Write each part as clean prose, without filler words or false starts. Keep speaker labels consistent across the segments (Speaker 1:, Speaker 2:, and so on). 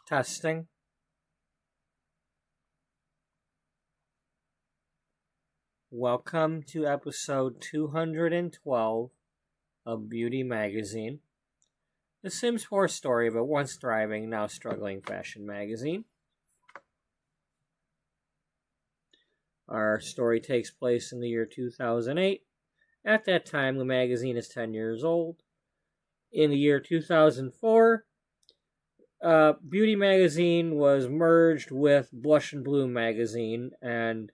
Speaker 1: Testing. Welcome to episode 212 of Beauty Magazine, the Sims 4 story of a once thriving, now struggling fashion magazine. Our story takes place in the year 2008. At that time, the magazine is 10 years old. In the year 2004, Beauty Magazine was merged with Blush and Bloom Magazine, and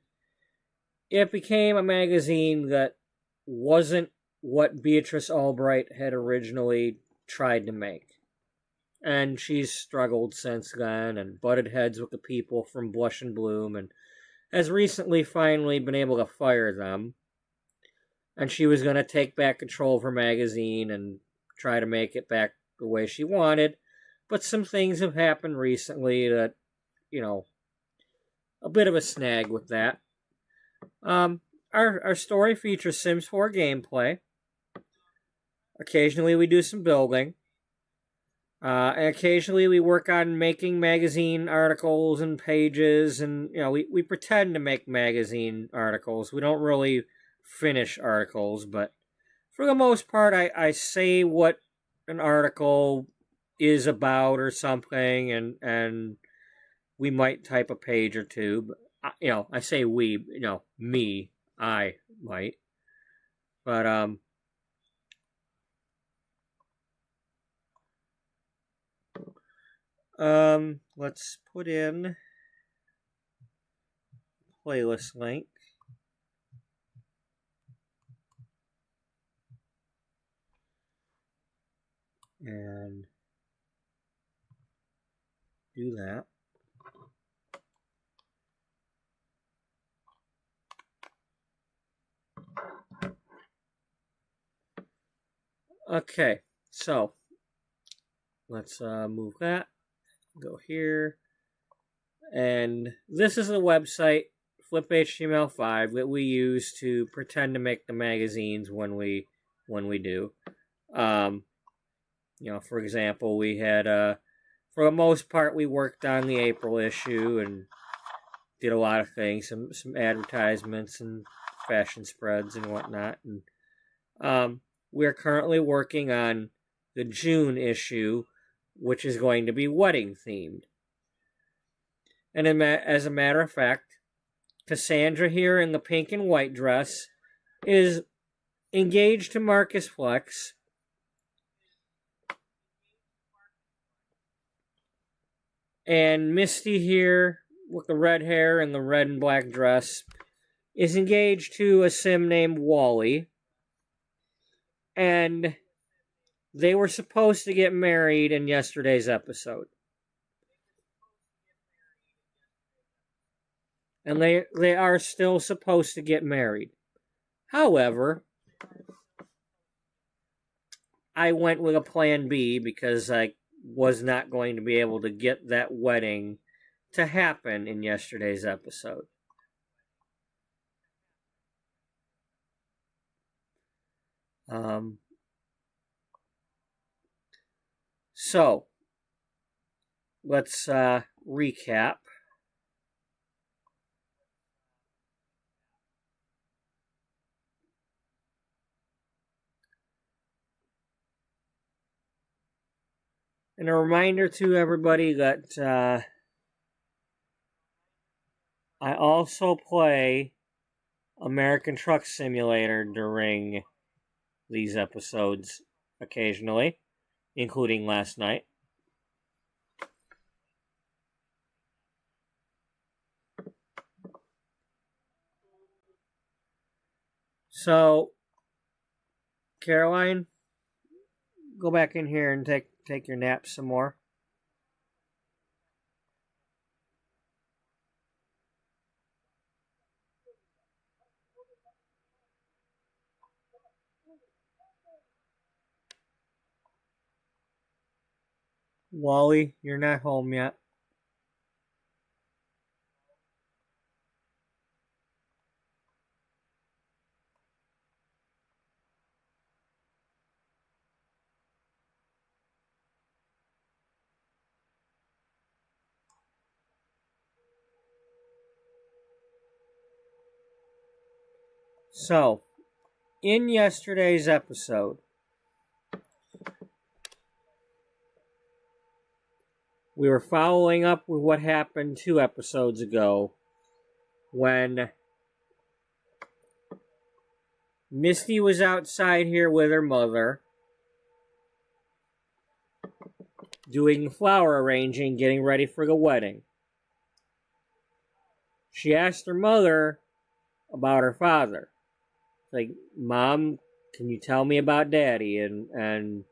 Speaker 1: it became a magazine that wasn't what Beatrice Ullbright had originally tried to make. And she's struggled since then and butted heads with the people from Blush and Bloom and has recently finally been able to fire them. And she was going to take back control of her magazine and try to make it back the way she wanted. But some things have happened recently that, a bit of a snag with that. Our story features Sims 4 gameplay. Occasionally we do some building. And occasionally we work on making magazine articles and pages. And, we pretend to make magazine articles. We don't really finish articles. But for the most part, I say what an article is about or something, and we might type a page or two, but I say we, me, I might, but let's put in playlist link. And do that. Okay, so let's move that. Go here. And this is the website, fliphtml5, that we use to pretend to make the magazines when we do. For example, we had for the most part, we worked on the April issue and did a lot of things, some advertisements and fashion spreads and whatnot. And we're currently working on the June issue, which is going to be wedding themed. And as a matter of fact, Cassandra here in the pink and white dress is engaged to Marcus Flex. And Misty here, with the red hair and the red and black dress, is engaged to a sim named Wally. And they were supposed to get married in yesterday's episode. And they are still supposed to get married. However, I went with a plan B because I was not going to be able to get that wedding to happen in yesterday's episode. So, let's recap. And a reminder to everybody that I also play American Truck Simulator during these episodes occasionally, including last night. So, Caroline, go back in here and take your nap some more. Wally, you're not home yet. So, in yesterday's episode, we were following up with what happened 2 episodes ago when Misty was outside here with her mother doing flower arranging, getting ready for the wedding. She asked her mother about her father. Like, Mom, can you tell me about Daddy? And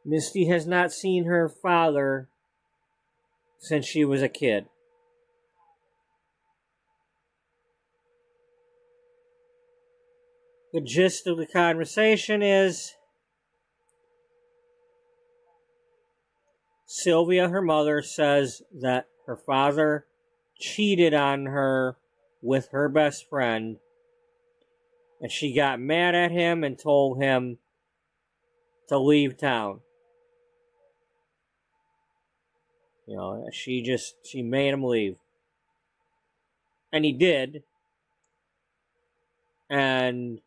Speaker 1: Misty has not seen her father since she was a kid. The gist of the conversation is Sylvia, her mother, says that her father cheated on her with her best friend, and she got mad at him and told him to leave town. You know, she made him leave. And he did. And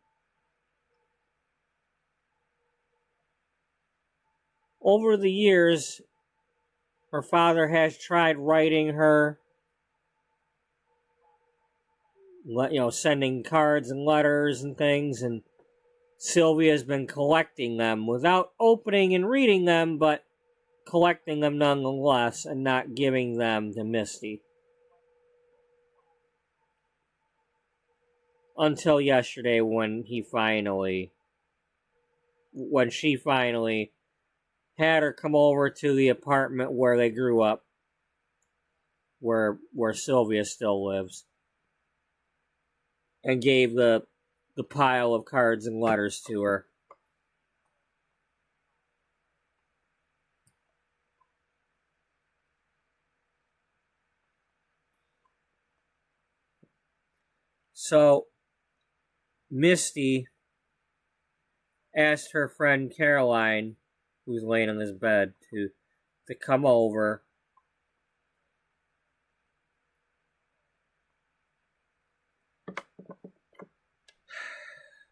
Speaker 1: over the years, her father has tried writing her, sending cards and letters and things, and Sylvia's been collecting them without opening and reading them, but collecting them nonetheless and not giving them to Misty. Until yesterday when she finally had her come over to the apartment where they grew up, where Sylvia still lives, and gave the pile of cards and letters to her. So, Misty asked her friend Caroline, who's laying on his bed, to come over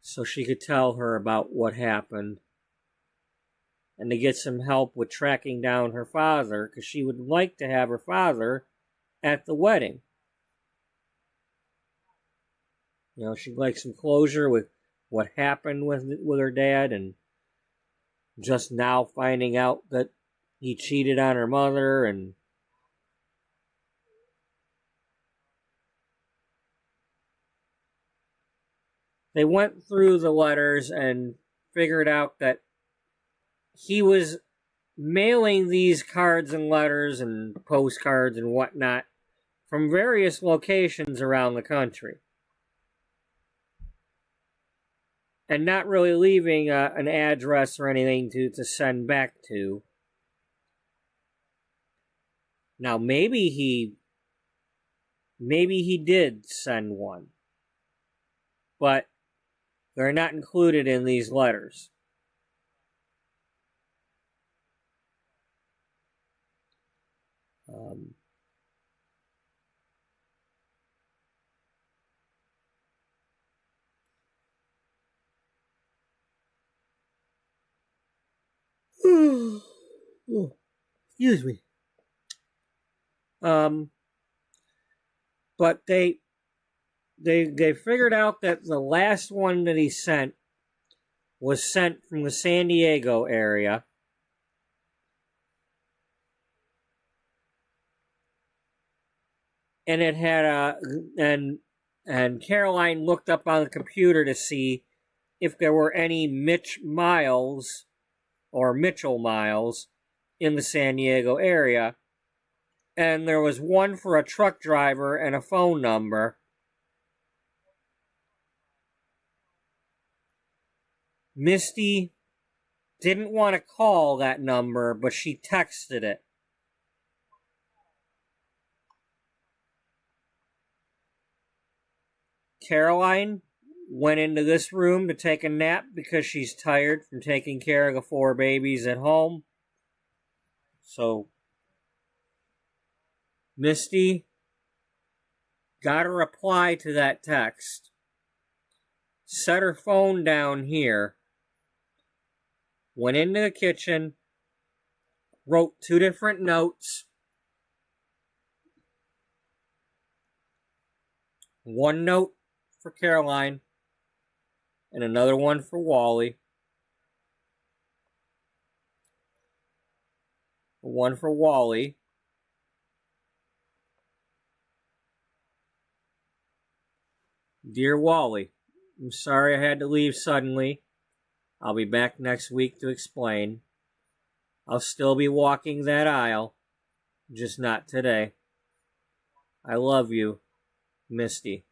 Speaker 1: so she could tell her about what happened and to get some help with tracking down her father, because she would like to have her father at the wedding. You know, she'd like some closure with what happened with her dad, and just now finding out that he cheated on her mother, and they went through the letters and figured out that he was mailing these cards and letters and postcards and whatnot from various locations around the country, and not really leaving an address or anything to send back to. Now, maybe he did send one, but they're not included in these letters. Excuse me. But they figured out that the last one that he sent was sent from the San Diego area. And it had and Caroline looked up on the computer to see if there were any Mitchell Miles in the San Diego area. And there was one for a truck driver and a phone number. Misty didn't want to call that number, but she texted it. Caroline went into this room to take a nap because she's tired from taking care of the 4 babies at home. So Misty got a reply to that text, set her phone down here, went into the kitchen, wrote 2 different notes. One note for Caroline and another one for Wally. One for Wally. Dear Wally, I'm sorry I had to leave suddenly. I'll be back next week to explain. I'll still be walking that aisle, just not today. I love you, Misty.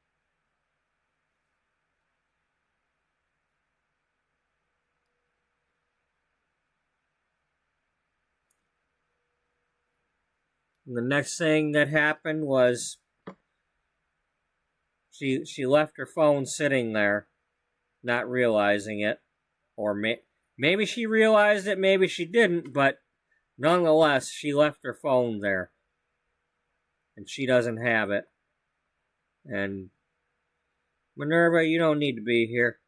Speaker 1: And the next thing that happened was she left her phone sitting there, not realizing it. Or maybe she realized it, maybe she didn't, but nonetheless, she left her phone there. And she doesn't have it. And Minerva, you don't need to be here.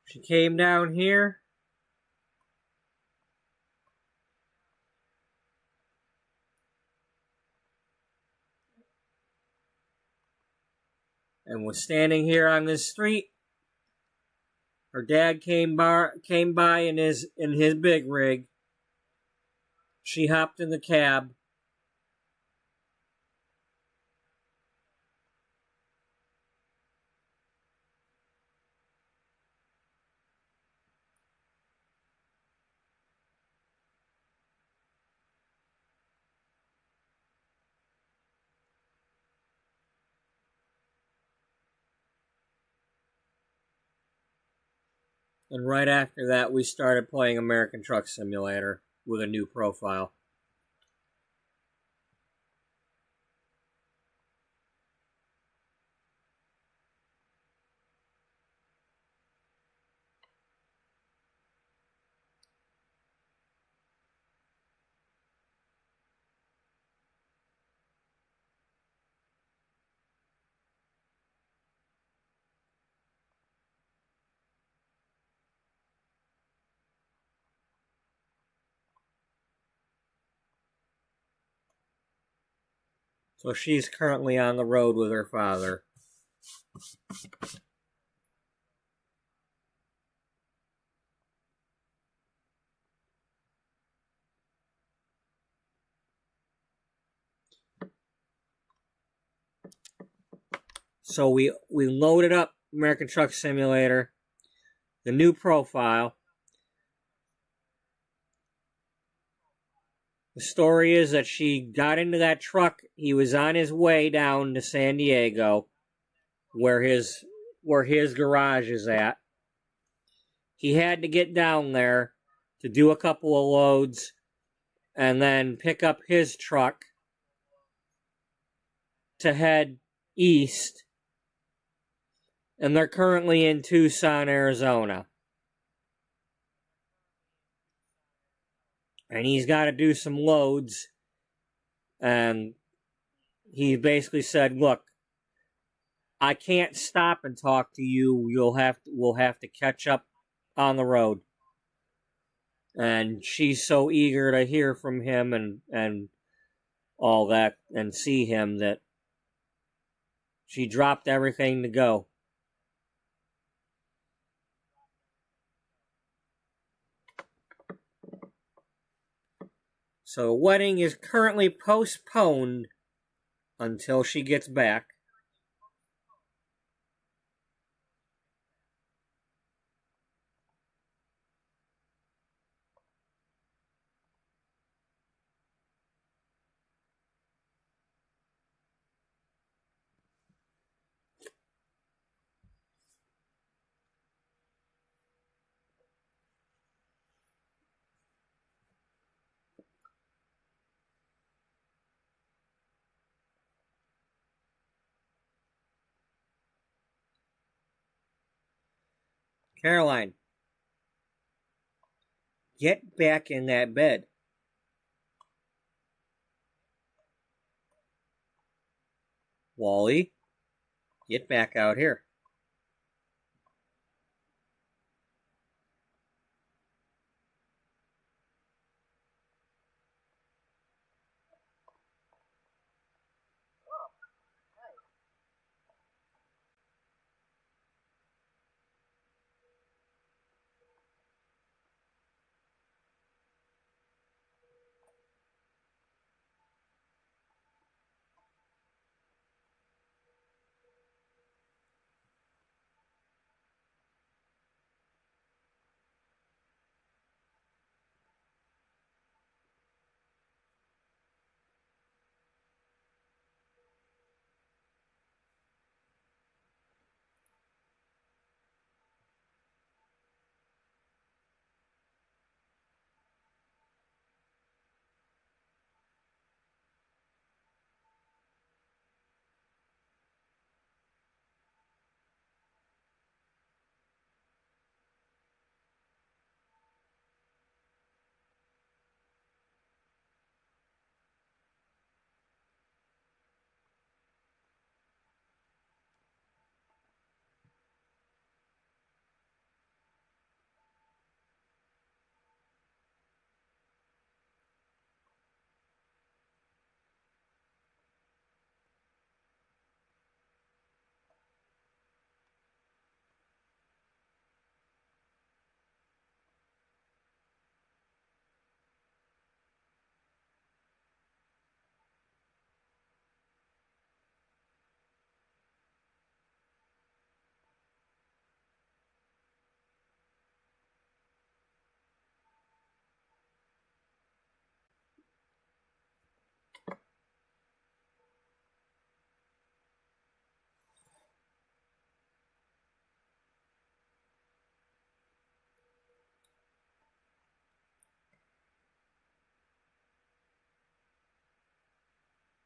Speaker 1: She came down here. And was standing here on this street. Her dad came by in his big rig. She hopped in the cab. And right after that, we started playing American Truck Simulator with a new profile. So she's currently on the road with her father. So we loaded up American Truck Simulator, the new profile. The story is that she got into that truck. He was on his way down to San Diego, where his garage is at. He had to get down there to do a couple of loads and then pick up his truck to head east. And they're currently in Tucson, Arizona. And he's got to do some loads. And he basically said, look, I can't stop and talk to you. We'll have to catch up on the road. And she's so eager to hear from him and all that and see him that she dropped everything to go. So the wedding is currently postponed until she gets back. Caroline, get back in that bed. Wally, get back out here.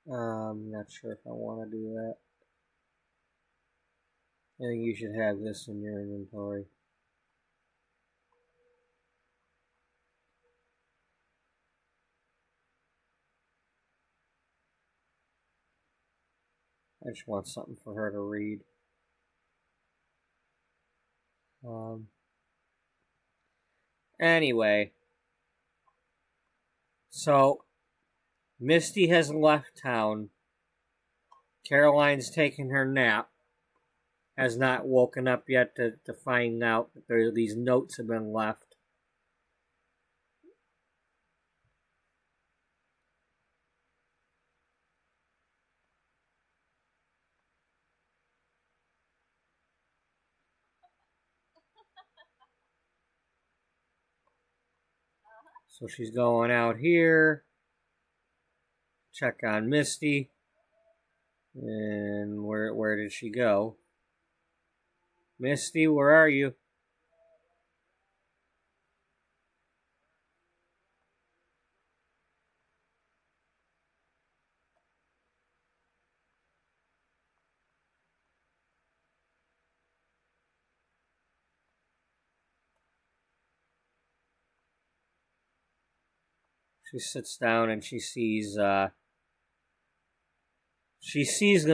Speaker 1: I'm not sure if I want to do that. I think you should have this in your inventory. I just want something for her to read. Anyway, so Misty has left town. Caroline's taking her nap. Has not woken up yet to find out that these notes have been left. So she's going out here. Check on Misty. And where did she go? Misty, where are you? She sits down and she sees the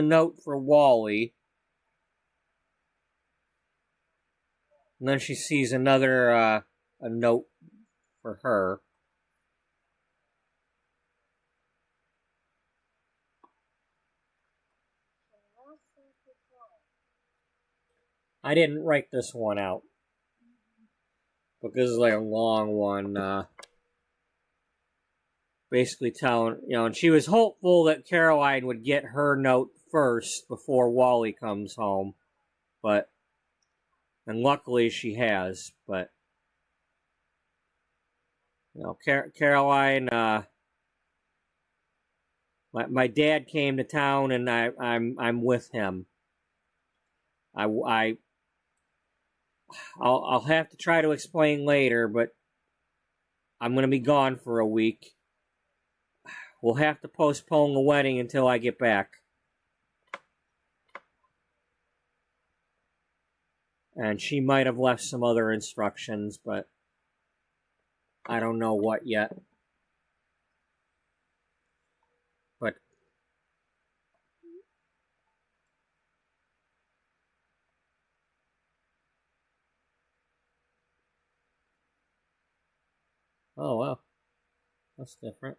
Speaker 1: note for Wally. And then she sees another a note for her. I didn't write this one out because it's like a long one. Basically telling, and she was hopeful that Caroline would get her note first before Wally comes home. And luckily she has. But, Caroline, my dad came to town and I'm with him. I'll have to try to explain later, but I'm going to be gone for a week. We'll have to postpone the wedding until I get back. And she might have left some other instructions, but I don't know what yet. But oh wow, that's different.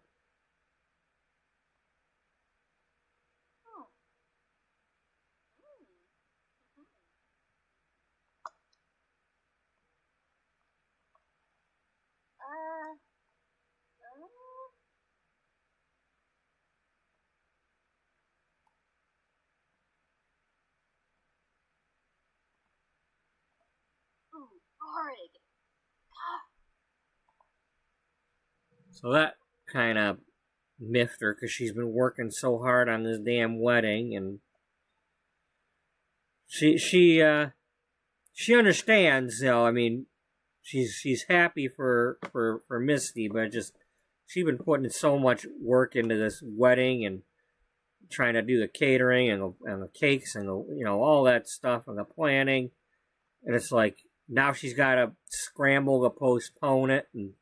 Speaker 1: So that kind of miffed her because she's been working so hard on this damn wedding, and she understands. I mean, she's happy for Misty, but just she's been putting so much work into this wedding and trying to do the catering and the cakes and all that stuff and the planning, and it's like now she's got to scramble to postpone it. And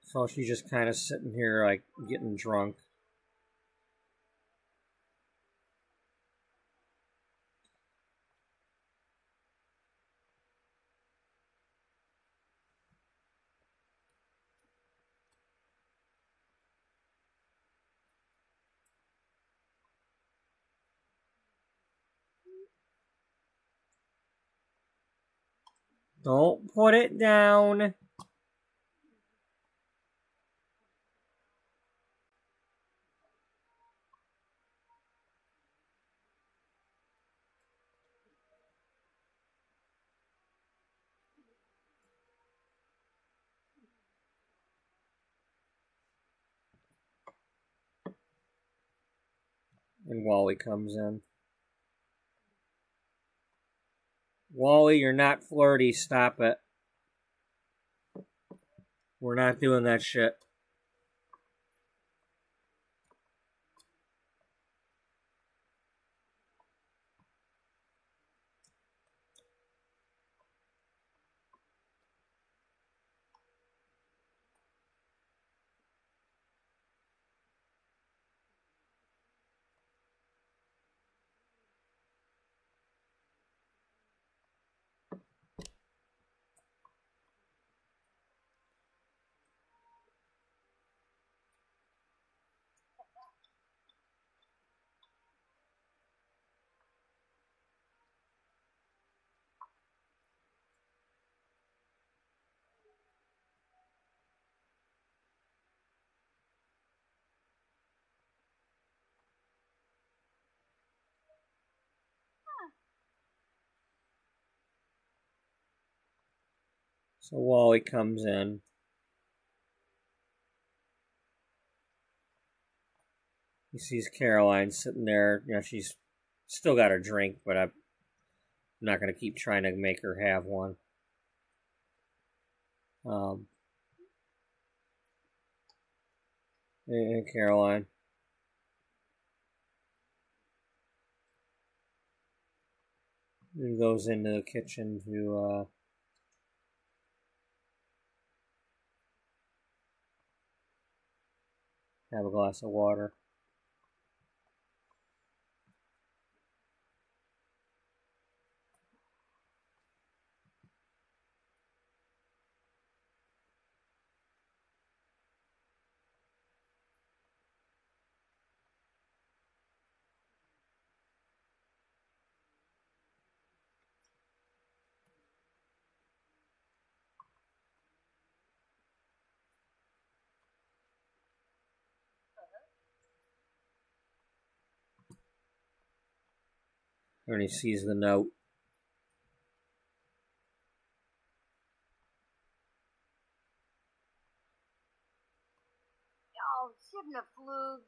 Speaker 1: so she's just kind of sitting here like getting drunk. Don't put it down. And Wally comes in. Wally, you're not flirty. Stop it. We're not doing that shit. So Wally comes in. He sees Caroline sitting there. You know, she's still got her drink, but I'm not going to keep trying to make her have one. And Caroline. He goes into the kitchen to have a glass of water. And he sees the note.
Speaker 2: Oh, shouldn't have flew.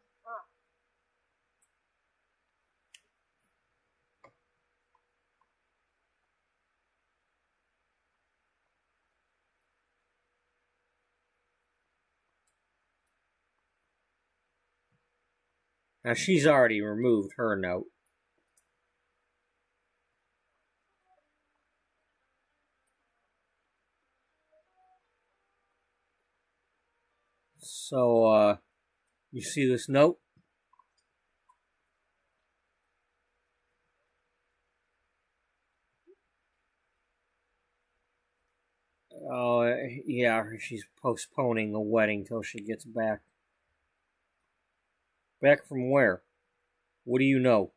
Speaker 1: Now she's already removed her note. So, you see this note? Oh, yeah, she's postponing the wedding till she gets back. Back from where? What do you know?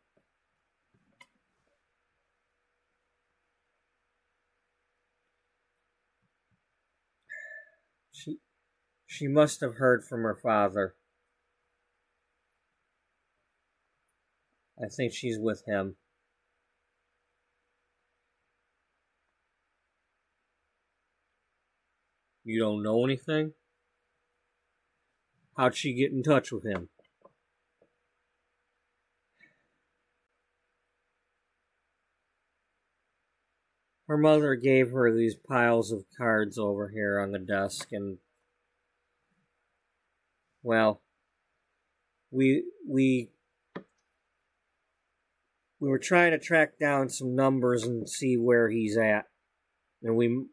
Speaker 1: She must have heard from her father. I think she's with him. You don't know anything? How'd she get in touch with him? Her mother gave her these piles of cards over here on the desk, and well, we were trying to track down some numbers and see where he's at, and we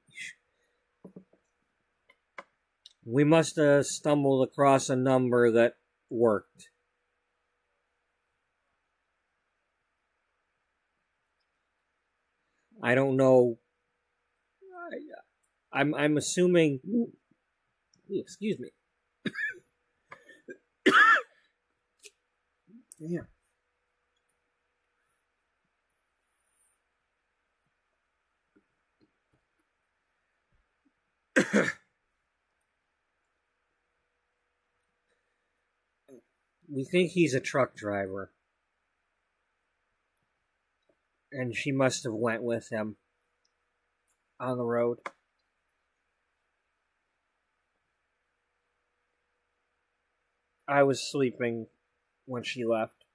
Speaker 1: must have stumbled across a number that worked. I don't know. I'm assuming. Excuse me. Yeah. We think he's a truck driver. And she must have went with him on the road. I was sleeping when she left.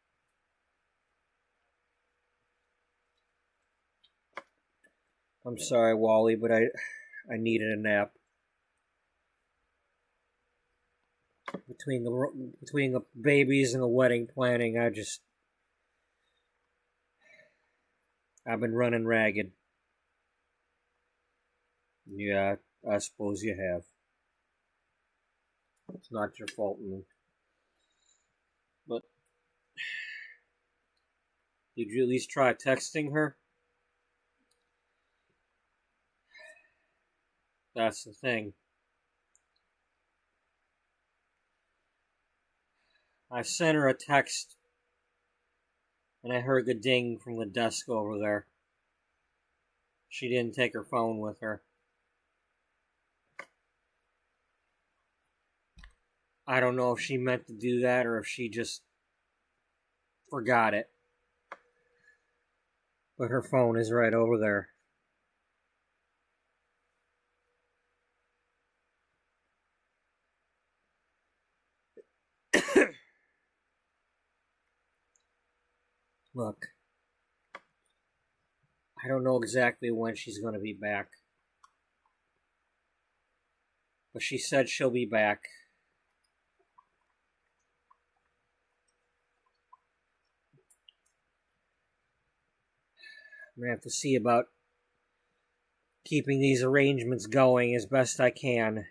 Speaker 1: I'm sorry, Wally, but I needed a nap. Between the babies and the wedding planning, I've been running ragged. Yeah, I suppose you have. It's not your fault, man. But did you at least try texting her? That's the thing. I sent her a text and I heard the ding from the desk over there. She didn't take her phone with her. I don't know if she meant to do that or if she just forgot it. But her phone is right over there. Look, I don't know exactly when she's going to be back. But she said she'll be back. I'm going to have to see about keeping these arrangements going as best I can.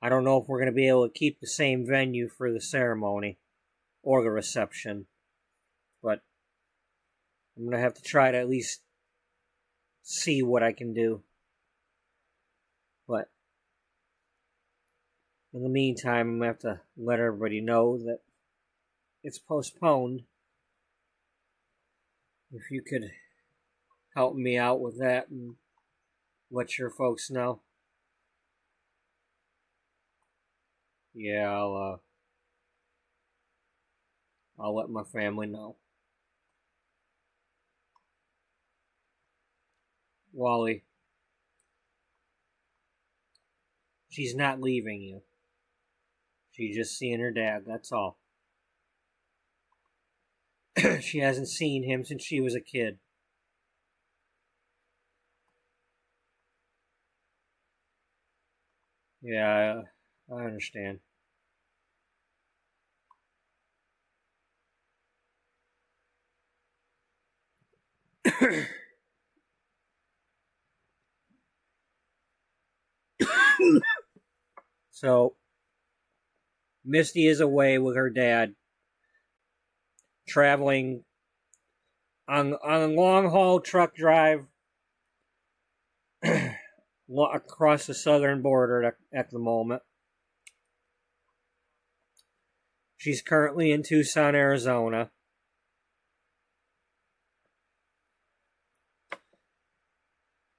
Speaker 1: I don't know if we're going to be able to keep the same venue for the ceremony or the reception. But I'm going to have to try to at least see what I can do. But in the meantime, I'm going to have to let everybody know that it's postponed. If you could help me out with that and let your folks know. Yeah, I'll let my family know. Wally, she's not leaving you. She's just seeing her dad, that's all. She hasn't seen him since she was a kid. Yeah, I understand. So, Misty is away with her dad, traveling on a long haul truck drive across the southern border at the moment. She's currently in Tucson, Arizona.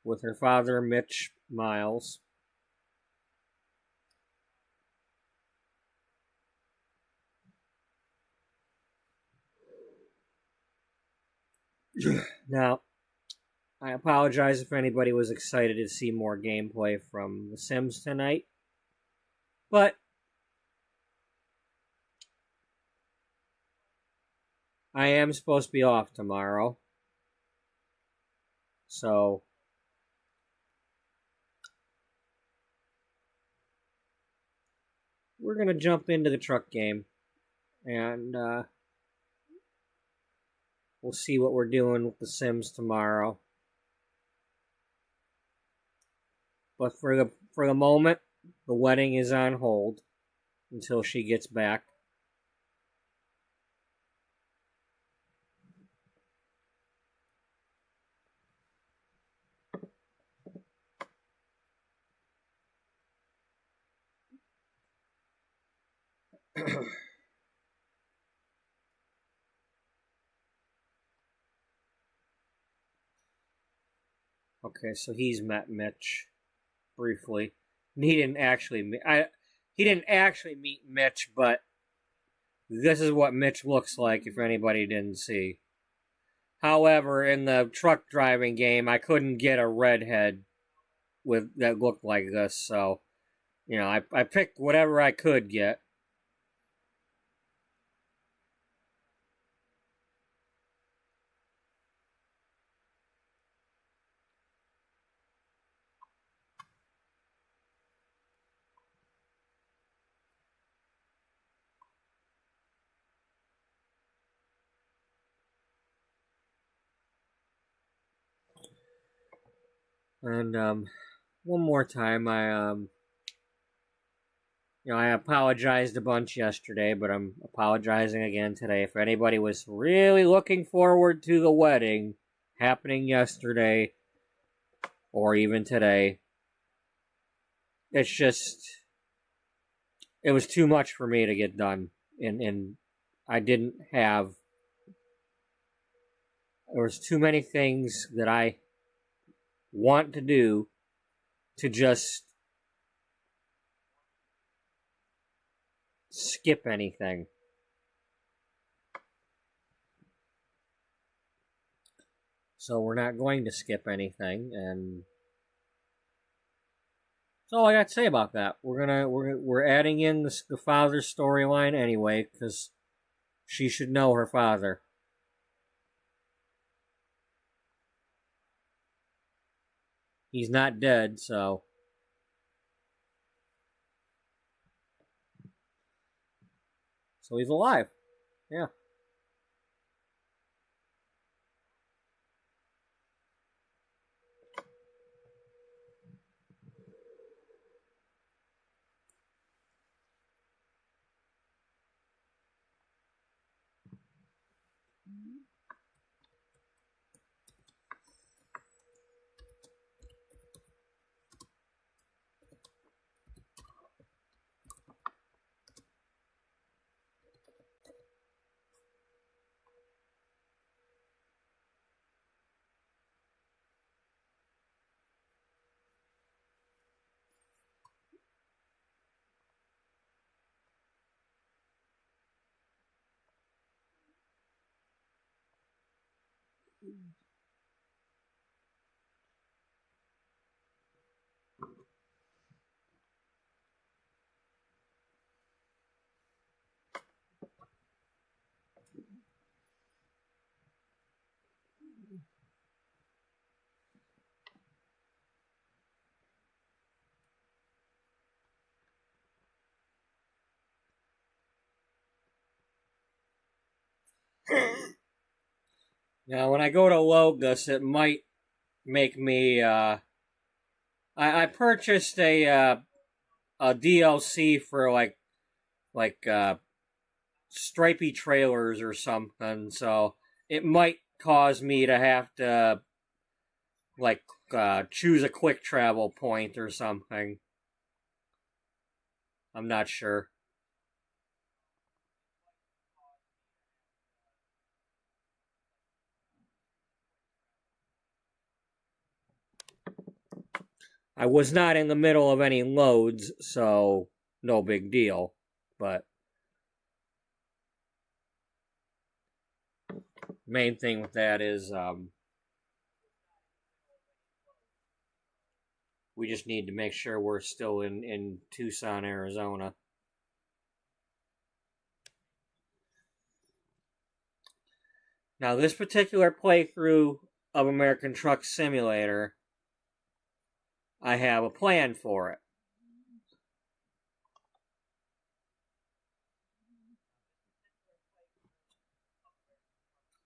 Speaker 1: With her father, Mitch Miles. Now, I apologize if anybody was excited to see more gameplay from The Sims tonight. But I am supposed to be off tomorrow. So we're going to jump into the truck game. And we'll see what we're doing with The Sims tomorrow. But for the moment, the wedding is on hold until she gets back. Okay, so he's met Mitch briefly. He didn't actually meet Mitch, but this is what Mitch looks like if anybody didn't see. However, in the truck driving game, I couldn't get a redhead that looked like this, so I picked whatever I could get. And one more time, I apologized a bunch yesterday, but I'm apologizing again today. If anybody was really looking forward to the wedding happening yesterday or even today, it's just, it was too much for me to get done. And I didn't have, there was too many things that I want to do to just skip anything. So we're not going to skip anything, and that's all I got to say about that. We're adding in the father's storyline anyway, because she should know her father. He's not dead, so he's alive. Yeah. Now, when I go to load this, it might make me. I purchased a DLC for like stripy trailers or something, so it might cause me to have to like choose a quick travel point or something. I'm not sure. I was not in the middle of any loads, so no big deal. But main thing with that is we just need to make sure we're still in Tucson, Arizona. Now, this particular playthrough of American Truck Simulator, I have a plan for it.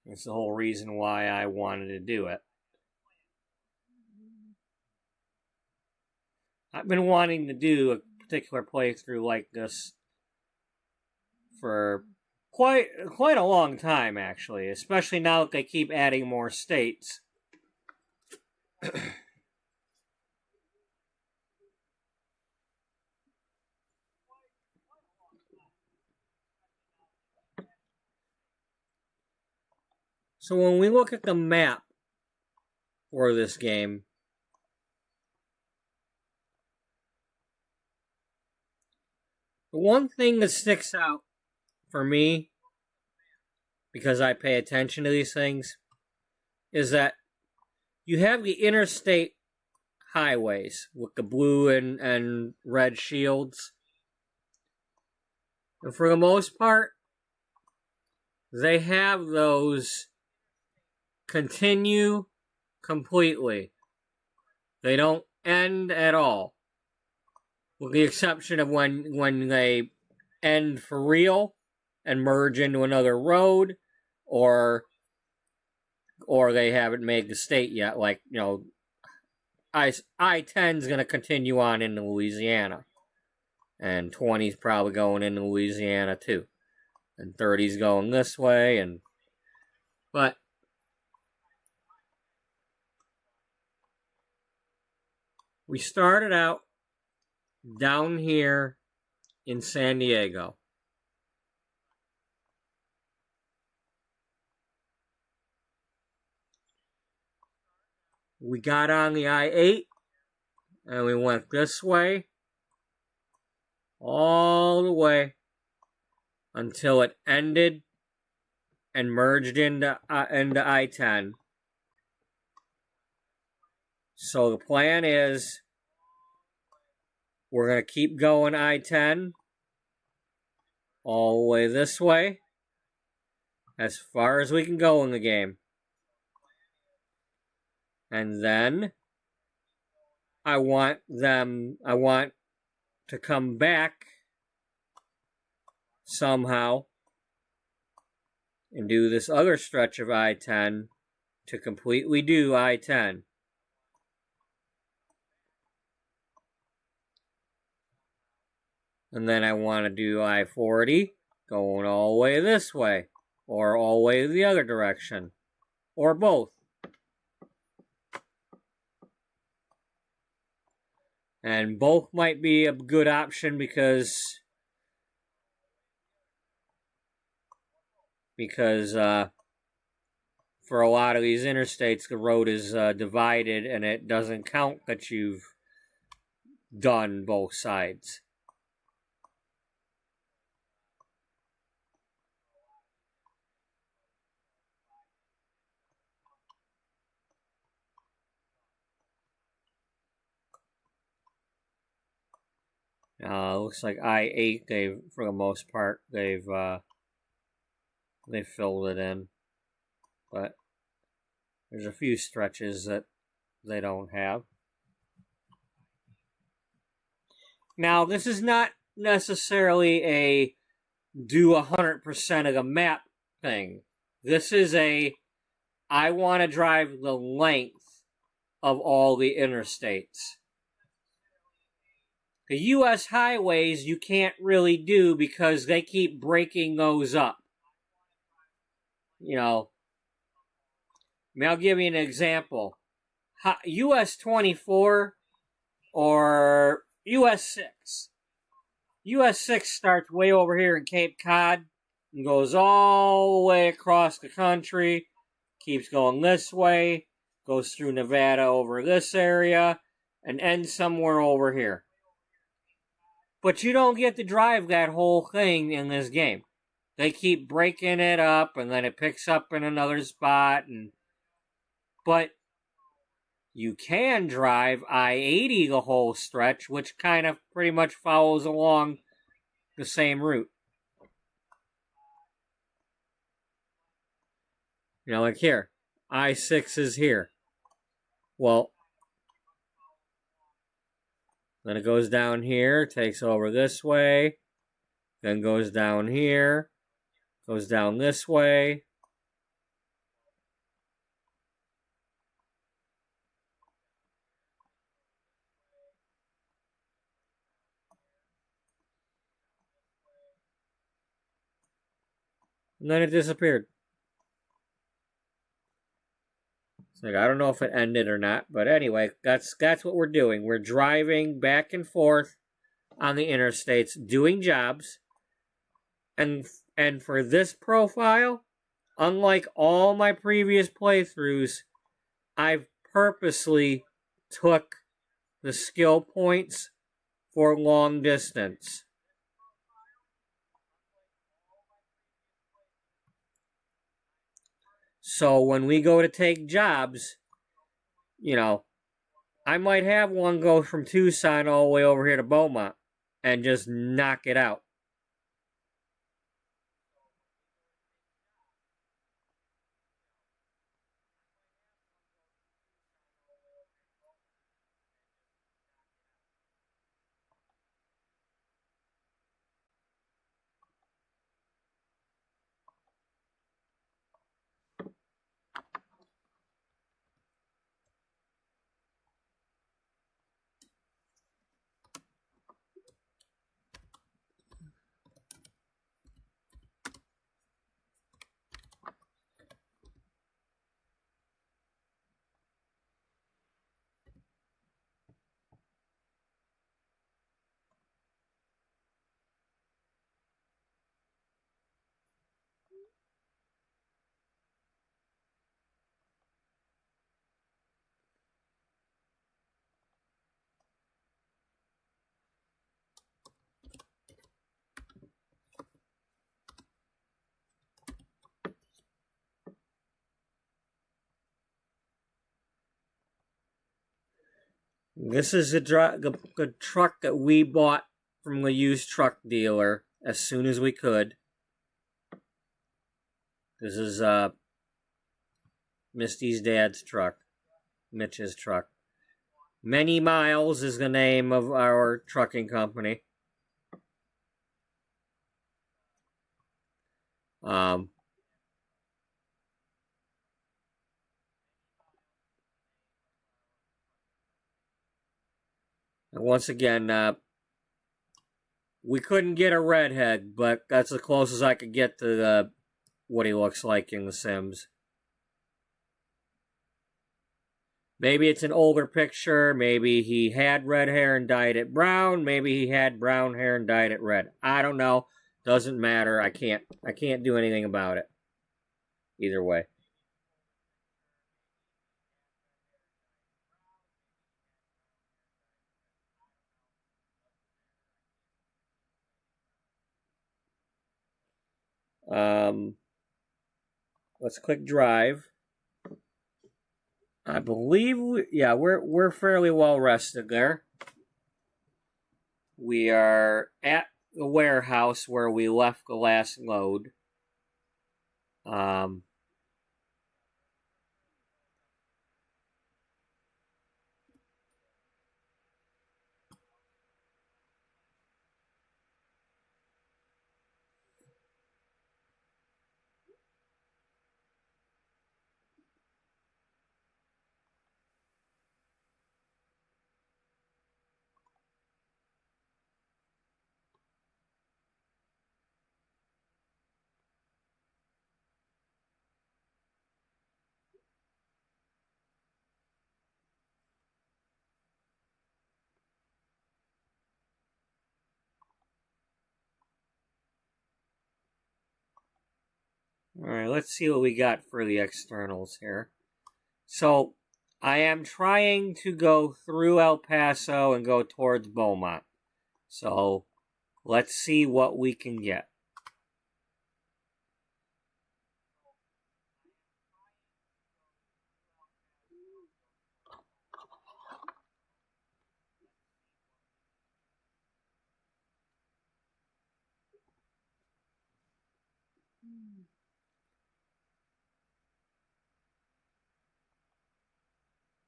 Speaker 1: It's the whole reason why I wanted to do it. I've been wanting to do a particular playthrough like this for quite a long time, actually, especially now that they keep adding more states. So when we look at the map for this game, the one thing that sticks out for me, because I pay attention to these things, is that you have the interstate highways with the blue and red shields. And for the most part, they have those continue completely. They don't end at all. With the exception of when they end for real and merge into another road, or they haven't made the state yet, like, I-10 is going to continue on into Louisiana. And 20 is probably going into Louisiana too. And 30 is going this way. But we started out down here in San Diego. We got on the I-8 and we went this way all the way until it ended and merged into I-10. So the plan is we're going to keep going I-10 all the way this way as far as we can go in the game. And then I want to come back somehow and do this other stretch of I-10 to completely do I-10. And then I want to do I-40 going all the way this way, or all the way the other direction, or both. And both might be a good option because for a lot of these interstates, the road is divided and it doesn't count that you've done both sides. Looks like I-8, for the most part, they've filled it in. But there's a few stretches that they don't have. Now, this is not necessarily a do 100% of the map thing. This is I want to drive the length of all the interstates. The U.S. highways you can't really do because they keep breaking those up. You know, I mean, I'll give you an example. U.S. 24 or U.S. 6. U.S. 6 starts way over here in Cape Cod and goes all the way across the country, keeps going this way, goes through Nevada over this area, and ends somewhere over here. But you don't get to drive that whole thing in this game. They keep breaking it up, and then it picks up in another spot. But you can drive I-80 the whole stretch, which kind of pretty much follows along the same route. You know, like here, I-6 is here. Well, then it goes down here, takes over this way, then goes down here, goes down this way. And then it disappeared. Like, I don't know if it ended or not, but anyway, that's what we're doing. We're driving back and forth on the interstates, doing jobs, and for this profile, unlike all my previous playthroughs, I've purposely took the skill points for long distance. So when we go to take jobs, you know, I might have one go from Tucson all the way over here to Beaumont and just knock it out. This is a truck that we bought from the used truck dealer as soon as we could. This is Misty's dad's truck, Mitch's truck. Many Miles is the name of our trucking company. And once again, we couldn't get a redhead, but that's the closest I could get to what he looks like in The Sims. Maybe it's an older picture. Maybe he had red hair and dyed it brown. Maybe he had brown hair and dyed it red. I don't know. Doesn't matter. I can't do anything about it. Either way. Let's click drive. I believe we're fairly well rested there. We are at the warehouse where we left the last load. Alright, let's see what we got for the externals here. So, I am trying to go through El Paso and go towards Beaumont. So, let's see what we can get.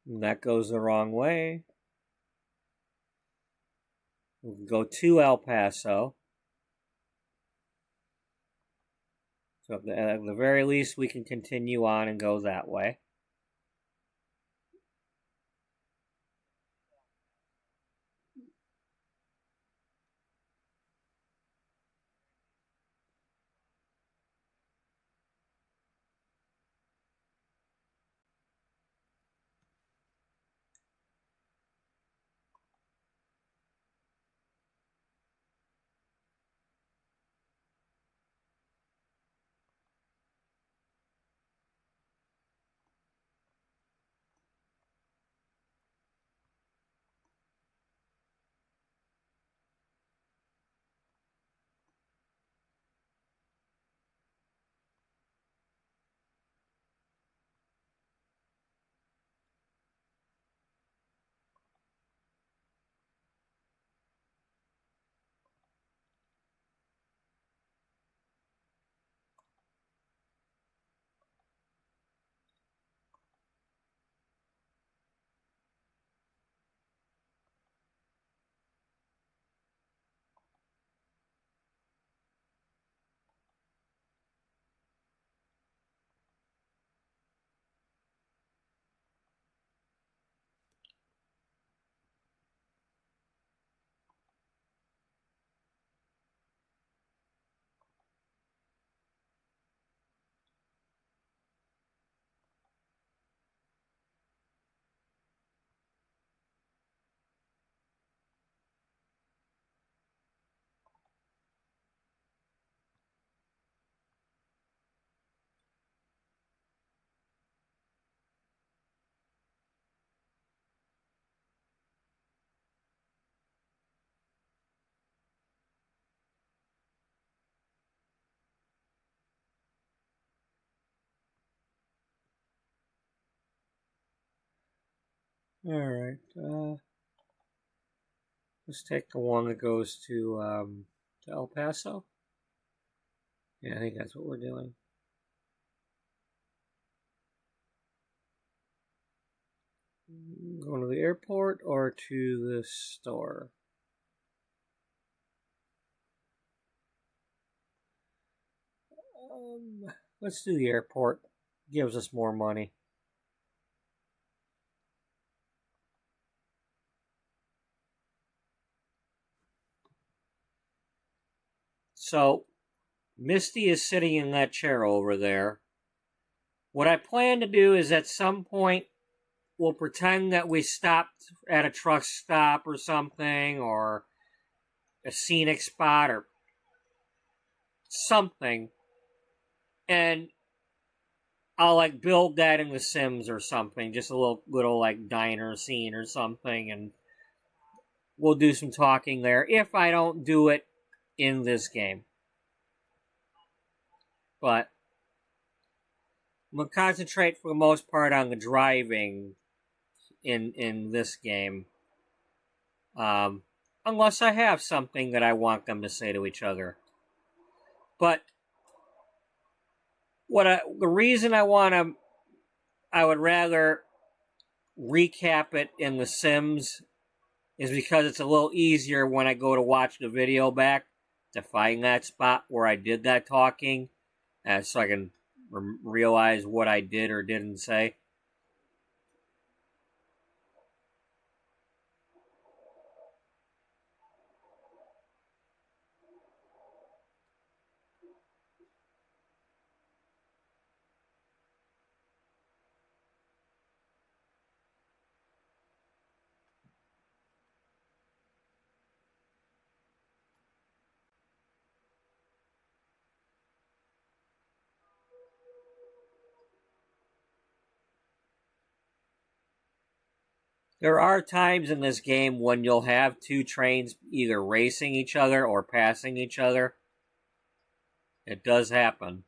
Speaker 1: That goes the wrong way. We'll go to El Paso. So at the very least, we can continue on and go that way. Alright, Let's take the one that goes to El Paso. Yeah, I think that's what we're doing. Going to the airport or to the store? Let's do the airport. Gives us more money. So, Misty is sitting in that chair over there. What I plan to do is at some point, we'll pretend that we stopped at a truck stop or something, or a scenic spot, or something, and I'll like build that in The Sims or something, just a little like diner scene or something, and we'll do some talking there if I don't do it in this game. But I'm gonna concentrate for the most part on the driving in this game, unless I have something that I want them to say to each other. But the reason I would rather recap it in The Sims is because it's a little easier when I go to watch the video back to find that spot where I did that talking, so I can realize what I did or didn't say. There are times in this game when you'll have two trains either racing each other or passing each other. It does happen.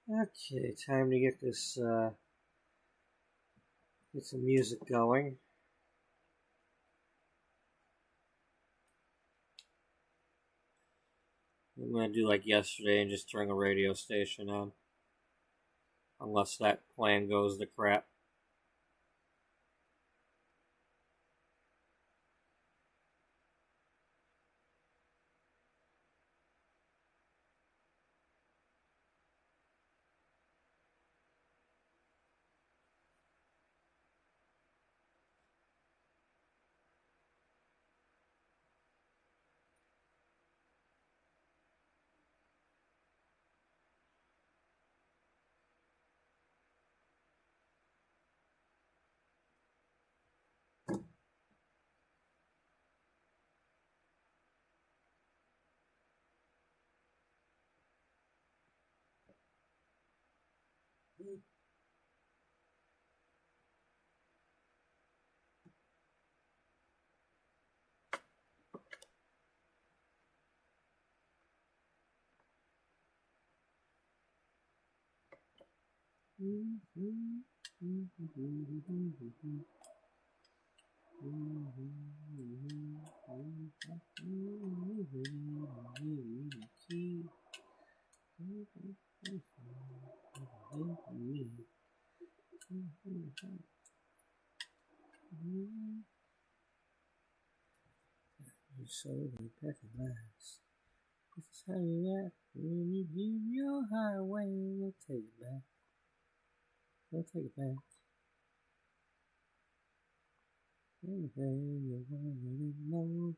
Speaker 1: Okay, time to get this, get some music going. I'm gonna do like yesterday and just turn a radio station on. Unless that plan goes to crap. So they recognize. This is how you act when you give your heart away. We'll take it back. We'll take it back. Anything you want to know.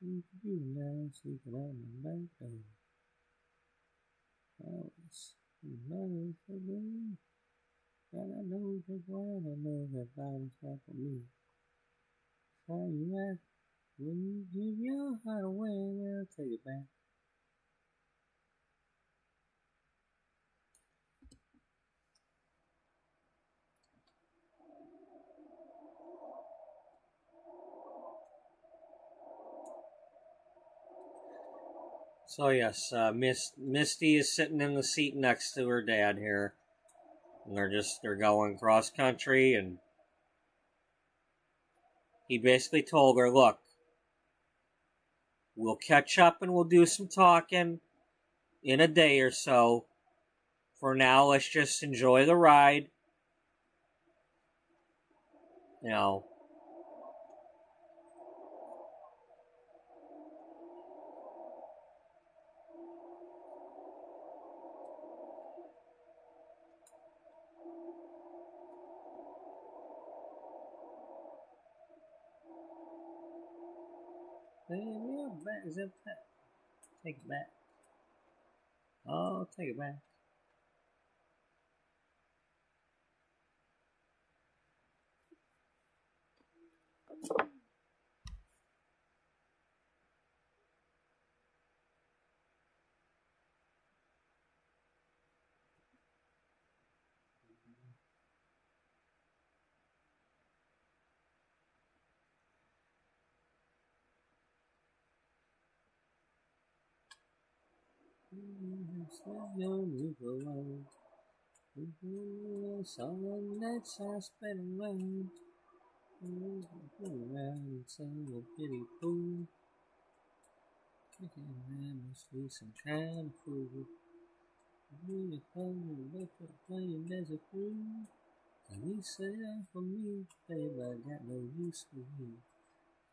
Speaker 1: You can be nice, you can have my back door. Always. Money for me. And I know just why I know that violence not for me. How you act when you give your heart away. We'll take it back. So yes, Misty is sitting in the seat next to her dad here. And they're going cross country, and he basically told her, look, we'll catch up and we'll do some talking in a day or so. For now, let's just enjoy the ride. You know. Take it back. Oh, take it back. Someone that's I spent away. Around some pity pool. There must be some kind of fool. Really hungry, but you're playing as a fool. And he said for me, babe, I got no use for you.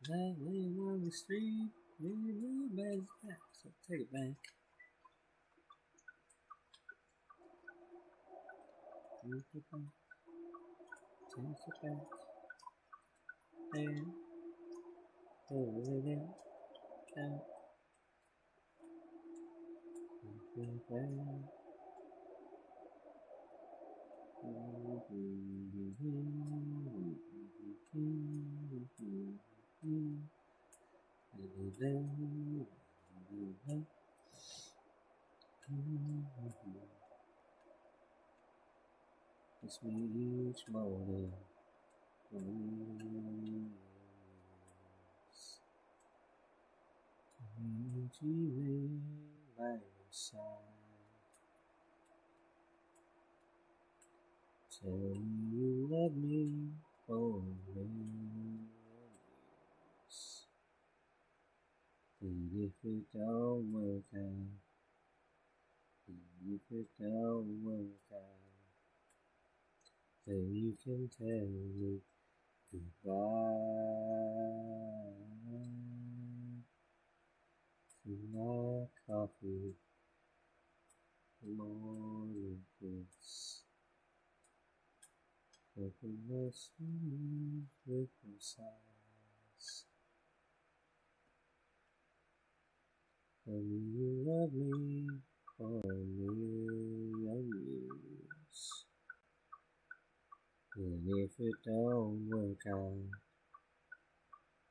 Speaker 1: Like laying on the street, maybe nobody's back, so take it back. Take it back. Take it back. And hold it out. Take it back. It's me each morning. Need you by your side. Tell me you love me for millions. And if it don't work out, if it don't work out, then you can tell me goodbye. To my coffee, morning kiss. Open my sweet little sighs. Tell me you love me for a million years. And if it don't work out,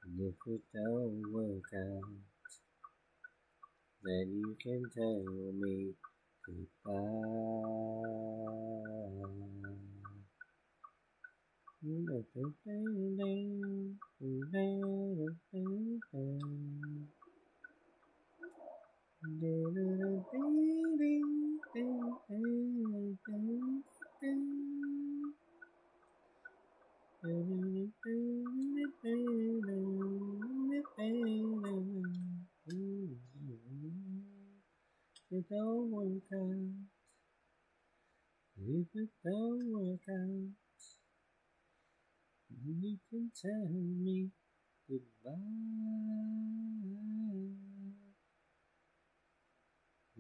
Speaker 1: and if it don't work out, then you can tell me goodbye. it don't work out, if it don't work out, you can tell me goodbye.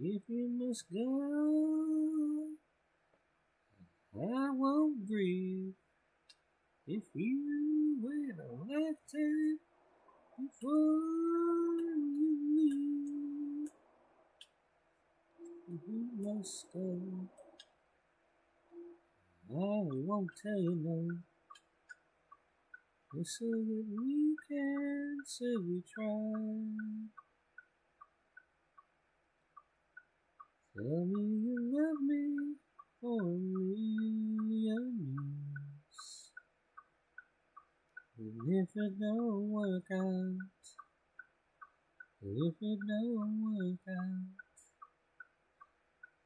Speaker 1: If you must go, I won't grieve. If you wait a lifetime before you leave, if you must go, I won't tell you no. Just so that we can say we tried. Tell me you love me for a million years. And if it don't work out, if it don't work out,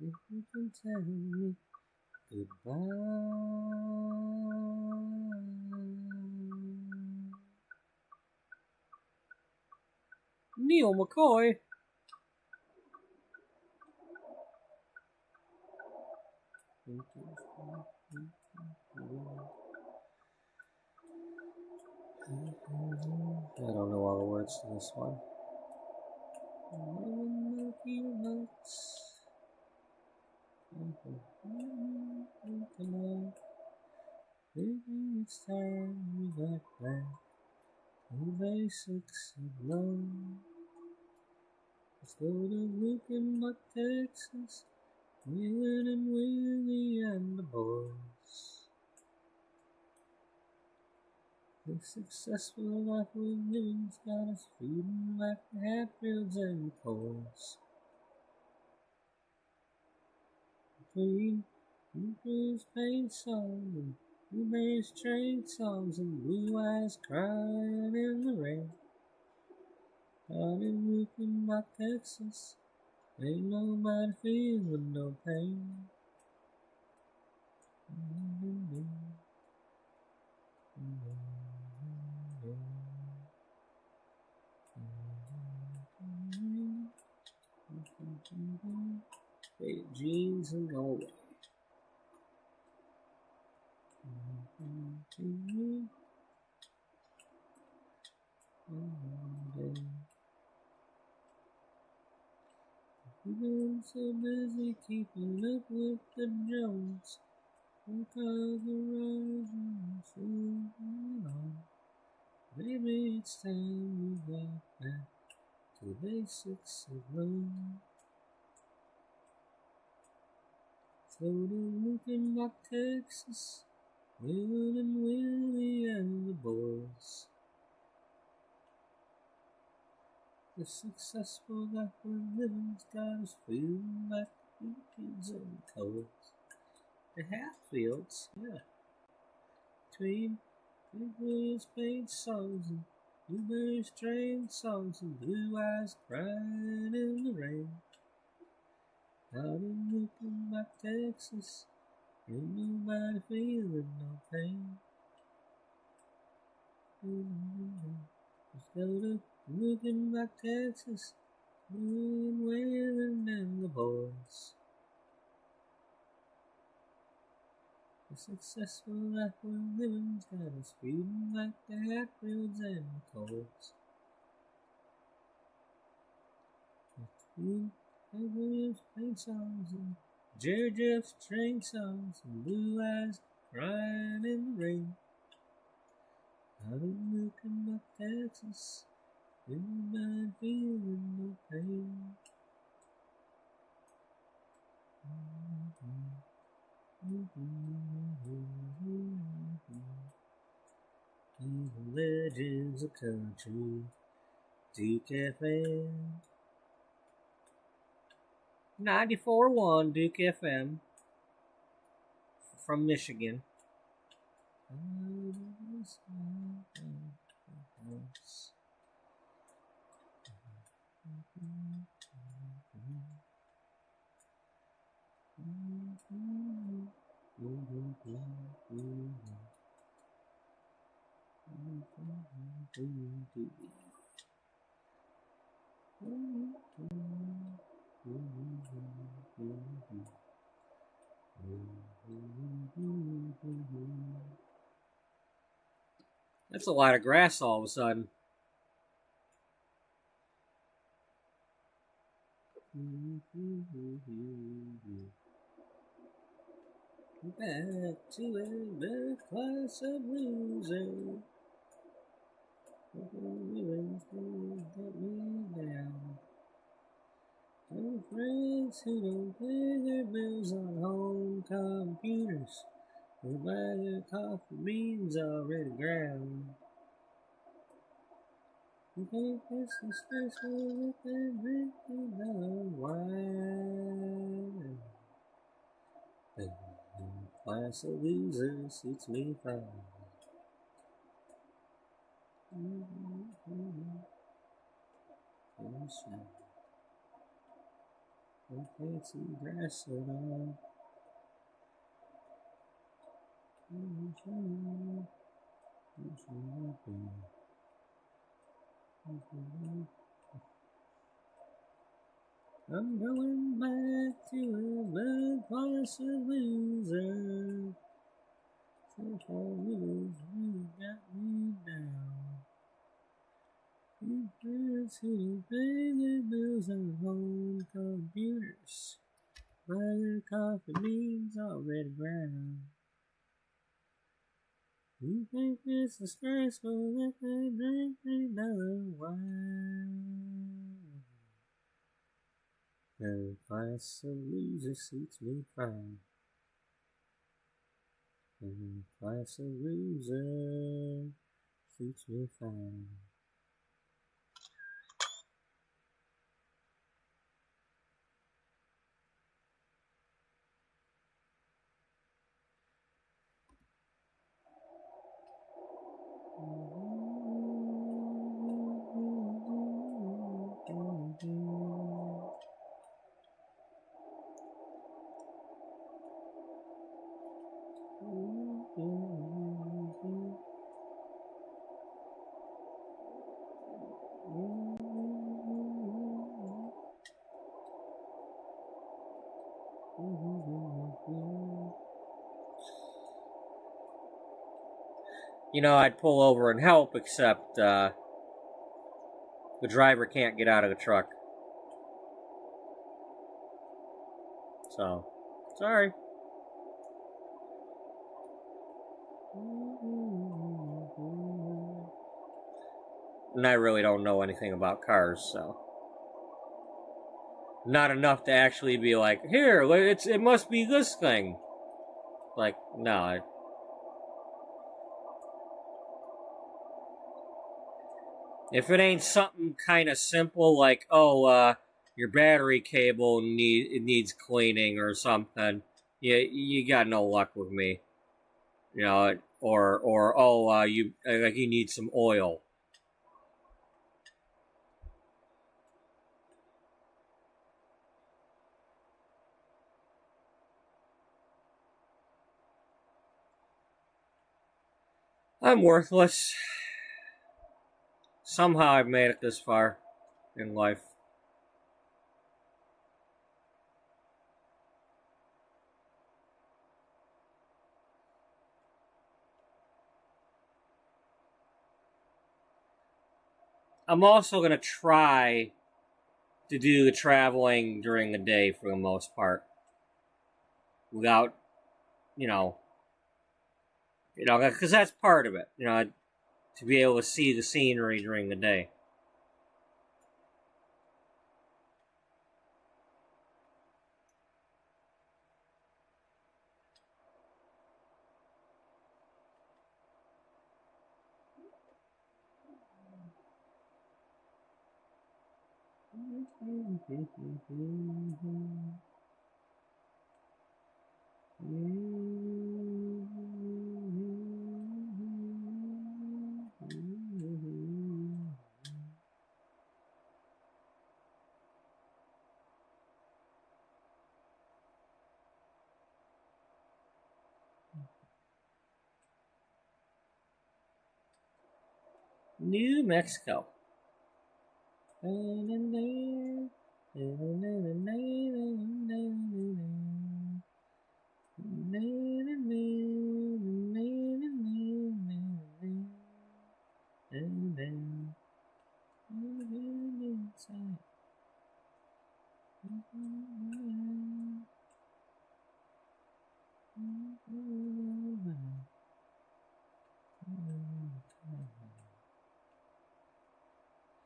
Speaker 1: if you can tell me goodbye. Neil McCoy. I don't know all the words to this one. Maybe it's time we got back to the basics of love. Let's go to Lincoln, Texas, Will and Willie and the boys. The successful life we're living's got us feeling like the Hatfields and Coles. Between Blueberry's paint songs and Blueberry's train songs and blue eyes crying in the rain. Down in Lincoln, Texas, ain't nobody feeling no pain. Faded jeans and go away. We've been so busy keeping up with the Jones, because the rising sun on. Maybe it's time we got back to the basics of love. So to Lincoln, Texas, Will and Willie and the boys. The successful life we're living's got us feeling like the kids and the Coles. The Hatfields, yeah. Between Blueberry's paint songs and Blueberry's train songs and blue eyes crying in the rain. Out in Lincoln, Texas, ain't nobody feeling no pain. Let's go to Lincoln, Texas, Wailing and the boys. The successful life we're living's got us feeling like the Hatfields and the Coles. Williams paint songs and Jerry Jeff's train songs and blue eyes crying in the rain. I've been looking up Texas, nobody feeling no pain. The legends of country, Duke FM. 94.1 Duke FM from Michigan. That's a lot of grass all of a sudden. Back to a better class of loser. Get me down. No friends who don't pay their bills on home computers. Who buy their coffee beans already ground. You think it's the stressful if they drink another wine. The class of losers suits me fine. I can't see grass at all. I'm going back to a bad class of loser. So far, you got me down. You friends who pay their bills on home computers. Buy their coffee beans already ground. You think it's disgraceful that they drink another wine. The class of losers suits me fine. The class of losers suits me fine. You know, I'd pull over and help, except the driver can't get out of the truck. So, sorry. And I really don't know anything about cars, so. Not enough to actually be like, here, it must be this thing. Like, no. If it ain't something kind of simple like, oh, your battery cable needs cleaning or something, you got no luck with me. You know, or oh, you need some oil. I'm worthless. Somehow I've made it this far in life. I'm also going to try to do the traveling during the day for the most part. Without, because that's part of it, to be able to see the scenery during the day. New Mexico.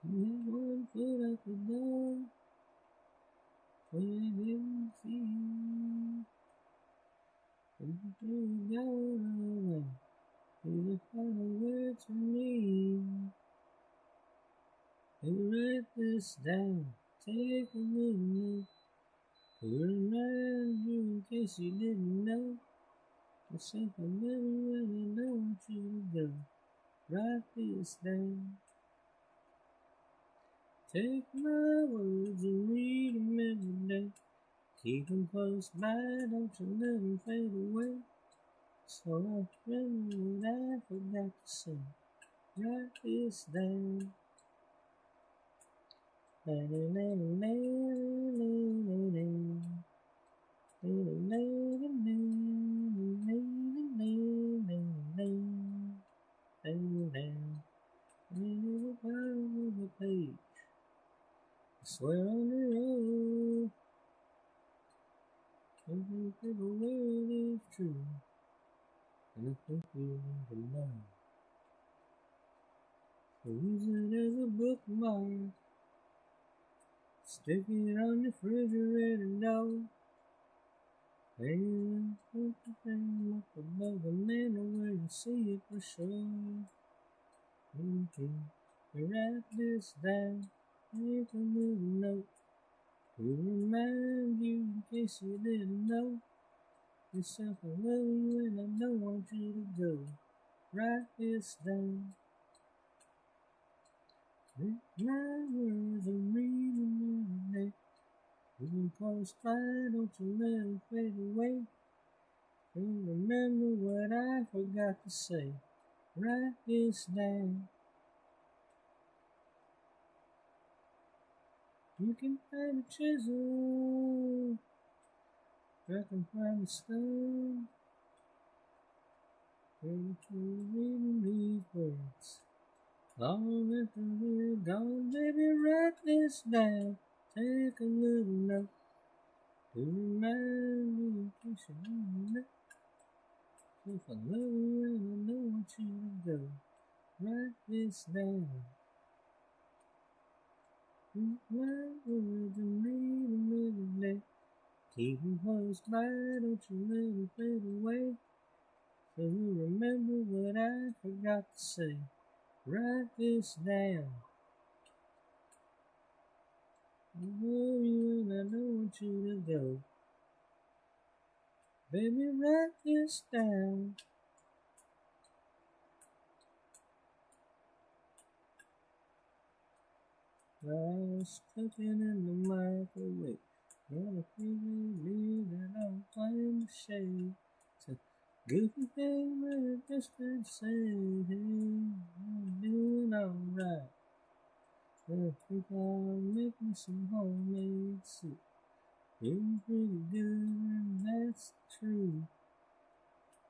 Speaker 1: One foot out the door, when I didn't see you. And you go away, here's the final words from me. And write this down, take a little note to remind you in case you didn't know. It's something I really don't want you to go. Write this down. Take my words and read them every day. Keep them close by, don't you let them fade away. So I remember what I forgot to say. Write this down. Page. I swear on the road, every single word is true, and I think you need to know. So use it as a bookmark, stick it on the refrigerator door. And put the thing up above the mantle where you see it for sure. Write this down, make a little note to remind you in case you didn't know. Yourself, I love you and I don't want you to go. Write this down. Read my words and read them every day. Keep them close by, don't you let them fade away. And remember what I forgot to say. Write this down. You can find a chisel, I can find a stone. When you're reading these words, long after we're gone, baby, write this down. Take a little note to remind me in case you didn't know. If I love you and I don't want you to go, write this down. Read my words and read them every day. Keep them close by, don't you let them fade away. So you remember what I forgot to say. Write this down. I love you and I don't want you to go. Baby, write this down. Rice cooking in the microwave. Gonna feel that I'm playing the shade. It's a goofy thing, but I just can't say, hey, I'm doing alright. I think I'll make me some homemade soup. It's pretty good, and that's true.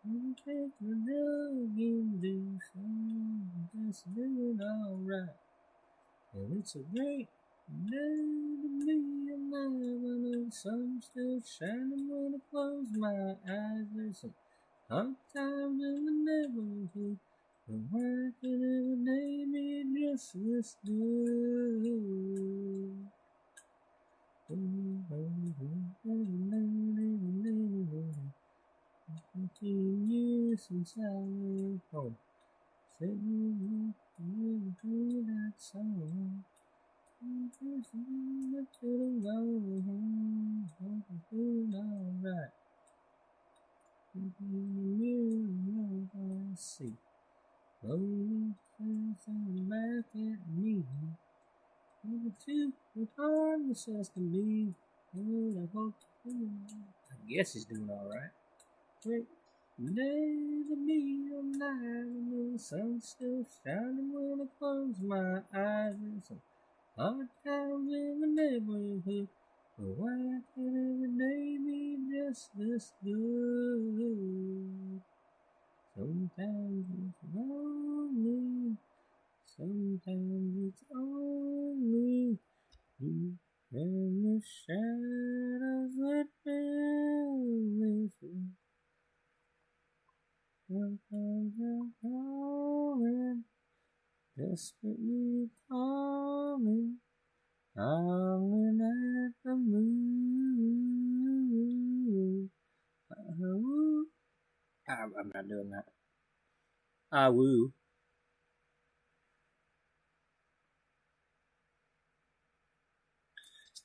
Speaker 1: You take the drug and do something that's doing alright. And it's a great day to be alive. I know the sun's still shining when I close my eyes. There's some hard times in the neighborhood, but why could every day be just this good? Years since I went home, said you hear that song. I'm feeling home, I'm feeling alright. In the mirror, I see lonely face and back at me. Number two, with harmless as can be. And I hope I guess he's doing alright. Great day to be alive, and the sun's still shining when I close my eyes. There's some hard times in the neighborhood, but why can't every day be just this good? Sometimes it's lonely, sometimes it's only you In the shadows that fill me through. Sometimes I'm calling, desperately calling, calling at the moon. I'm not doing that. Woo.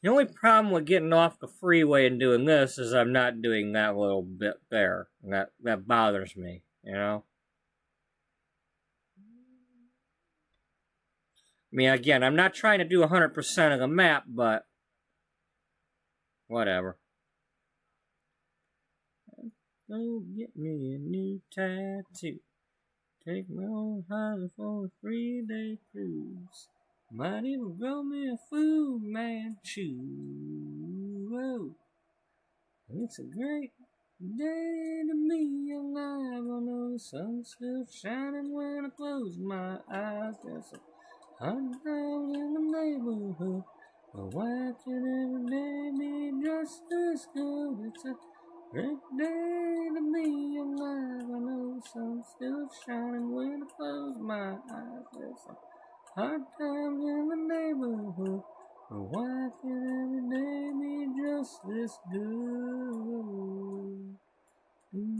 Speaker 1: The only problem with getting off the freeway and doing this is I'm not doing that little bit there. And that bothers me, you know? I mean, again, I'm not trying to do 100% of the map, but whatever. Go get me a new tattoo. Take my old Harley for a 3-day cruise. Might even grow me a Fu Manchu. Whoa. It's a great day to be alive. I know the sun's still shining when I close my eyes. There's 100 times in the neighborhood, but why can every day be just as good? It's a great day to be alive. I know the sun's still shining when I close my eyes. There's 100 times in the neighborhood, but why can every day be just this good? Woo.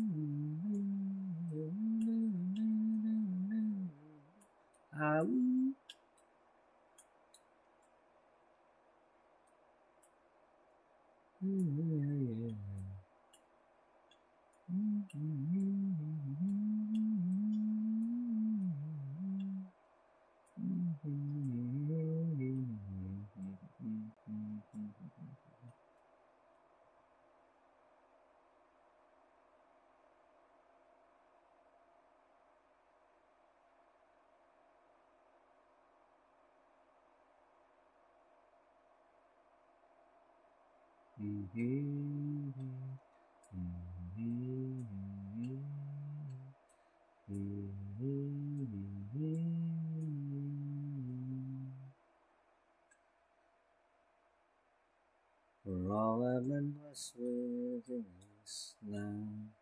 Speaker 1: For all I've been blessed with in this life,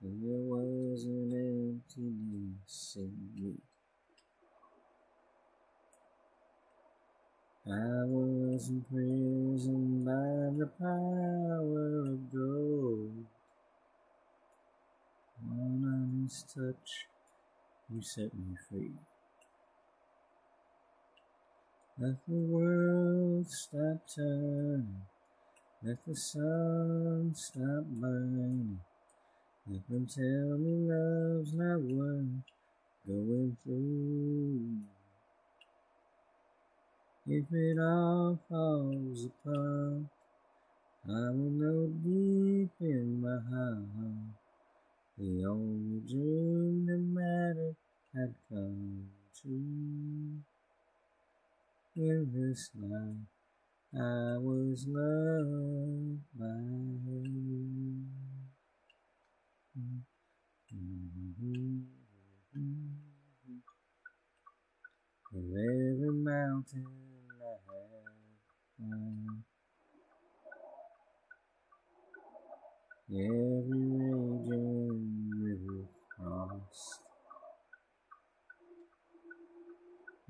Speaker 1: there was an emptiness in me. I was imprisoned by the power of gold. One honest touch, you set me free. Let the world stop turning, let the sun stop burning. Let them tell me love's not worth going through. If it all falls apart, I will know deep in my heart the only dream that mattered had come true. In this life, I was loved by you. For every mountain I have climbed, every raging river crossed,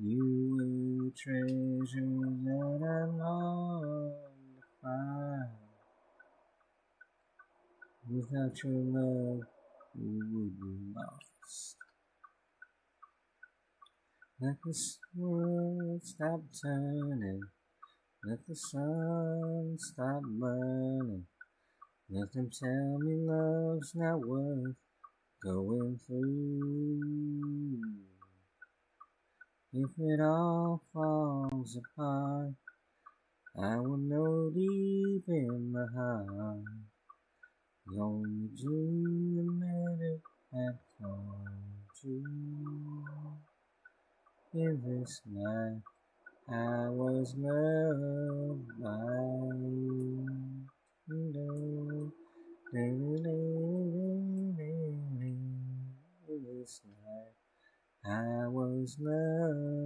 Speaker 1: you were the treasure that I longed to find. Without your love, we would be lost. Let the world stop turning, let the sun stop burning. Let them tell me love's not worth going through. If it all falls apart, I will know deep in my heart the only dream that mattered had come true. In this life, I was loved by you. In this life, I was loved.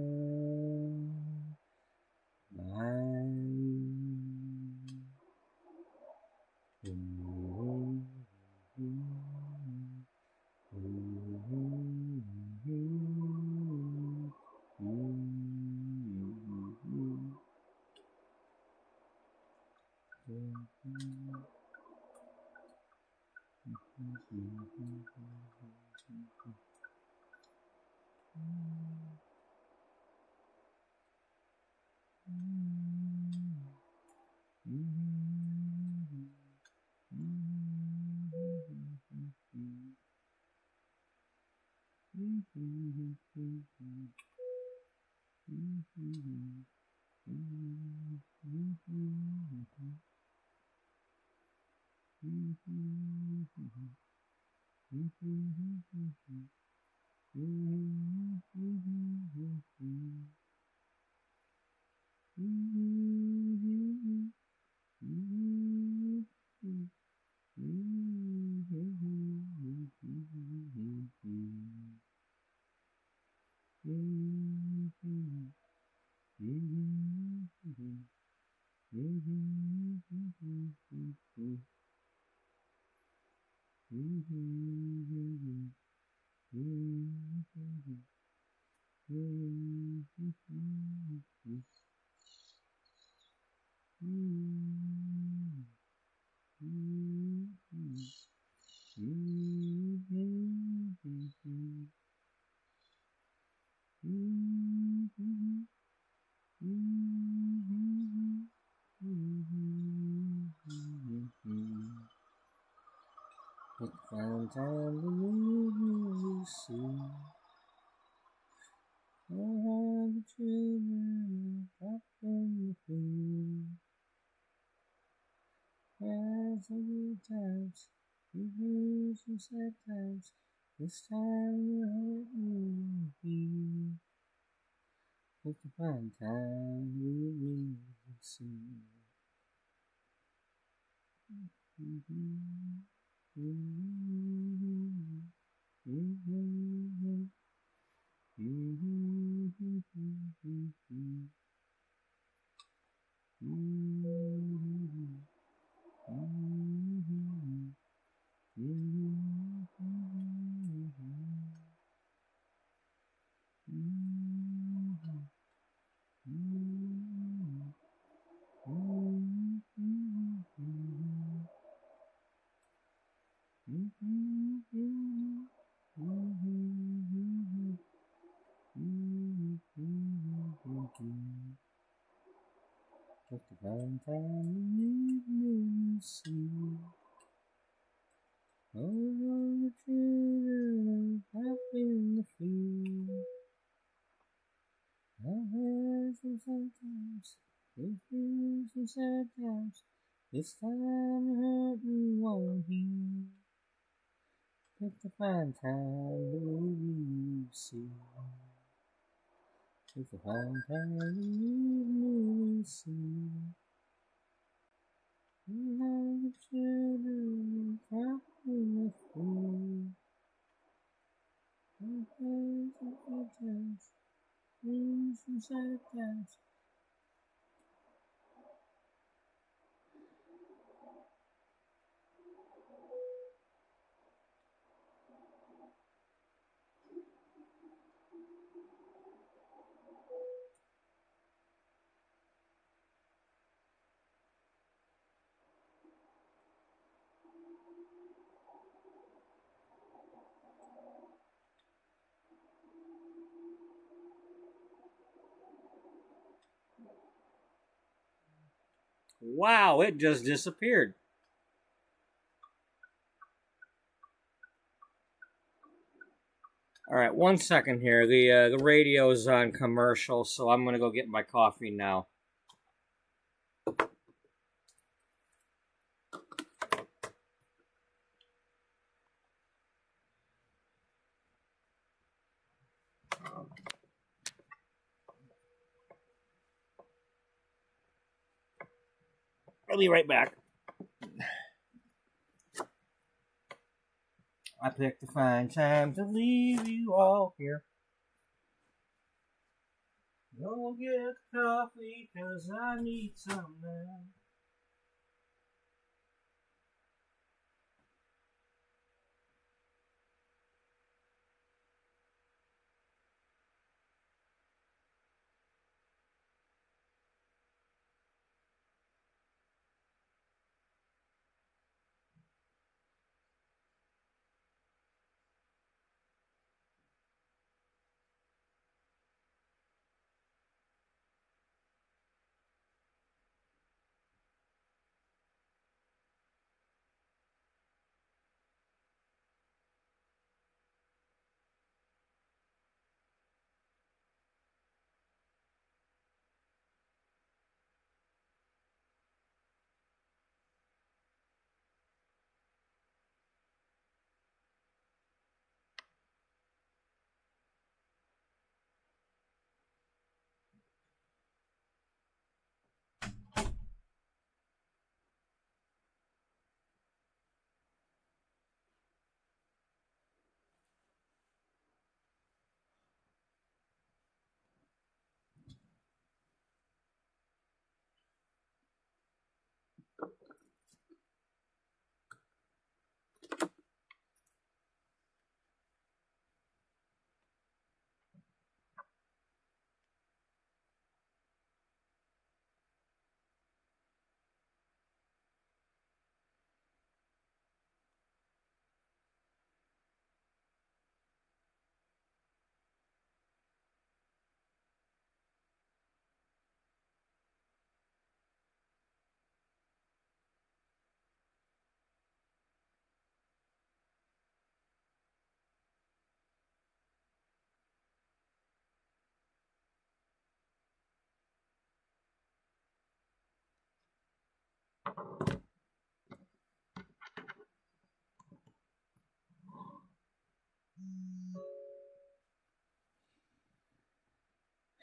Speaker 1: It's Valentine the moon see. All the children up in the field. As the good times, we lose some sad times. This time you hurt me feel. It's the Valentine we will see. Just the Valentine we see. All the children up in the field. I've had some sad times, we've been some sad times. This time the hurting won't heal. Just the Valentine we see. It's a Valentine we see. All the children up in the field. I've had some good times, been some sad times. Wow, it just disappeared. All right, 1 second here. The radio is on commercial, so I'm gonna go get my coffee now. I'll be right back. I picked a fine time to leave you all here. Go get coffee, 'cause I need some now.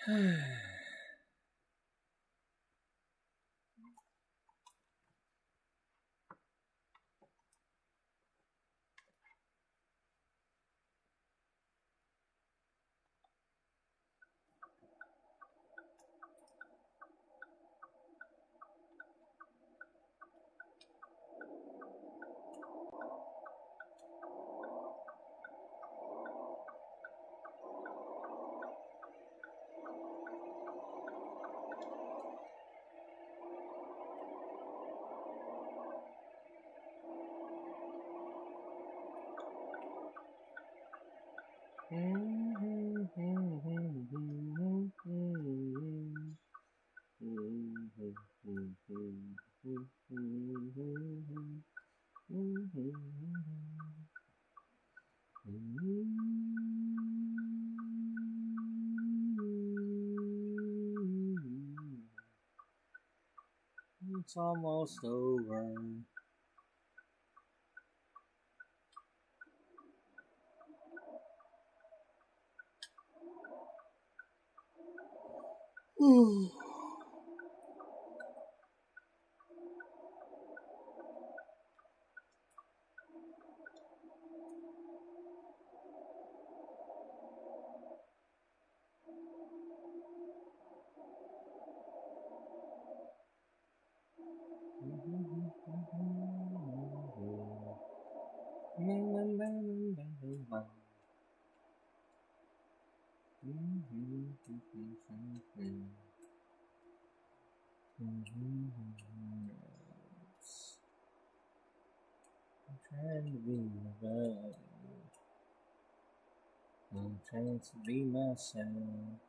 Speaker 1: It's almost over. I'm trying to be my body. I'm trying to be myself.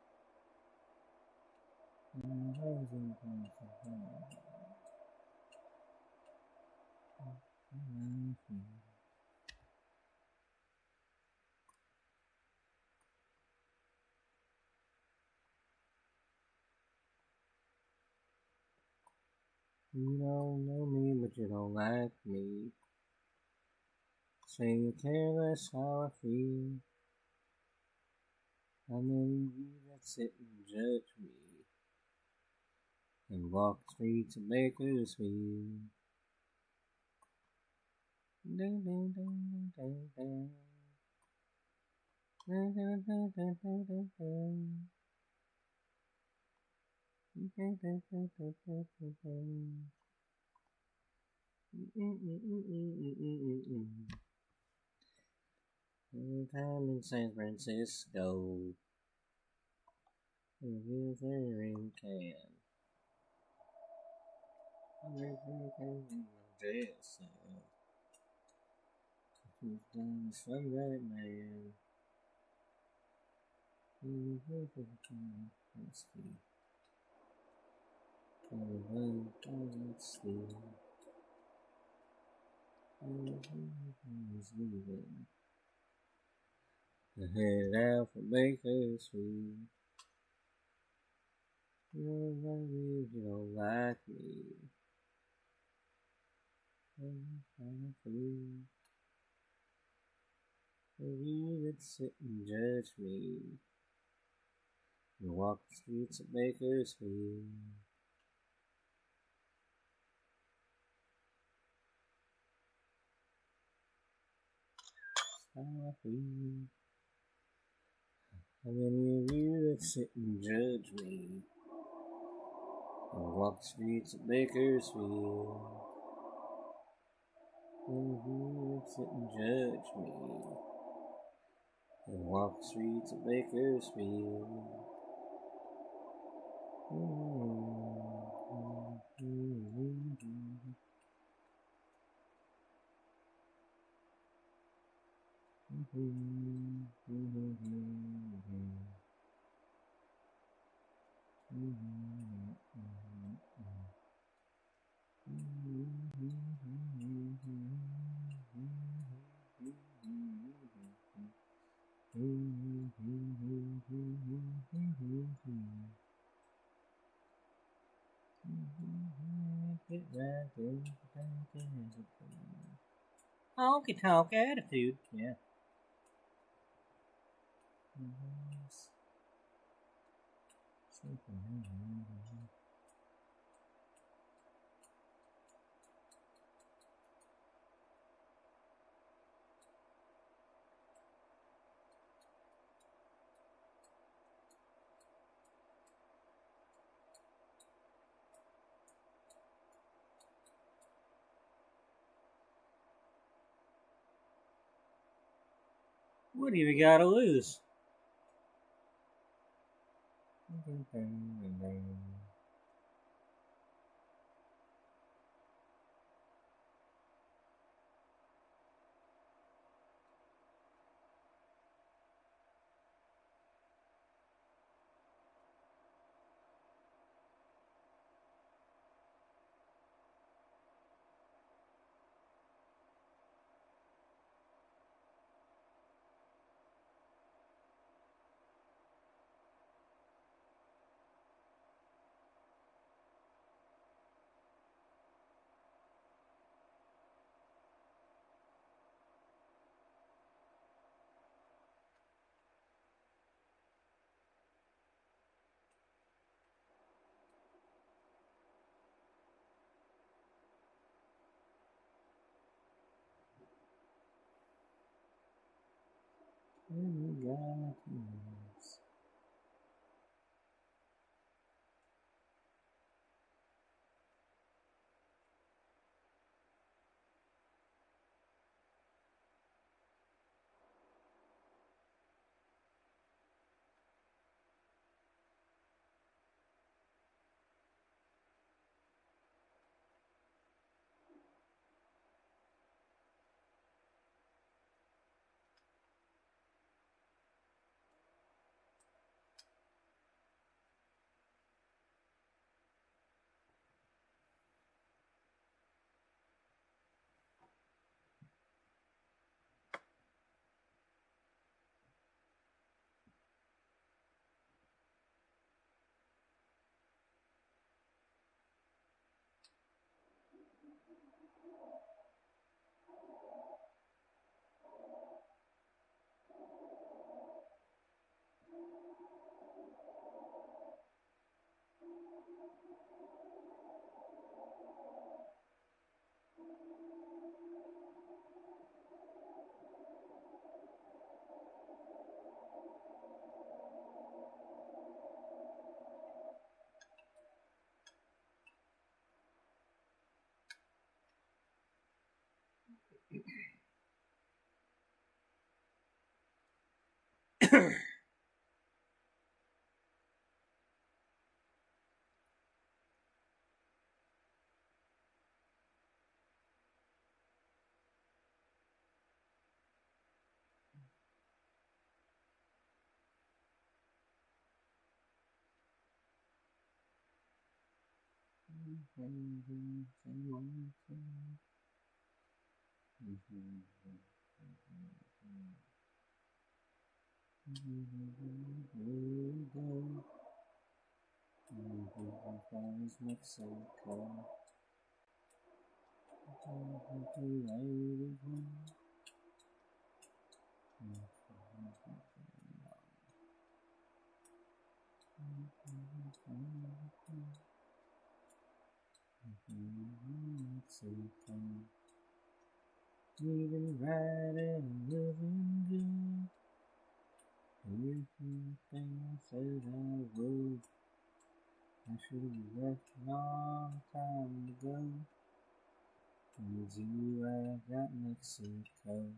Speaker 1: You don't know me, but you don't like me. Say you care less how I feel. How many of you that sit and judge me and walk the streets of Bakersfield? Ding, ding, ding, ding, ding. Ding, ding, ding, ding, ding, ding, ding. Ding, ding, ding, ding, ding, ding, ding. Every time in San Francisco, every wearing can. Everything in my dress. She's done some right man. Let's see. Let's see. He's leaving. Headed out for Bakersfield. You don't like me. I'm free. For you that sit and judge me. You walk the streets of Bakersfield. How I feel. How many of you that sit and judge me? You walk the streets of Bakersfield. You that sit and judge me. You walk the streets of Bakersfield. Honky tonk attitude, yeah. What do you got to lose? Mexico. Even riding and living good. Everything I said I would. I should have left a long time ago. With you I got Mexico.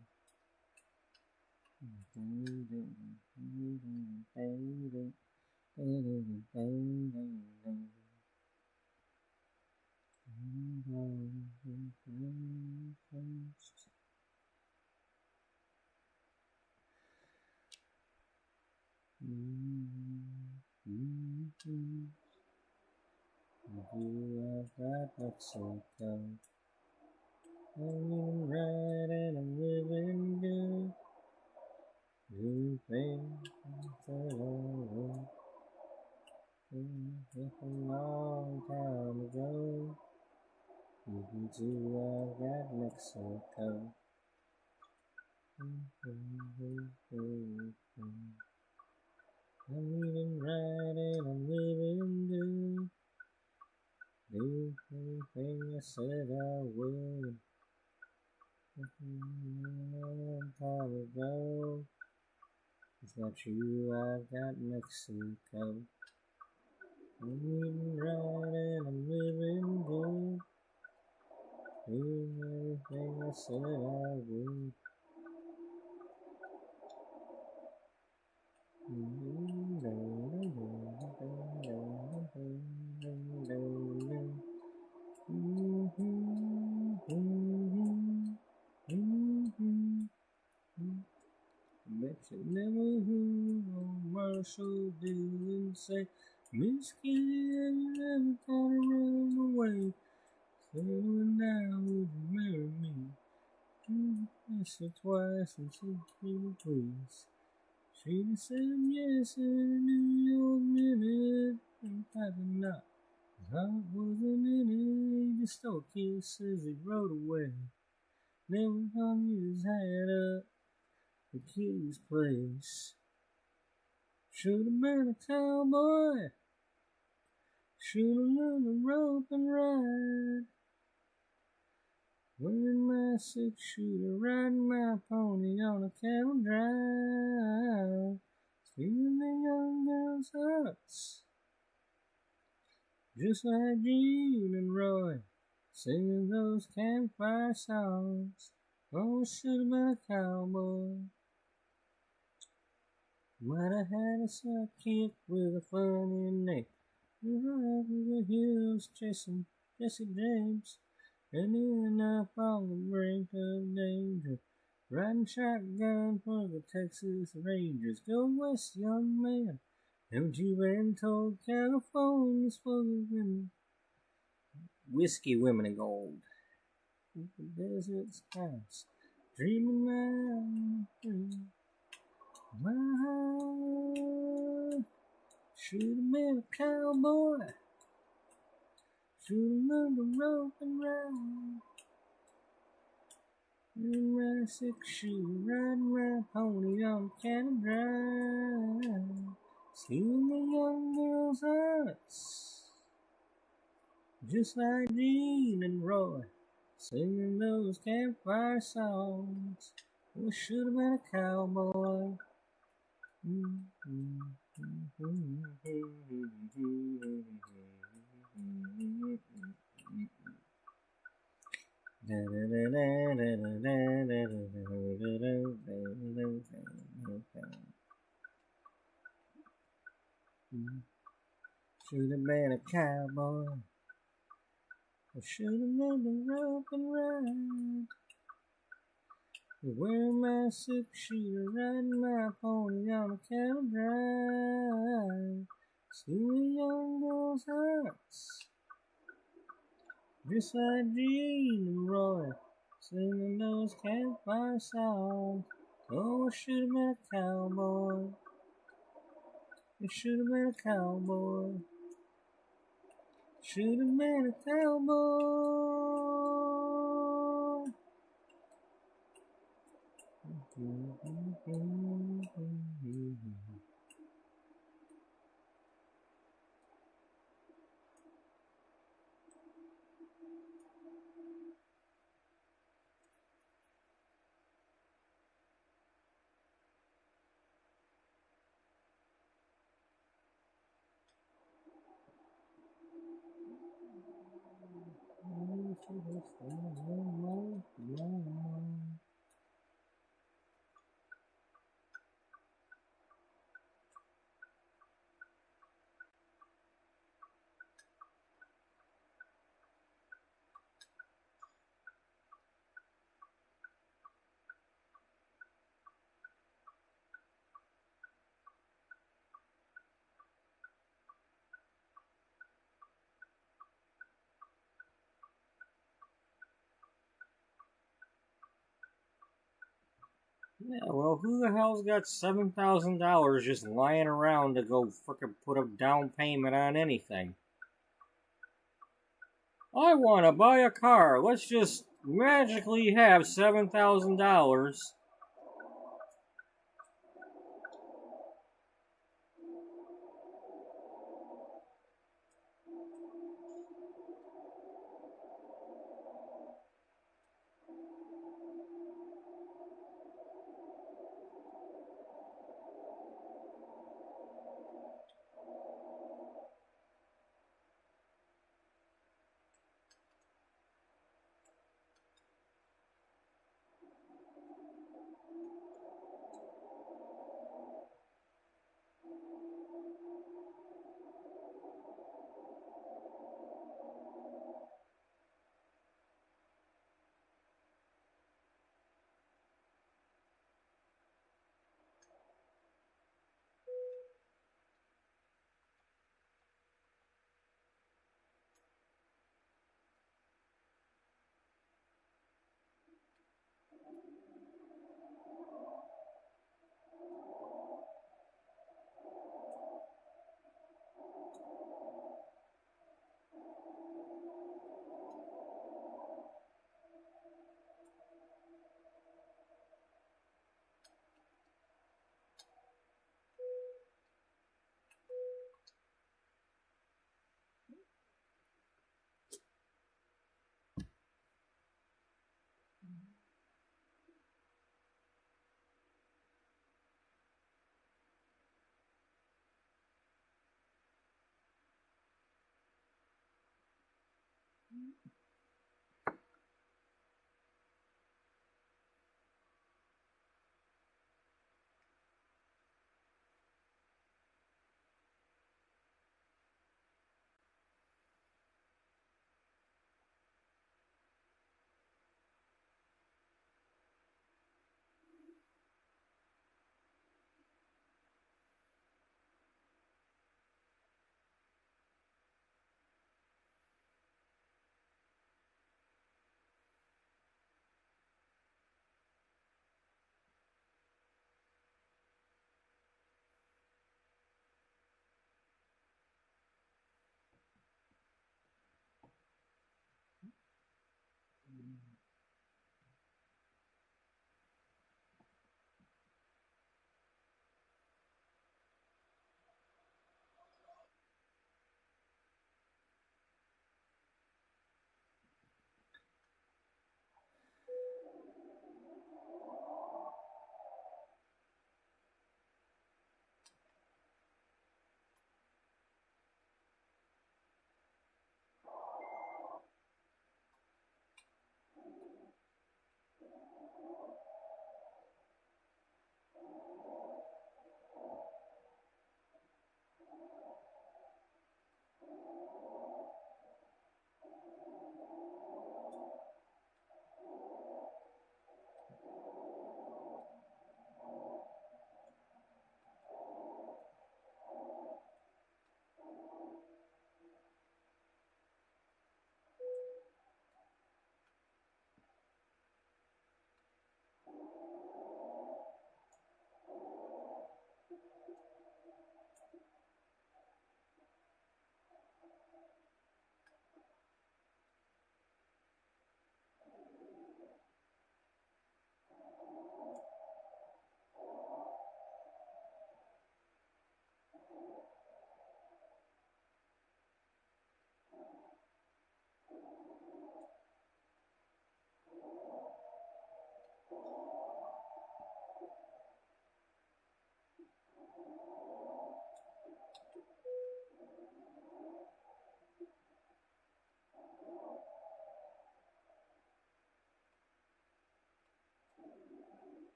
Speaker 1: You I got Mexico. I'm right and I'm living good. Everything I said I would. Just a long time ago. With you I got Mexico. I'm reading right and I'm living good. Do everything I said I would. Long time ago. It's not you, I've got Mexico. I'm reading right and I'm living good. Doing everything I said I would. Bet you never heard old Marshall didn't say, Miss Kitty, have you ever thought of running away? Saying now, would you marry me? Asked her twice and said, please. She said yes in a New York minute, and probably not. Heart wasn't in it, he just stole a kiss as he rode away. Never hung his hat up at Kitty's place. Should have been a cowboy, should have learned to rope and ride. Wearing my six-shooter, riding my pony on a cattle drive. Stealing the young girls' hearts, just like Gene and Roy, singing those campfire songs. Oh, should have been a cowboy. Might have had a sidekick with a funny name. Right over the hills chasing Jesse James, and end up on the brink of danger. Riding shotgun for the Texas Rangers. Go west, young man. Haven't you been told California's full of women? Whiskey, women, and gold. The desert's house. Dreaming my heart. Should have been a cowboy. Should have learned to rope and ride. In my six-shooter, riding my pony on a cattle drive. Stealing the young girls' hearts, just like Gene and Roy, singing those campfire songs. We should have been a cowboy. Should have been a cowboy. I should have learned to rope and ride. Wearing my six-shooter, riding my pony on a cattle drive. Stealing young girls' hearts, just like Gene and Roy, singing those campfire songs. Oh, I should have been a cowboy. I should have been a cowboy. Should have been a cowboy. Yeah, well, who the hell's got $7,000 just lying around to go frickin' put a down payment on anything? I want to buy a car. Let's just magically have $7,000.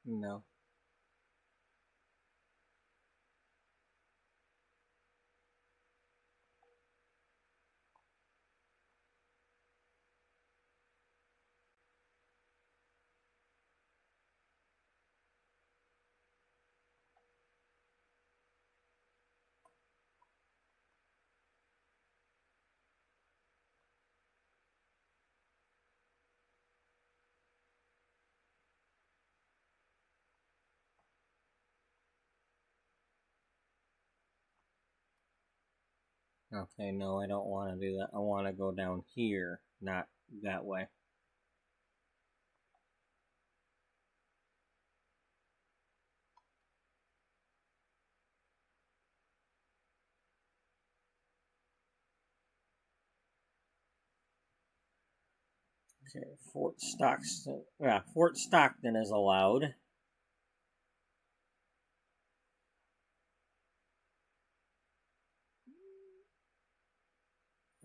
Speaker 1: No. Okay, no, I don't want to do that. I want to go down here, not that way. Okay, Fort Stockton. Yeah, Fort Stockton is allowed.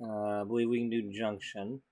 Speaker 1: I believe we can do Junction.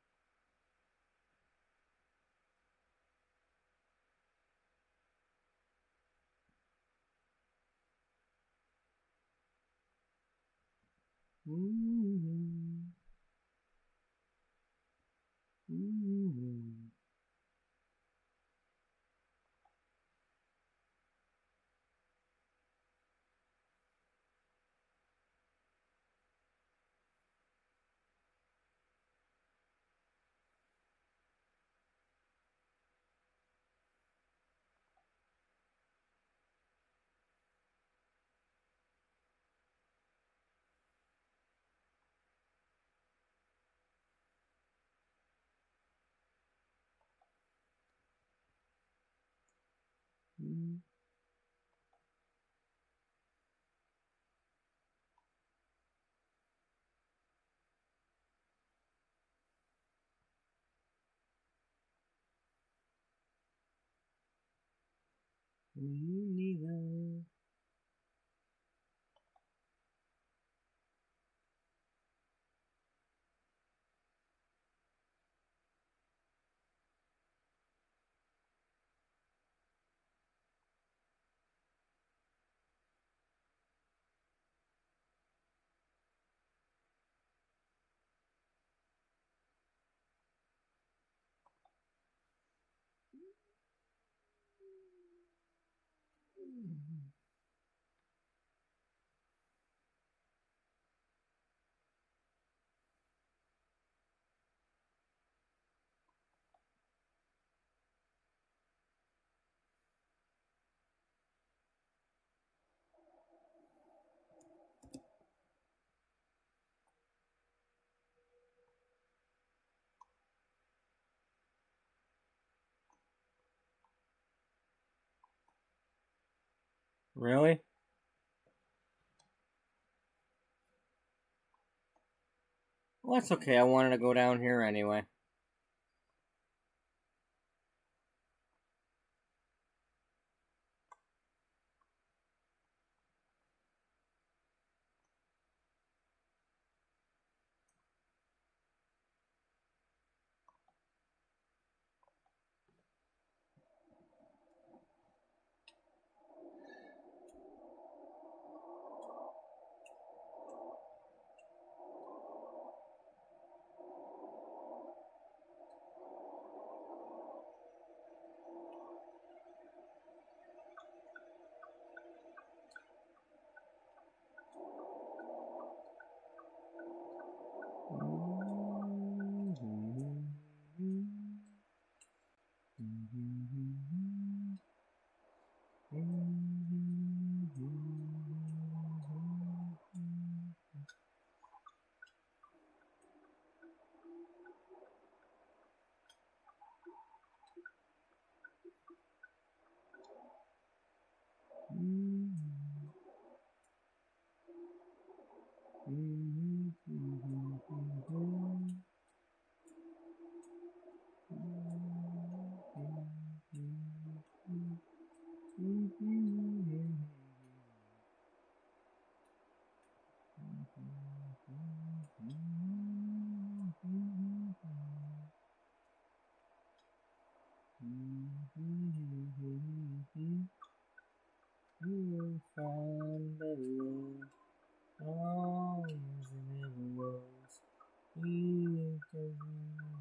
Speaker 1: Really? Well, that's okay. I wanted to go down here anyway. You found the love, always never was. You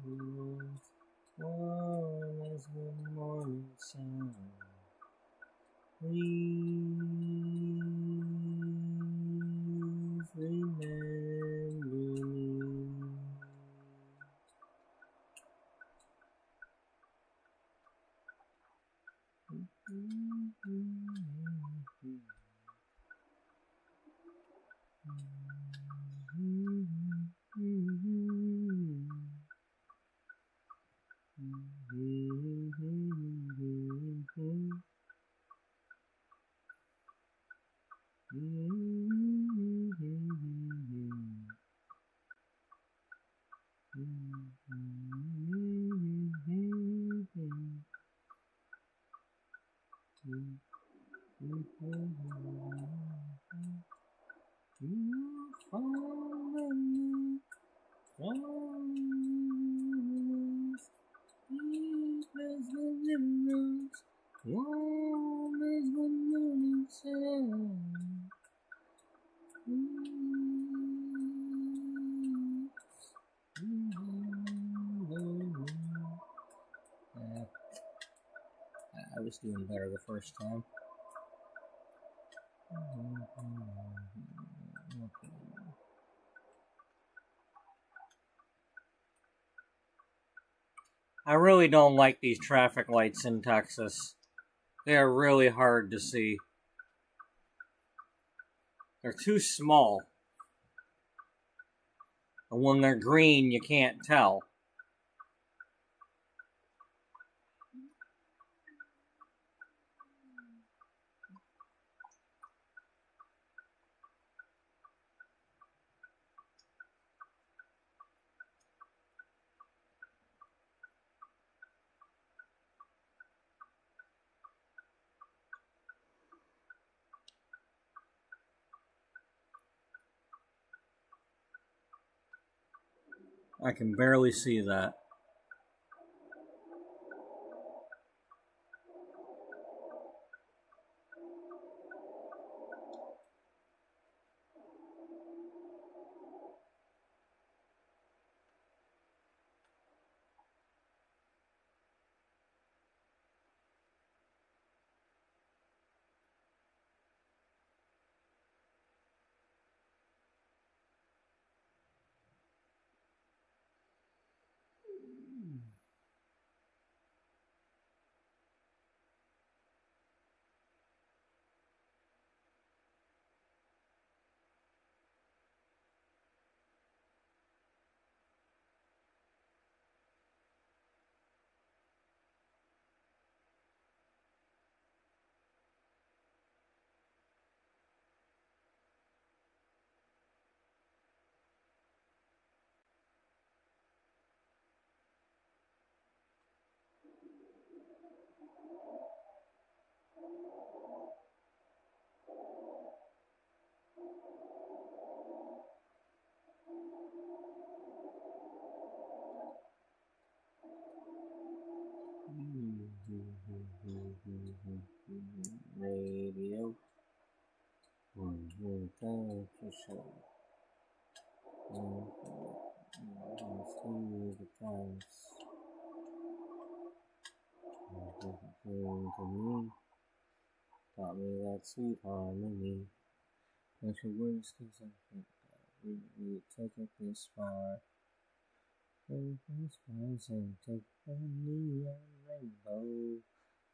Speaker 1: was warm as the morning sun. Please remember me. was doing better the first time. I really don't like these traffic lights in Texas. They're really hard to see. They're too small. And when they're green, you can't tell. I can barely see that. Radio. To me, taught me that sweet harmony. Don't you words, cause I think we take it this far. Take this far and take the neon rainbow.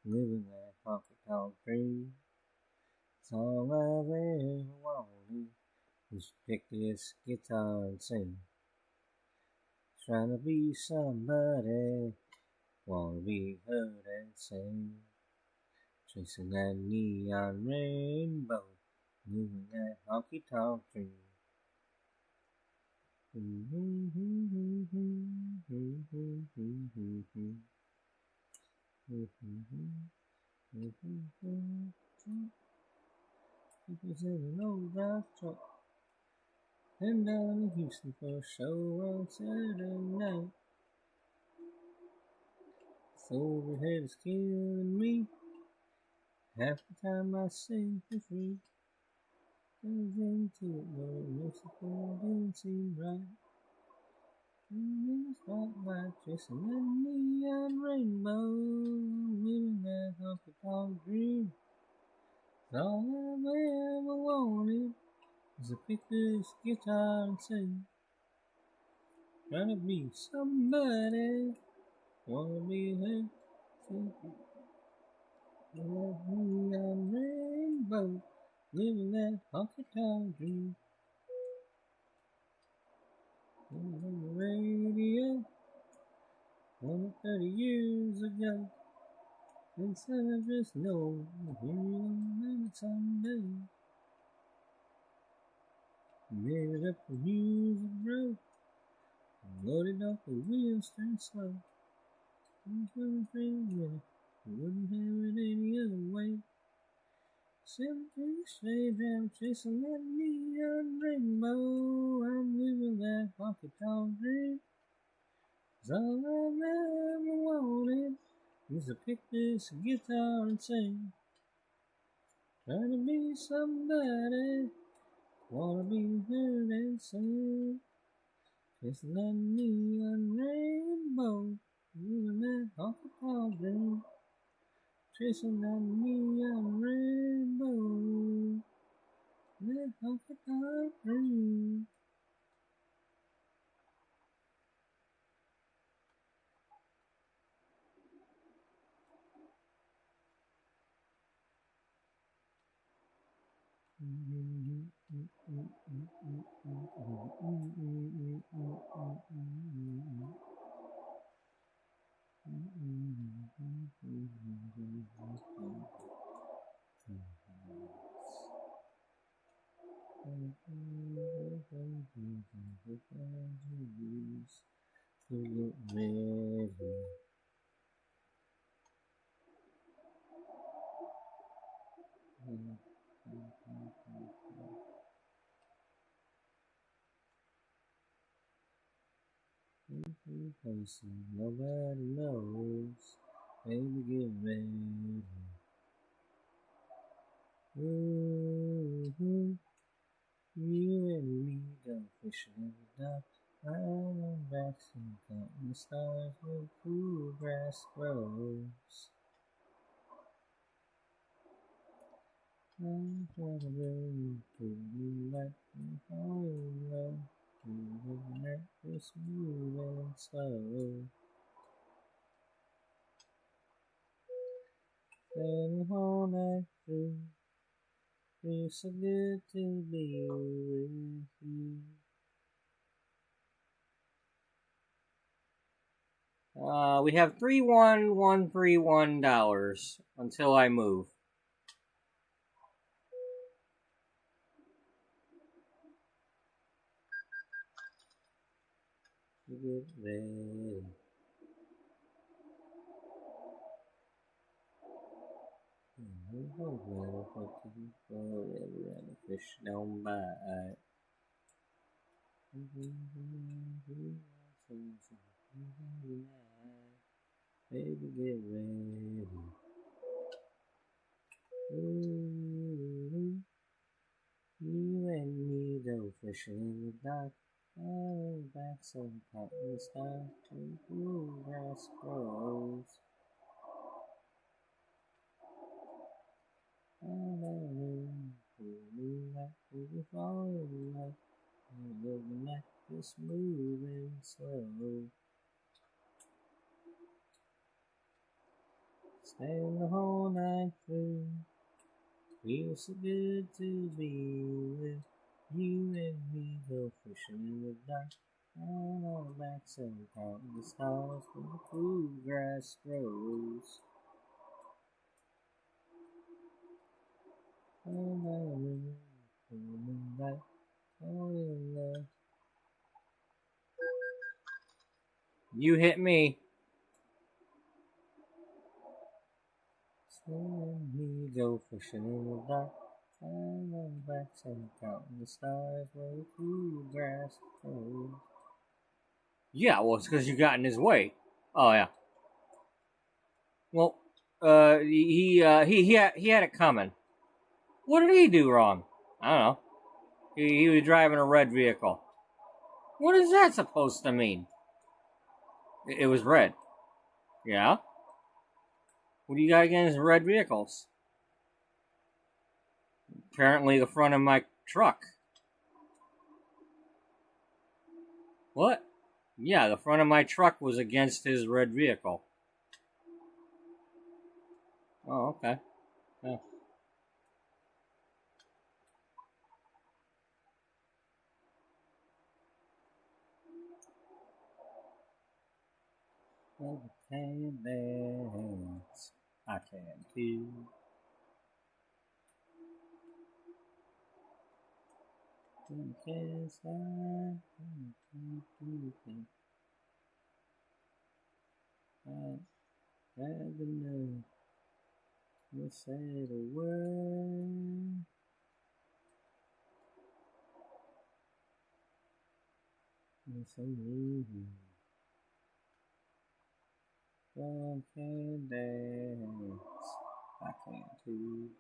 Speaker 1: Living that honky tonk dream. It's all I've ever wanted. Is pick this guitar and sing. Trying to be somebody. Wanna be heard and sing. Chasing that neon rainbow. Living that honky tonk dream. People's in an old drive truck. And down in Houston for a show on Saturday night. This overhead is killing me. Half the time I sing for free. Goes into it, but it makes the whole didn't seem right. In the spotlight, chasing that neon rainbow. Living that honky tonk dream. It's all I've ever wanted. Is to pick this guitar and sing. Trying to be somebody. Wanna be heard to that neon rainbow. Living that honky tonk dream. On the radio. 30 years ago. Inside I just know I'll hear you on it someday. Made up the music, bro. Loaded up the wheels, turned slow. Wouldn't have it any other way. 17 shades, I'm chasing that neon rainbow. I'm living that honky tonk dream. 'Cause all I've ever wanted is to pick this guitar and sing. Trying to be somebody. Wanna be heard and sing. Chasing that neon rainbow. Living that honky tonk dream. chasing that neon rainbow. Let hope it not dream. Nobody knows. Baby, get ready. Mm-hmm. You and me go fishing in the dark. I'm on backs and counting the stars where cool grass grows. I'm traveling through the moonlight and fall in love. The night was smooth and slow. Spend the whole night through. Feels so good to be with you. We have $31131 until I move. Get ready. Forever and the fish don't bite. Baby, get ready. Ooh, you and me go fishing in the dark. Oh, back some cotton stars and cool grass grows. All that moon, moonlight, we fall in love. The night is moving slow. Staying the whole night through. Feels so good to be with you and me. Go fishing in the dark. On our backs and counting the stars where the cool grass grows. All night moon, moonlight, all in love. You hit me. And we go fishing in the dark. I'm on backs and counting the stars where the cool grass grows. Yeah, well, it's because you got in his way. Oh yeah. Well, he had it coming. What did he do wrong? I don't know. He was driving a red vehicle. What is that supposed to mean? It was red. Yeah. What do you got against red vehicles? Apparently, the front of my truck. What? Yeah, the front of my truck was against his red vehicle. Oh, okay. Yeah. Well, can dance? I can too. You can't stop. I had to know. You say the word. It's so easy. One can dance. I can too.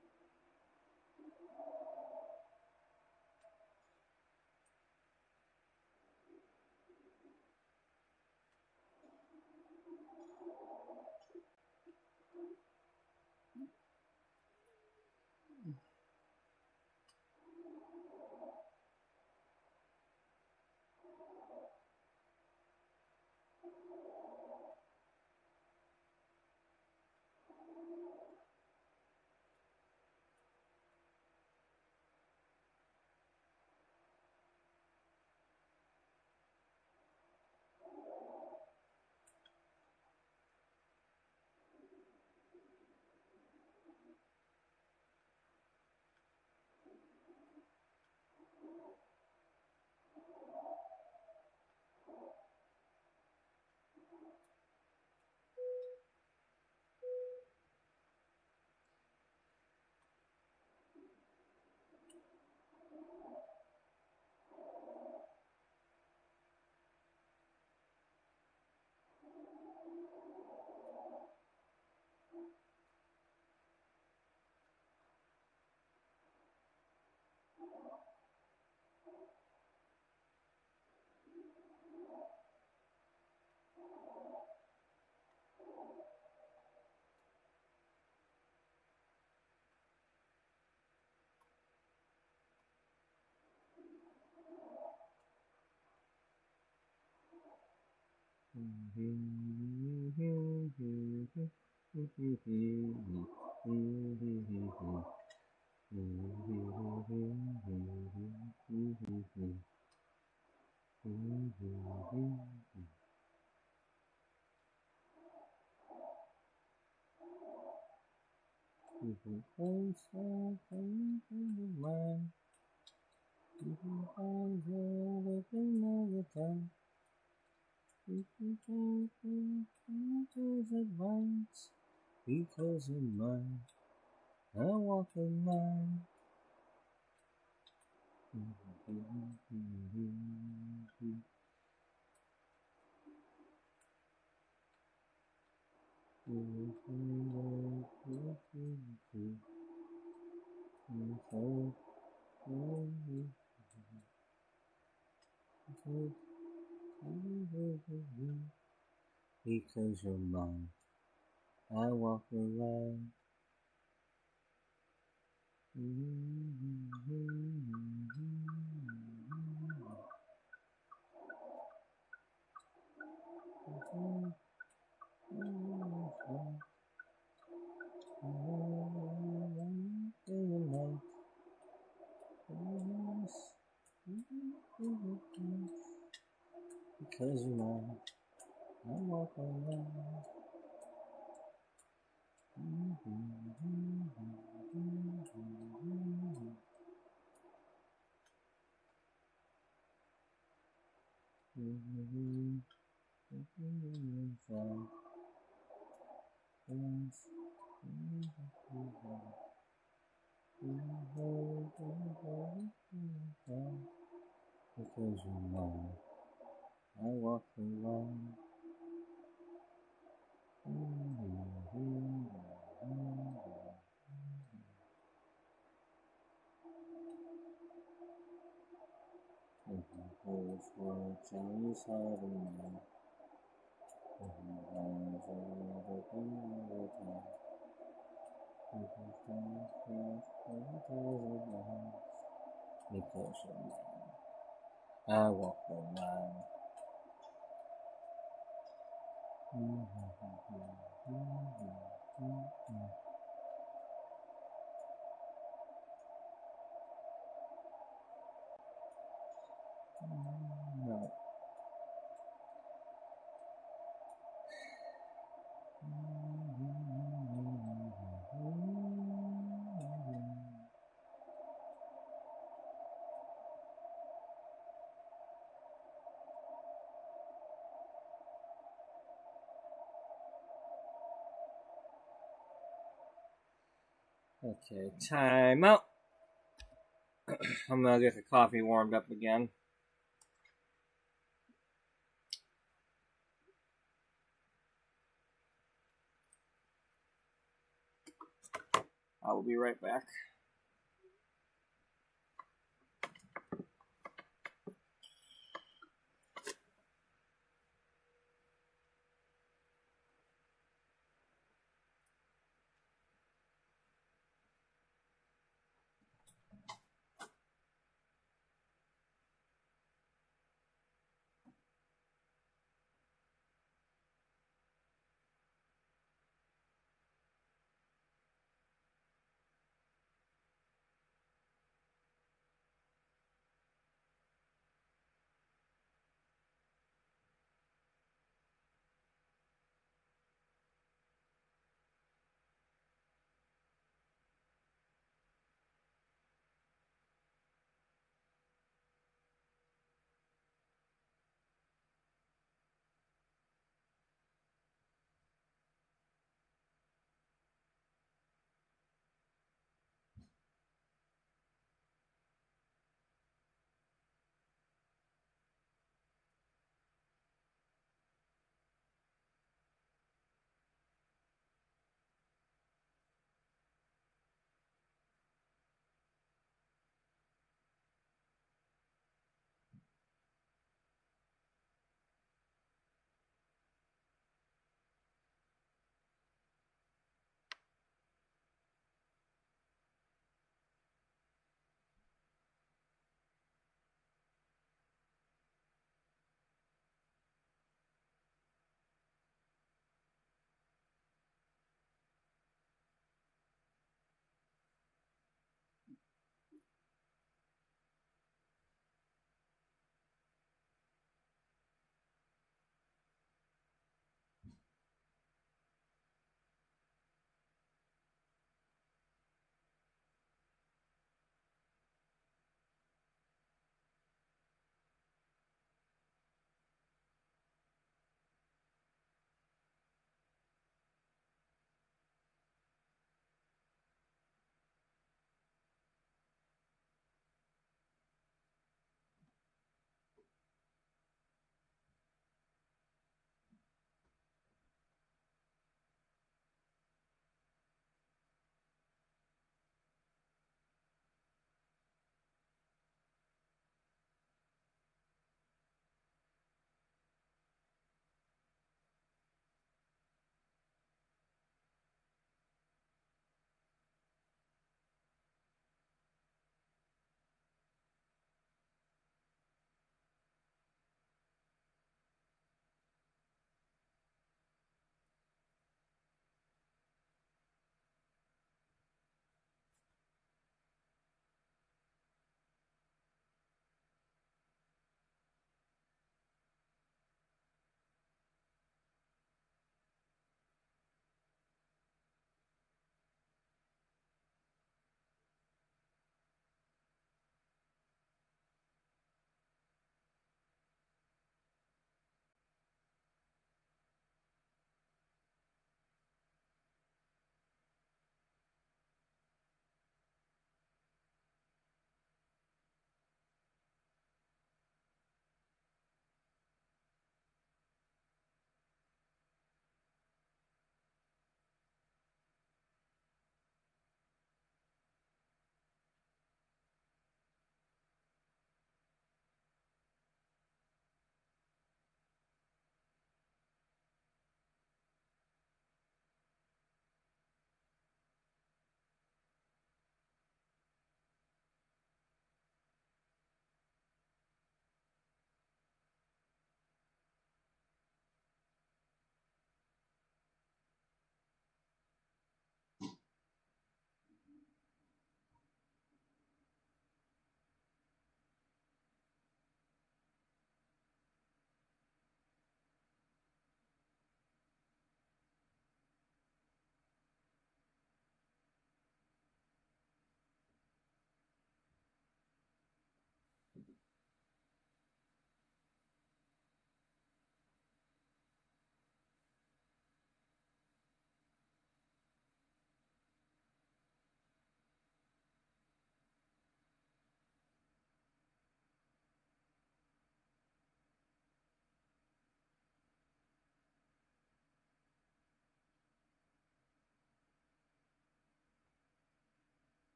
Speaker 1: Because of mine, I walk the line. Because you're mine, I walk the line. Because you're mine, I walk the line. Because you're mine, I walk the line. Chinese having because you're mine, I walk the line. No. Okay, time out. I'm gonna get the coffee warmed up again. I will be right back.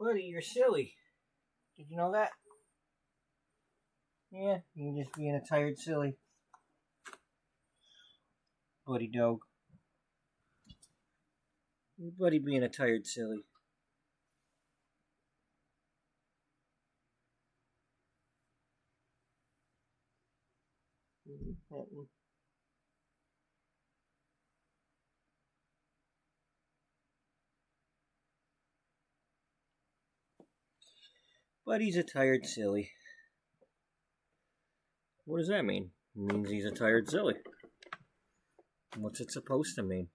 Speaker 1: Buddy, you're silly. Did you know that? Yeah, you're just being a tired silly. Buddy dog. Buddy being a tired silly. Buddy's a tired silly. What does that mean? It means he's a tired silly. What's it supposed to mean?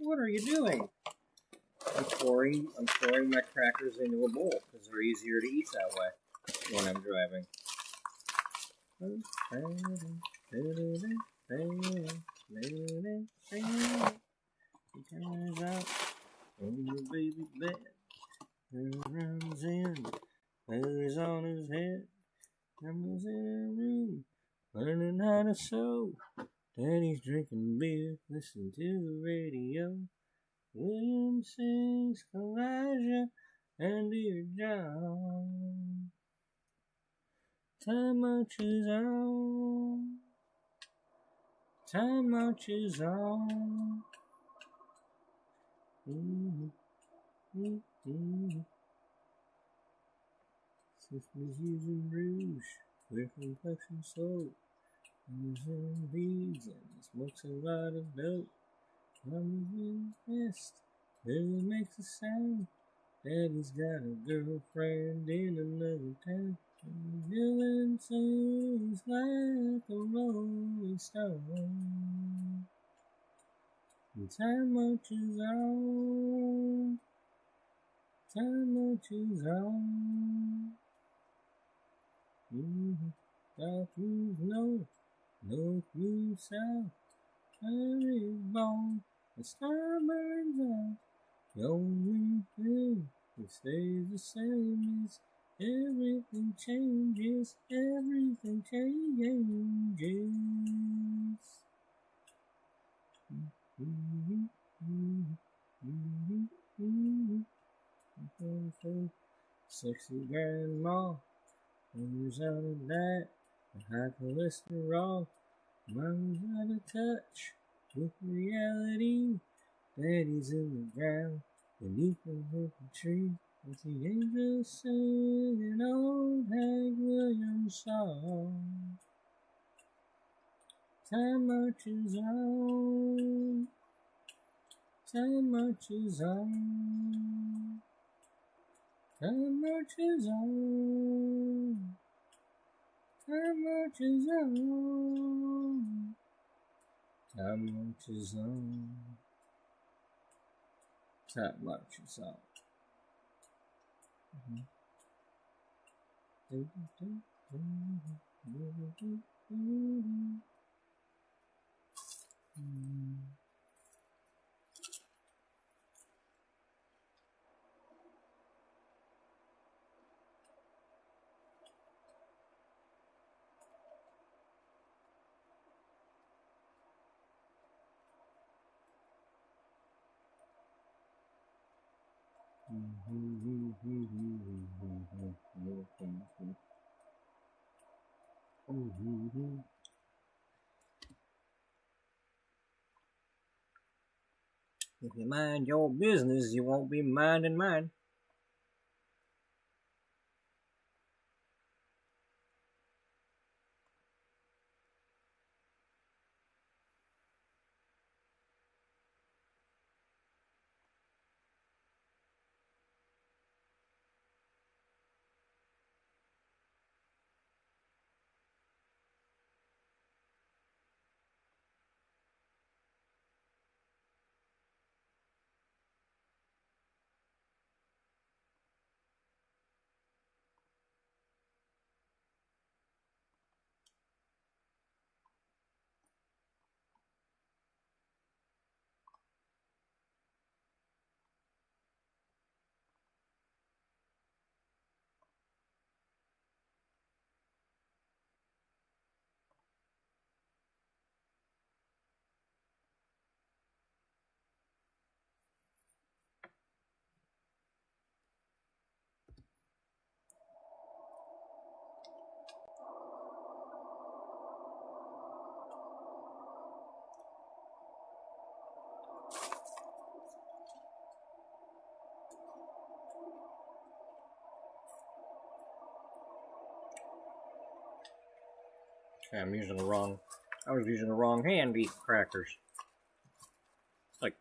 Speaker 1: What are you doing? I'm pouring my crackers into a bowl because they're easier to eat that way when I'm driving. He turns out on the baby bed and runs in, feathers on his head. Comes in a room, learning how to sew. Daddy's drinking beer, listening to the radio. William sings Elijah and Dear John. Time marches on. Time marches on. Sister's using rouge, clear complexion soap. Using beads and smokes a lot of dope. Mama's in fast, Billy makes a sound. Daddy's got a girlfriend in another town. Dylan sings like a rolling stone. And time marches on. Time marches on. South moves north, north moves south. Sun is born, the star burns out. The only thing that stays the same is everything changes, everything changes. Sexy grandma, who's out of that, the high cholesterol. Mama's out of touch with reality. Daddy's in the ground beneath the maple tree. With the angels sing an old Hank Williams song. Time marches on. Time marches on. Time marches on. Time marches on. Time marches on. Time marches on. If you mind your business, you won't be minding mine. Okay, I'm using the wrong. I was using the wrong hand to eat crackers. It's like.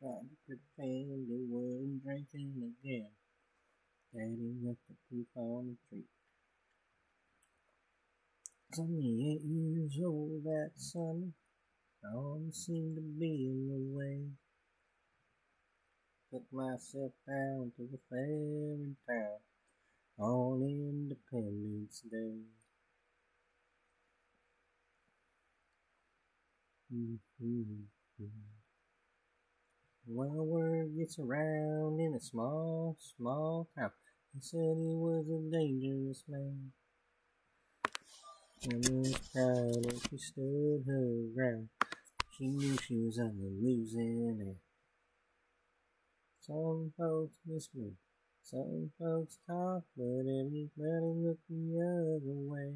Speaker 1: Trying to pretend they weren't drinking again. Daddy left the proof on the tree. I was only 8 years old that summer. I always seemed to be in the way. Took myself down to the fair in town on Independence Day. Well, word gets around in a small, small town. He said he was a dangerous man. And was proud and she stood her ground. She knew she was on the losing end. Some folks miss me. Some folks talk, but everybody look the other way.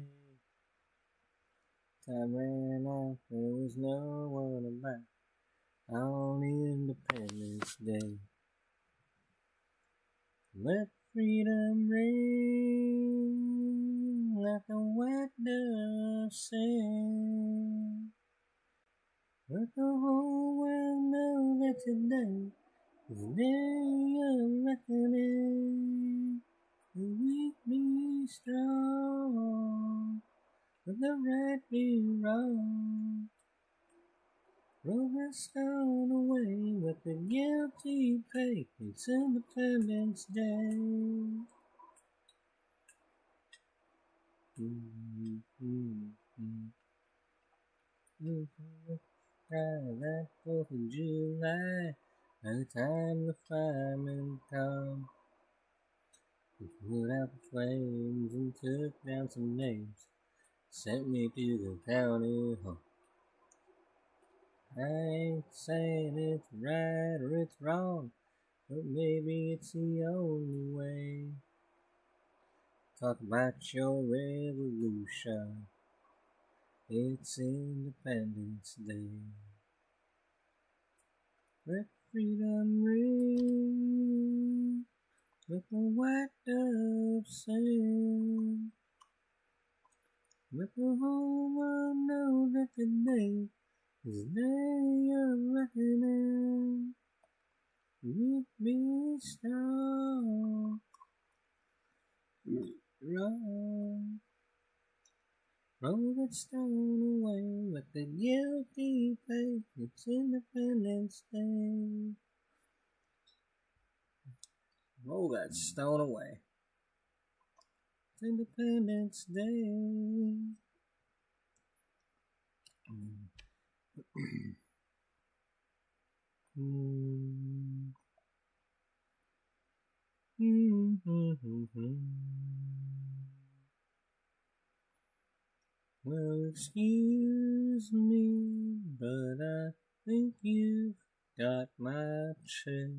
Speaker 1: Time ran out, there was no one about on Independence Day. Let freedom ring, let the white dove sing. Let the whole world know that today is the day of reckoning. The weak be strong, let the right be wrong. Roll that stone away, let the guilty pay. It's Independence Day. That 4th of July, by the time the firemen come, we put out the flames and took down some names, sent me to the county home. I ain't saying it's right or it's wrong, but maybe it's the only way. Talk about your revolution. It's Independence Day. Let freedom ring, let the white dove sing. Let the whole world know that today is the day of reckoning. We'll be strong, wrong. Roll that stone away, let the guilty pay. It's Independence Day. Roll that stone away. It's Independence Day. Well, excuse me, but I think you've got my check.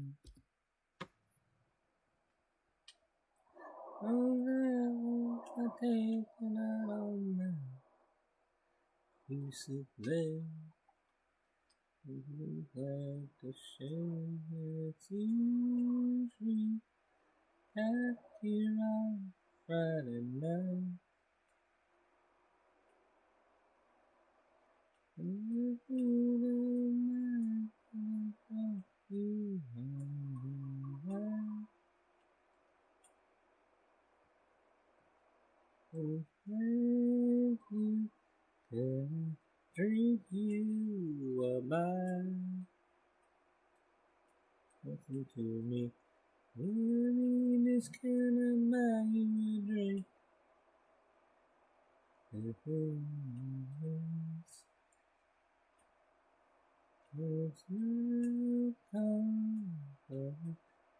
Speaker 1: Oh, that won't I take and I don't mind. You sit there, you look like a shame. It's usually out here on Friday night. And if you don't mind, I'll talk you home right. Oh, thank you, can I drink you a bite? Listen to me, this can I buy you a drink? It's not time, but I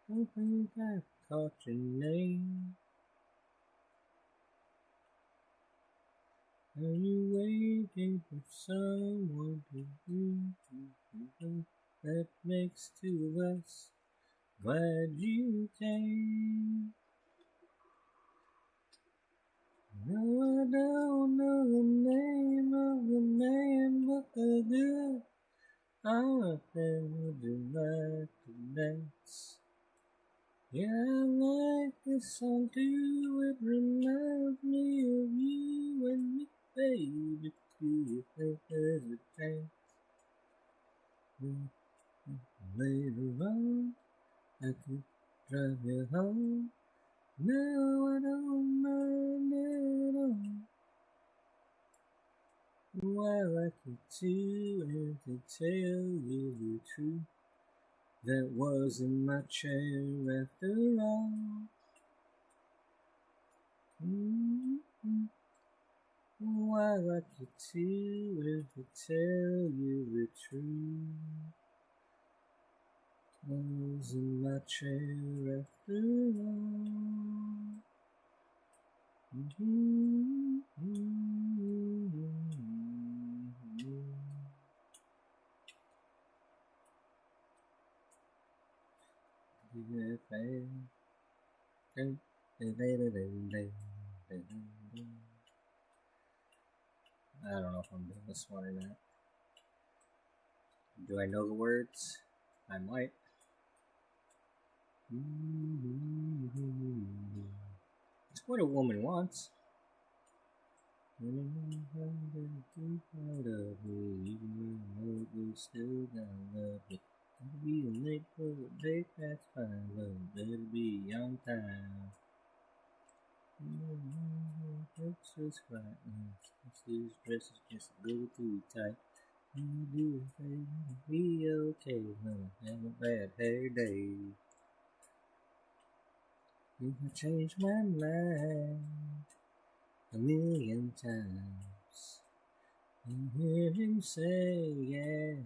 Speaker 1: don't think I caught your name. Are you waiting for someone to do that makes two of us? Glad you came. No, I don't know the name of the man, but the good out there would you like to dance? Yeah, I like this song too. It reminds me of you and me, baby. Do you think there's a chance? Later on, I could drive you home. No, I don't mind at all. Oh, I like it too, and to tell you the truth, that wasn't my chair after all. Oh, I like it too, and to tell you the truth, that wasn't my chair after all. don't know if I'm doing this one or not. Do I know the words? I might. It's what a woman wants. Still gonna love it. I'll be late for the date, that's fine, but better be on time. Breakfast right now. This dress is just a little too tight. Do be okay, huh? Have a bad hair day. If I change my mind a million times, and hear him say, yeah,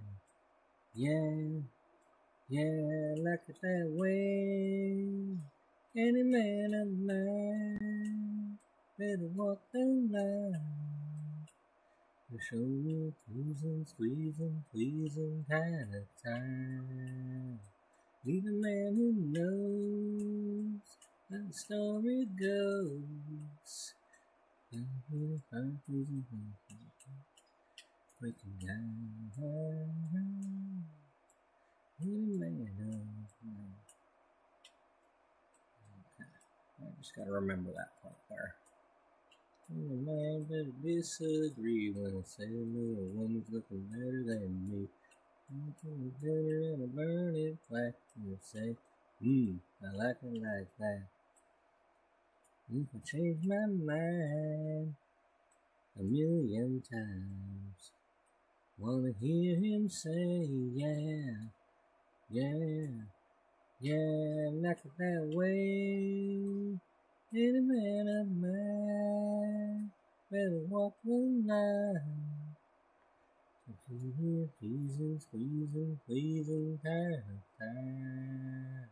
Speaker 1: yeah, yeah, like it that way. Any man of mine better walk the line. To show me pleasing kind of time. Need a man who knows how the story goes. Breaking down. Need a man of mine. I just gotta remember that part there. A man better disagree when I say to me a woman's looking better than me. I'm gonna dinner and I burn it flat and say, I like it like that. If I change my mind a million times, wanna hear him say, yeah, yeah, yeah, like it that way. Any man of mine better walk the line. If you hear pleasing kind of time.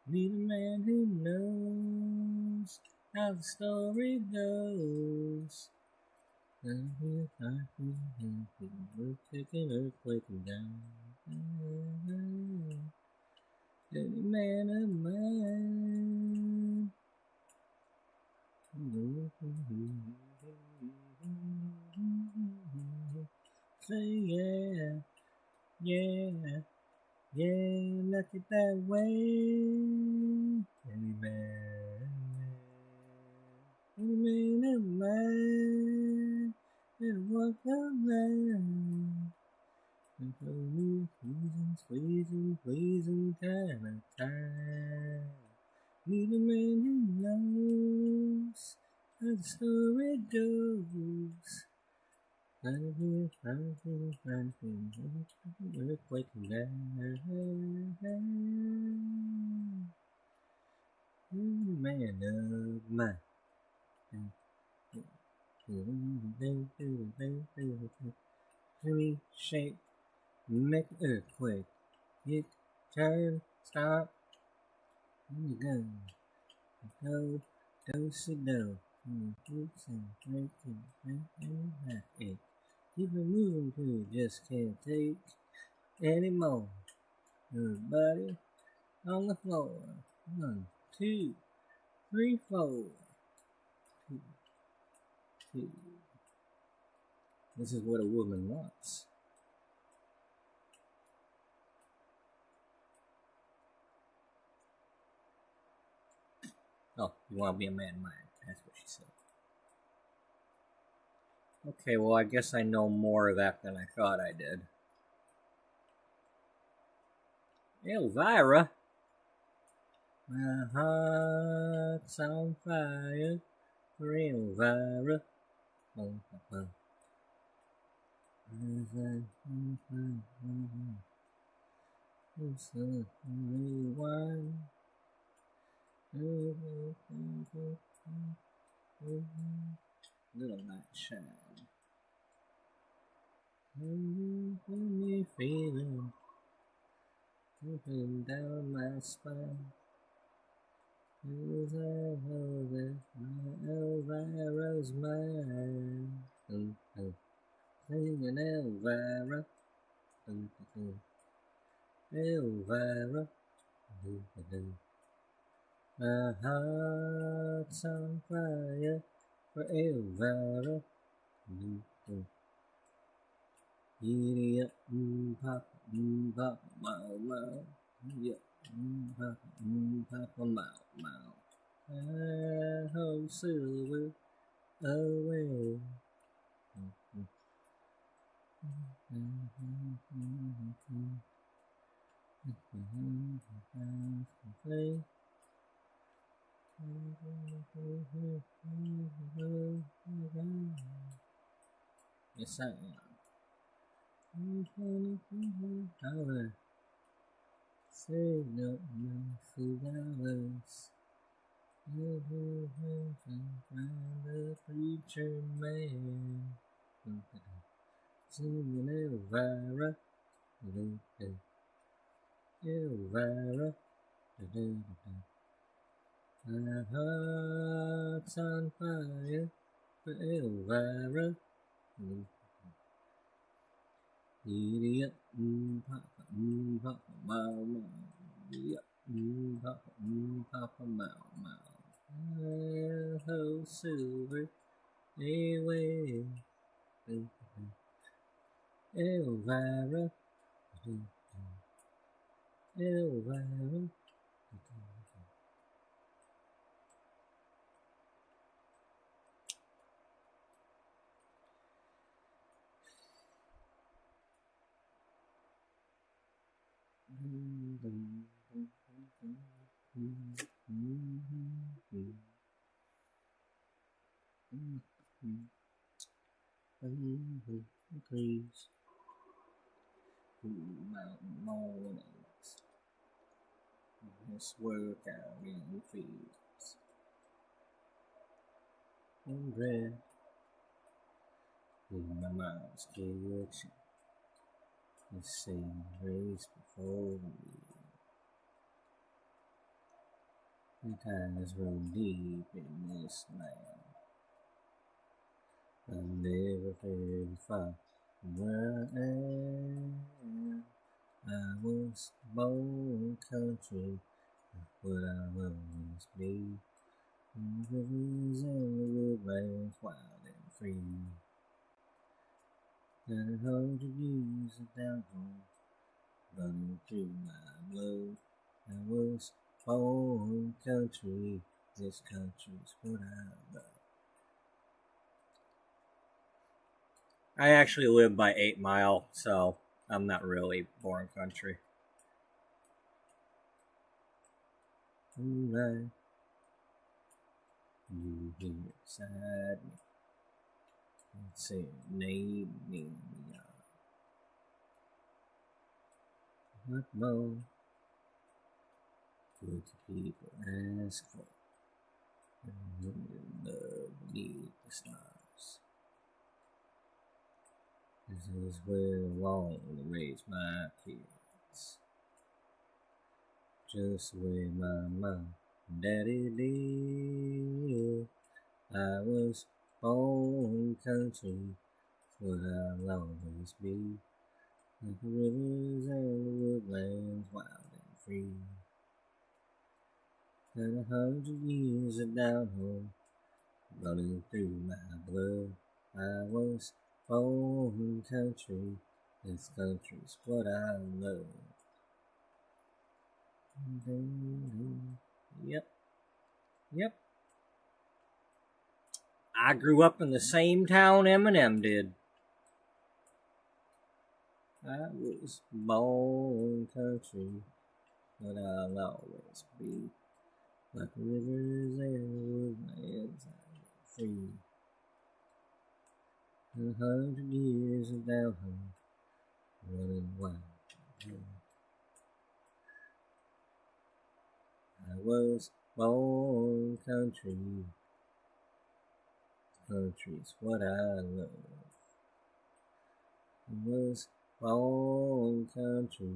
Speaker 1: Need a man who knows how the story goes. Taking earthquake down. Any man of mine. Say yeah, yeah, yeah, like it that way. Any man of mine, and walk the line. And for me, pleasing kind of time. Need a man who knows how the story goes. Earthquake down. Man of mine. Jimmy shake, make earthquake. Hit, turn, stop. Go, do-si-do. Keep it moving till you just can't take anymore. Everybody on the floor. 1, 2, 3, 4. 2. This is what a woman wants. Oh, you want to be a man of mine. That's what she said. Okay, well, I guess I know more of that than I thought I did. Elvira? My heart's on fire for Elvira. Little night shine. Me feeling moving down my spine. Cause I know that my Elvira's mine. Singing Elvira. Elvira. My heart's on fire forever. Giddy up, pop, pop, mow, mow. Giddy up, pop, pop, mow, mow. I hold silver away. Play. Yes, I am. Power. Say no, no, $2. Find the preacher man. Singing Elvira. Elvira. My heart's on fire for Elvira. Giddy up, papa, mow, mow. Giddy up, papa, mow, mow. I hold silver away. Elvira. Elvira. Please, mountain mornings, let's work out in the fields and bread in my mom's kitchen. The same race before me. The ties run deep in this land. I'm never very far from where I am. I was born country, what I'll always be. The rivers and the woodlands, wild and free. 100 years of down home running through my blood. I was born country, this country's what I love. I actually live by 8 Mile, so I'm not really born country. Alright, you here beside me, and serenade me in the eye. What more could the people ask for? Love beneath the stars. This is where I want to raise my kids, just the way my mom and daddy did. I was born country, what I'll always be. Like the rivers and the woodlands, wild and free. Got 100 years of down home running through my blood. I was born country, this country's what I love. Yep. I grew up in the same town Eminem did. I was born country, but I'll always be. Like the rivers and the woodlands, I'm free. 100 years of down home, running wild. I was born country, country's what I love. I was born country.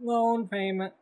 Speaker 1: loan payment.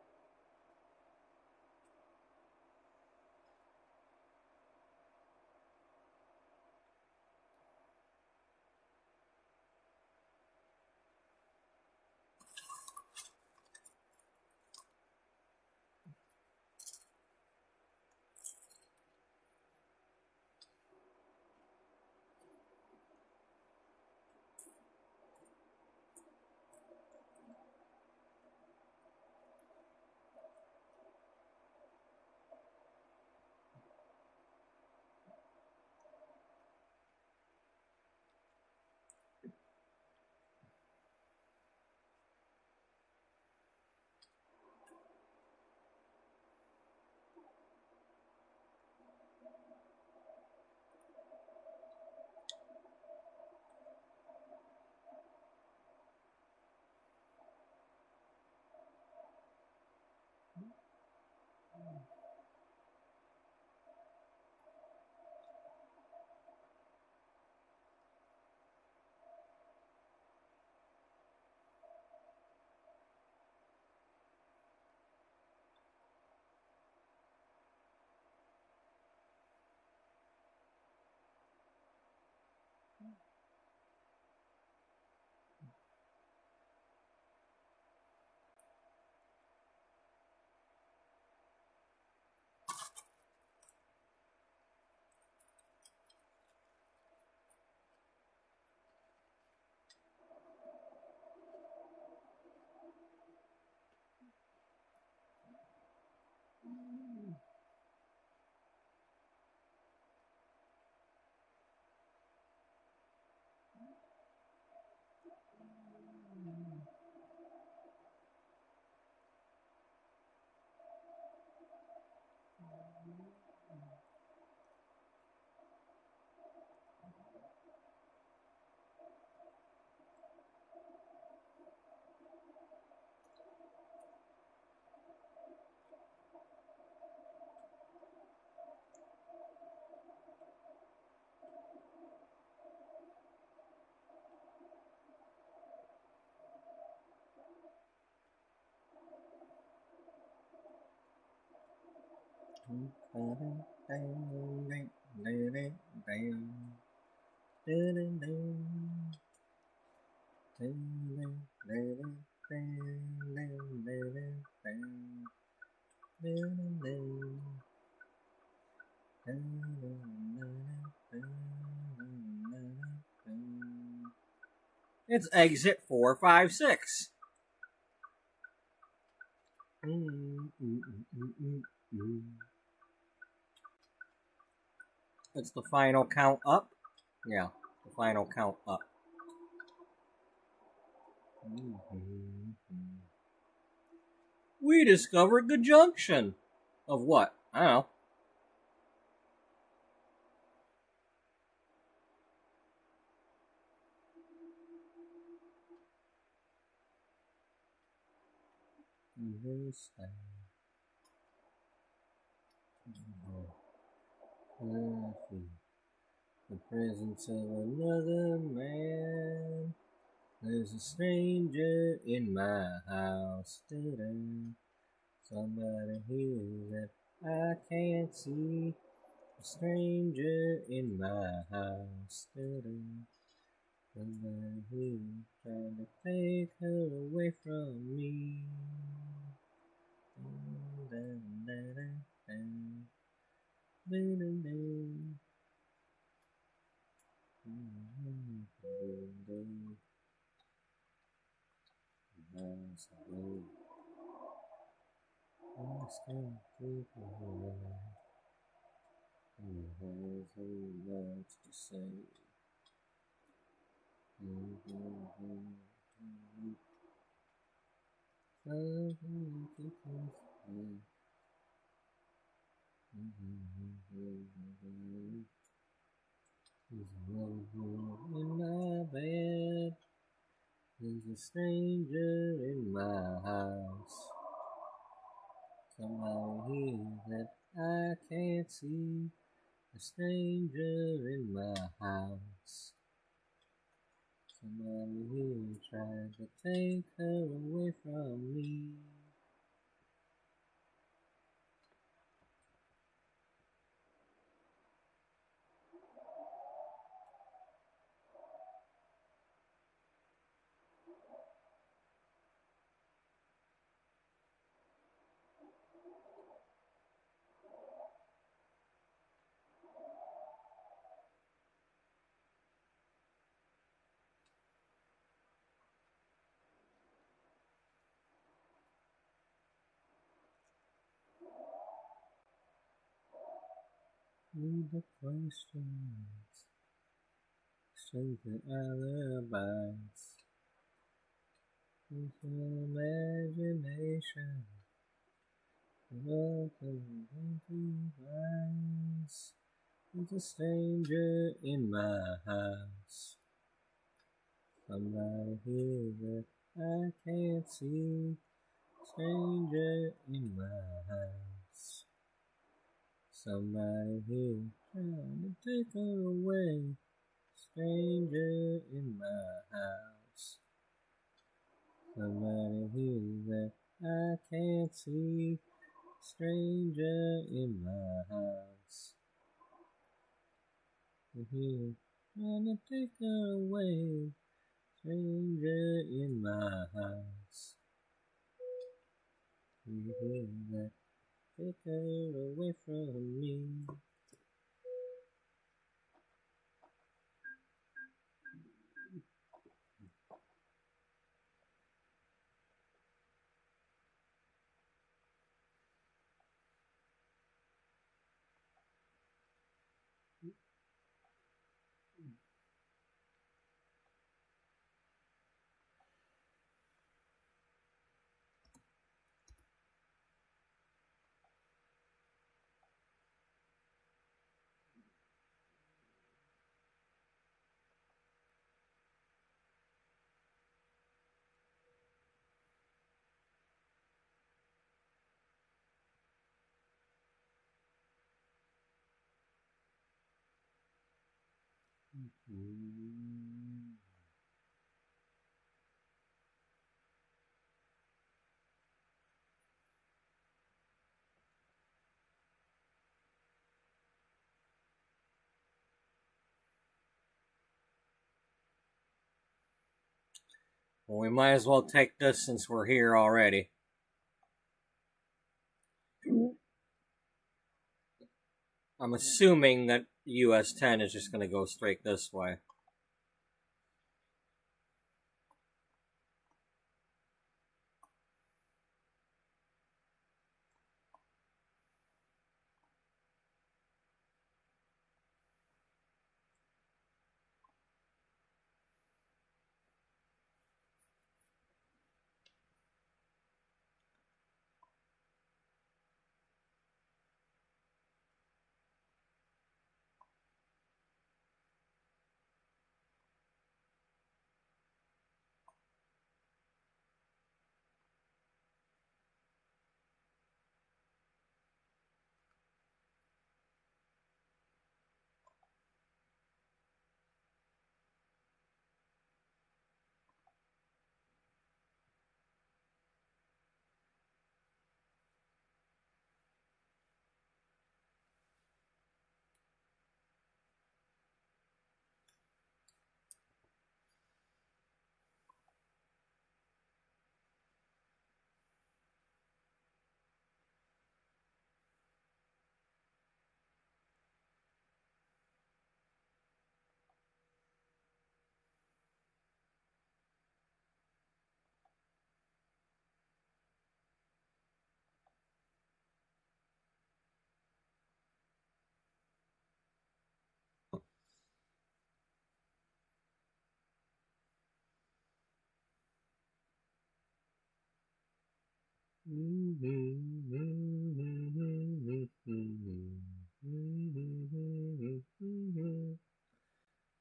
Speaker 1: It's exit 456. It's the final count up. Yeah, the final count up. We discovered the junction of what? I don't know. The presence of another man. There's a stranger in my house. Somebody here that I can't see. A stranger in my house. Somebody here trying to take her away from me. Much to say. In my bed, there's a stranger in my house. Somebody here that I can't see. A stranger in my house. Somebody who tried to take her away from me. Leave the questions, stupid alibis, into imagination, welcome into eyes. There's a stranger in my house, somebody here that I can't see, stranger in my house. Somebody here trying to take her away. Stranger in my house. Somebody here that I can't see. Stranger in my house. Here trying to take her away. Stranger in my house. Here that take her away from me. Well, we might as well take this since we're here already. I'm assuming that US 10 is just going to go straight this way.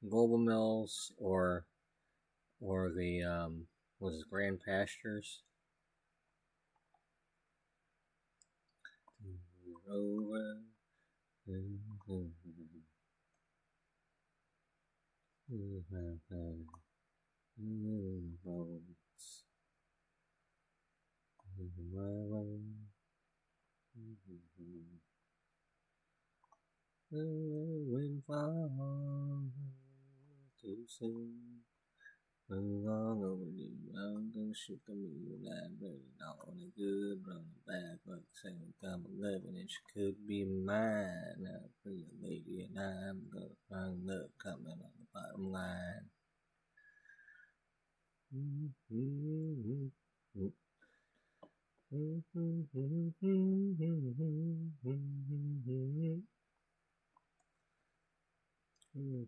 Speaker 1: Global Mills or the was it Grand Pastures? Over. Bones. When fall too soon. Move on over the I'm gonna shoot the moonlight, running on a good, running back, like saying come 11 and she could be mine. Now, pretty lady, and I'm gonna find love coming on the bottom line.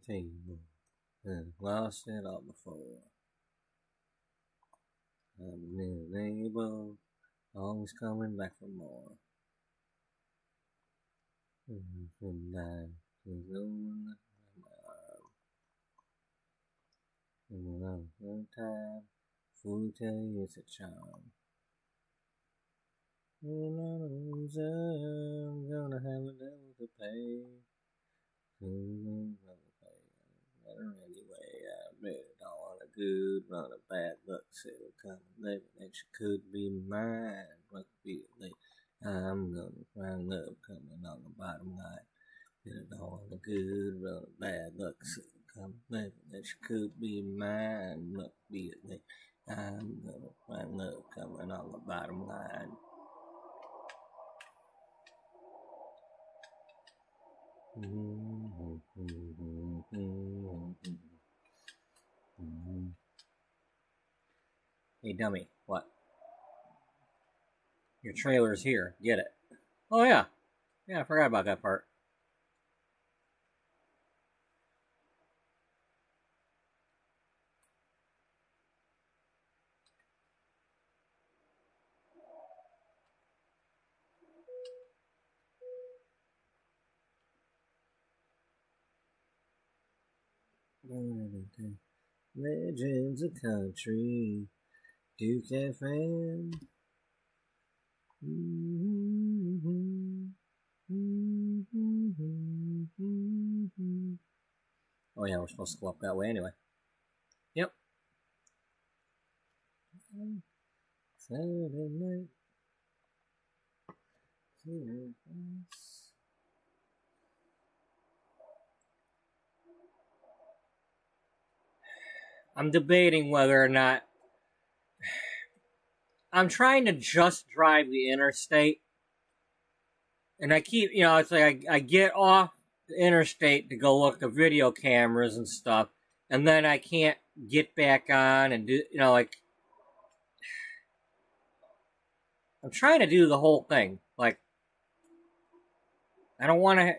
Speaker 1: Table. Lost it all before. I'm never able, always coming back for more. From time to my arm. And another time, fool tell you it's a charm. And I'm gonna have a devil to pay. Anyway, I made it all on a good run of bad luck. Said it'll come living and she could be mine. Must be late. I'm gonna find love coming on the bottom line. Did it all on a good run of bad luck. Said it'll come living and she could be mine. Must be late. I'm gonna find love coming on the bottom line. Hey, dummy, what? Your trailer's here. Get it. Oh, yeah. Yeah, I forgot about that part. Legends of Country, Duke FM. Oh yeah, we're supposed to go up that way anyway. Yep. Saturday night. I'm debating whether or not I'm trying to just drive the interstate, and I keep, it's like I get off the interstate to go look at video cameras and stuff, and then I can't get back on and do, like, I'm trying to do the whole thing. Like, I don't want to,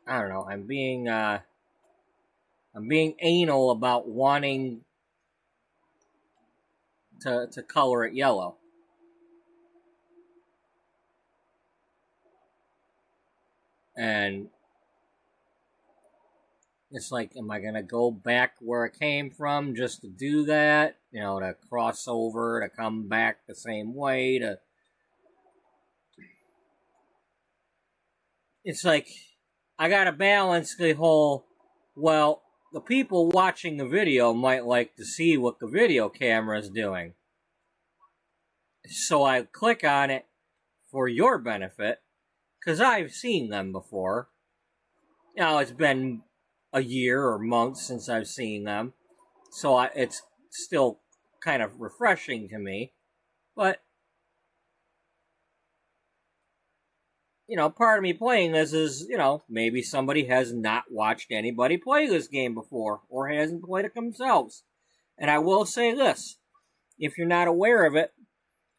Speaker 1: I don't know. I'm being anal about wanting to color it yellow. And it's like, am I going to go back where I came from just to do that? To cross over, to come back the same way, It's like, I gotta balance the whole, well, the people watching the video might like to see what the video camera is doing. So I click on it for your benefit, because I've seen them before. It's been a year or months since I've seen them, so it's still kind of refreshing to me. But, part of me playing this is, maybe somebody has not watched anybody play this game before, or hasn't played it themselves. And I will say this, if you're not aware of it,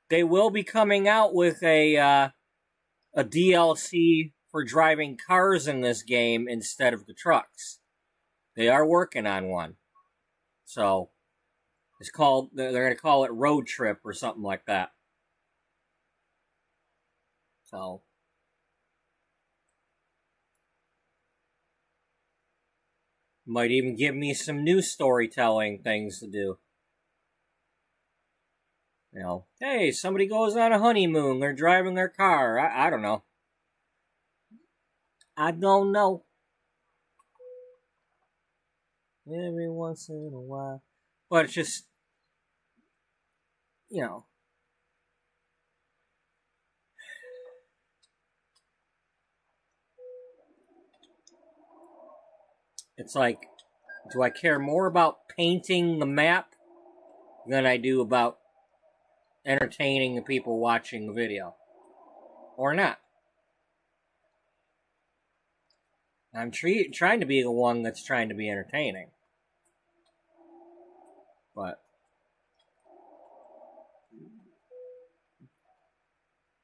Speaker 1: they will be coming out with a DLC for driving cars in this game instead of the trucks. They are working on one. So, they're going to call it Road Trip or something like that. So, might even give me some new storytelling things to do. Hey, somebody goes on a honeymoon, they're driving their car. I don't know. I don't know. every once in a while. But it's just, you know, it's like, do I care more about painting the map than I do about entertaining the people watching the video? Or not? I'm trying to be the one that's trying to be entertaining. But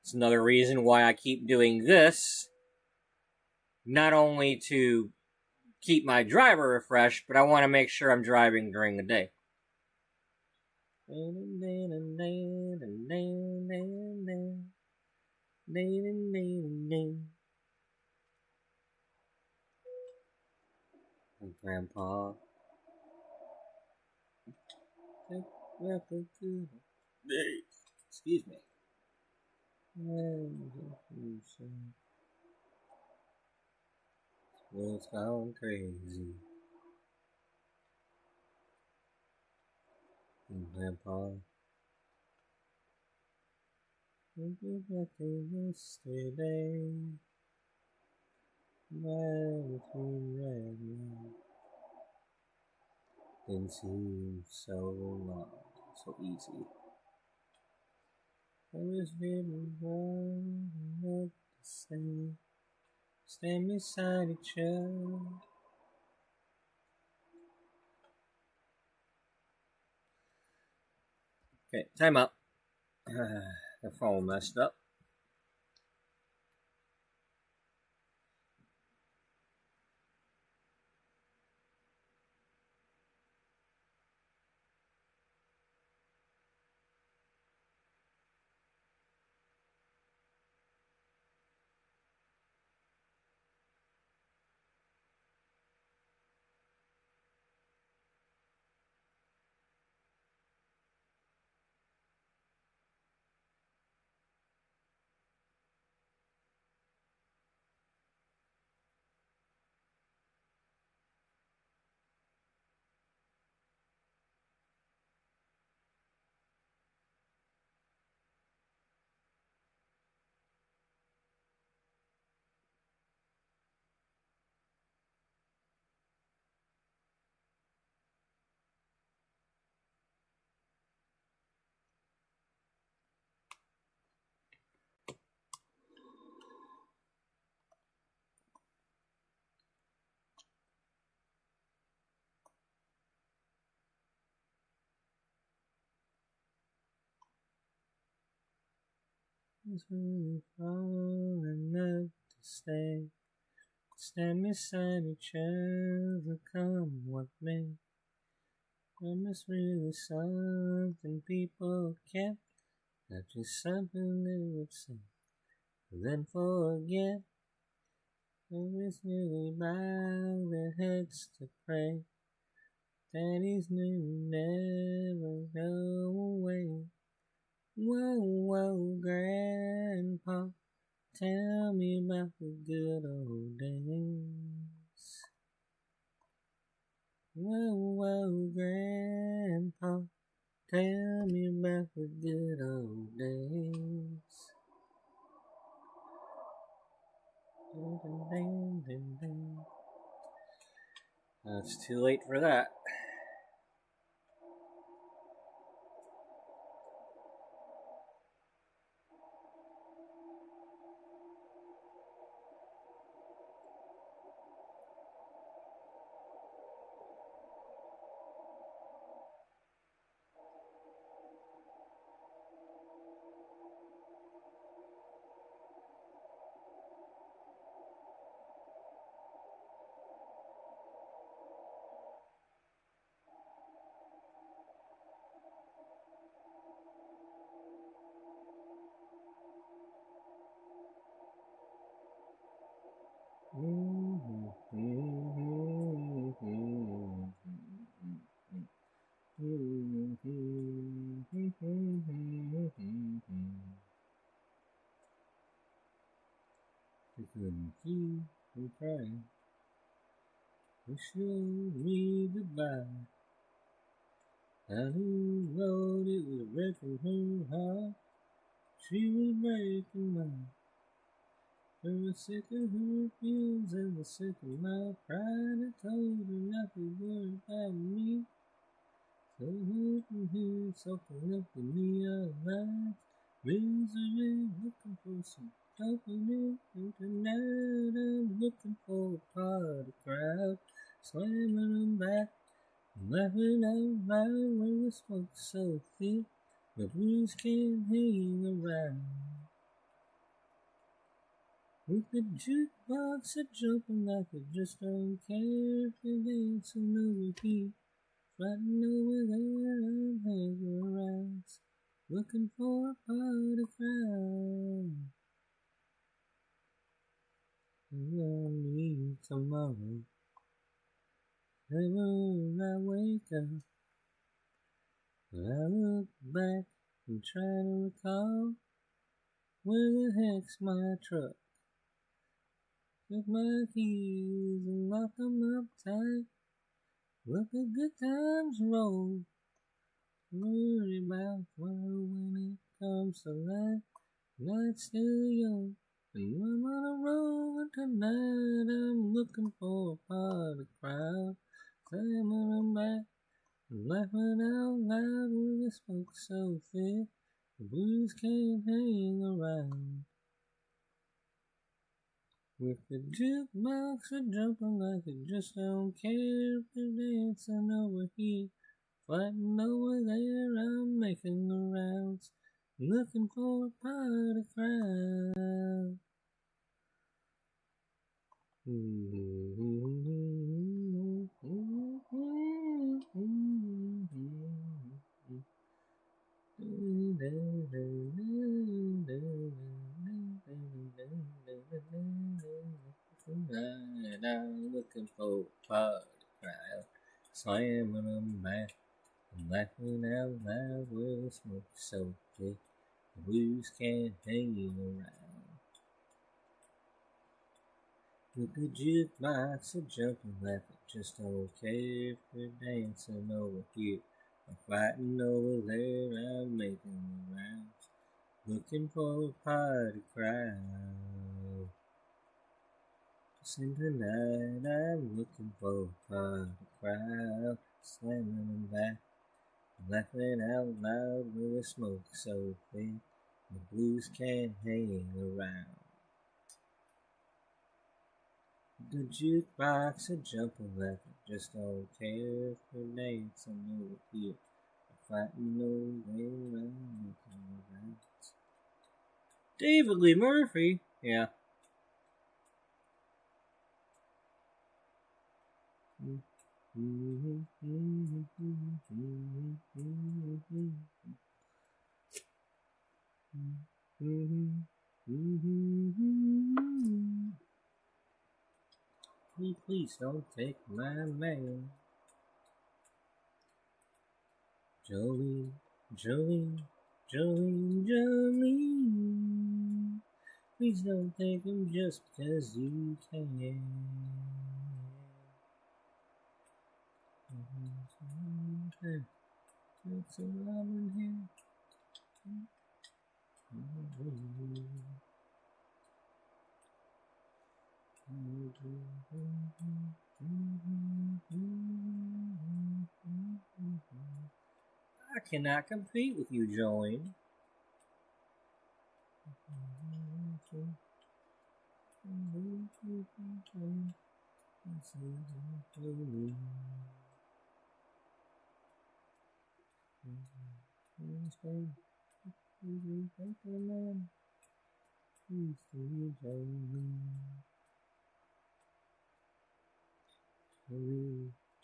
Speaker 1: it's another reason why I keep doing this. Not only to keep my driver refreshed, but I want to make sure I'm driving during the day. Grandpa. Excuse me. It's gone crazy. Grandpa. Yesterday. Didn't seem so long, so easy. I was really wrong, what to say. Stand beside each other. Okay, time up. The phone messed up. It's really far enough to stay. Stand beside each other, come what may. Promise really something people can't. Not just something they would say, then forget. Always really bow their heads to pray. Daddy's new never go away. Whoa, whoa, Grandpa, tell me about the good old days. Whoa, whoa, Grandpa, tell me about the good old days. It's too late for that. We couldn't keep from crying. You showed me goodbye. I knew the road, it was breaking her heart. She was breaking mine. I was sick of her feelings and was sick of my pride. I told her not to worry about me. So hoping here, soaking up the neon lights. Misery, looking for some company. And tonight I'm looking for a party crowd. Slamming them back, laughing out loud when the smoke's so thick. The blues can't hang around. With the jukebox a-jumping like I just don't care if you're dancing over here. Fighting over there, I'm hanging around, looking for a party crowd. I'll need tomorrow. When I wake up, I look back and try to recall where the heck's my truck. Took my keys and locked them up tight. Let the good times roll. Worry about tomorrow when it comes to life. Night's still young, and I'm on a roll. And tonight I'm looking for a party crowd. Slamming them back and laughing out loud when the smoke's so thick. The blues can't hang around. With the jukebox a-jumping like I just don't care if they're dancing over here. Fighting over there, I'm making the rounds, looking for a party crowd. Tonight I'm looking for a party crowd, slamming them back and laughing out loud where the smoke's so thick, the blues can't hang around. With the jukebox a-jumping like I just don't care if they're dancing over here or fighting over there, I'm making the rounds, looking for a party crowd. And tonight I'm looking for a party crowd, slamming them back, laughing out loud with the smoke so thick, the blues can't hang around. The jukebox a-jumping like I just don't care if they're dancing over here or fighting over there, I'm making the rounds. David Lee Murphy, yeah. Please don't take my man. Jolene, Jolene, Jolene, Jolene. Please don't take him just because you can. It's a robin here. I cannot compete with you, Jolene.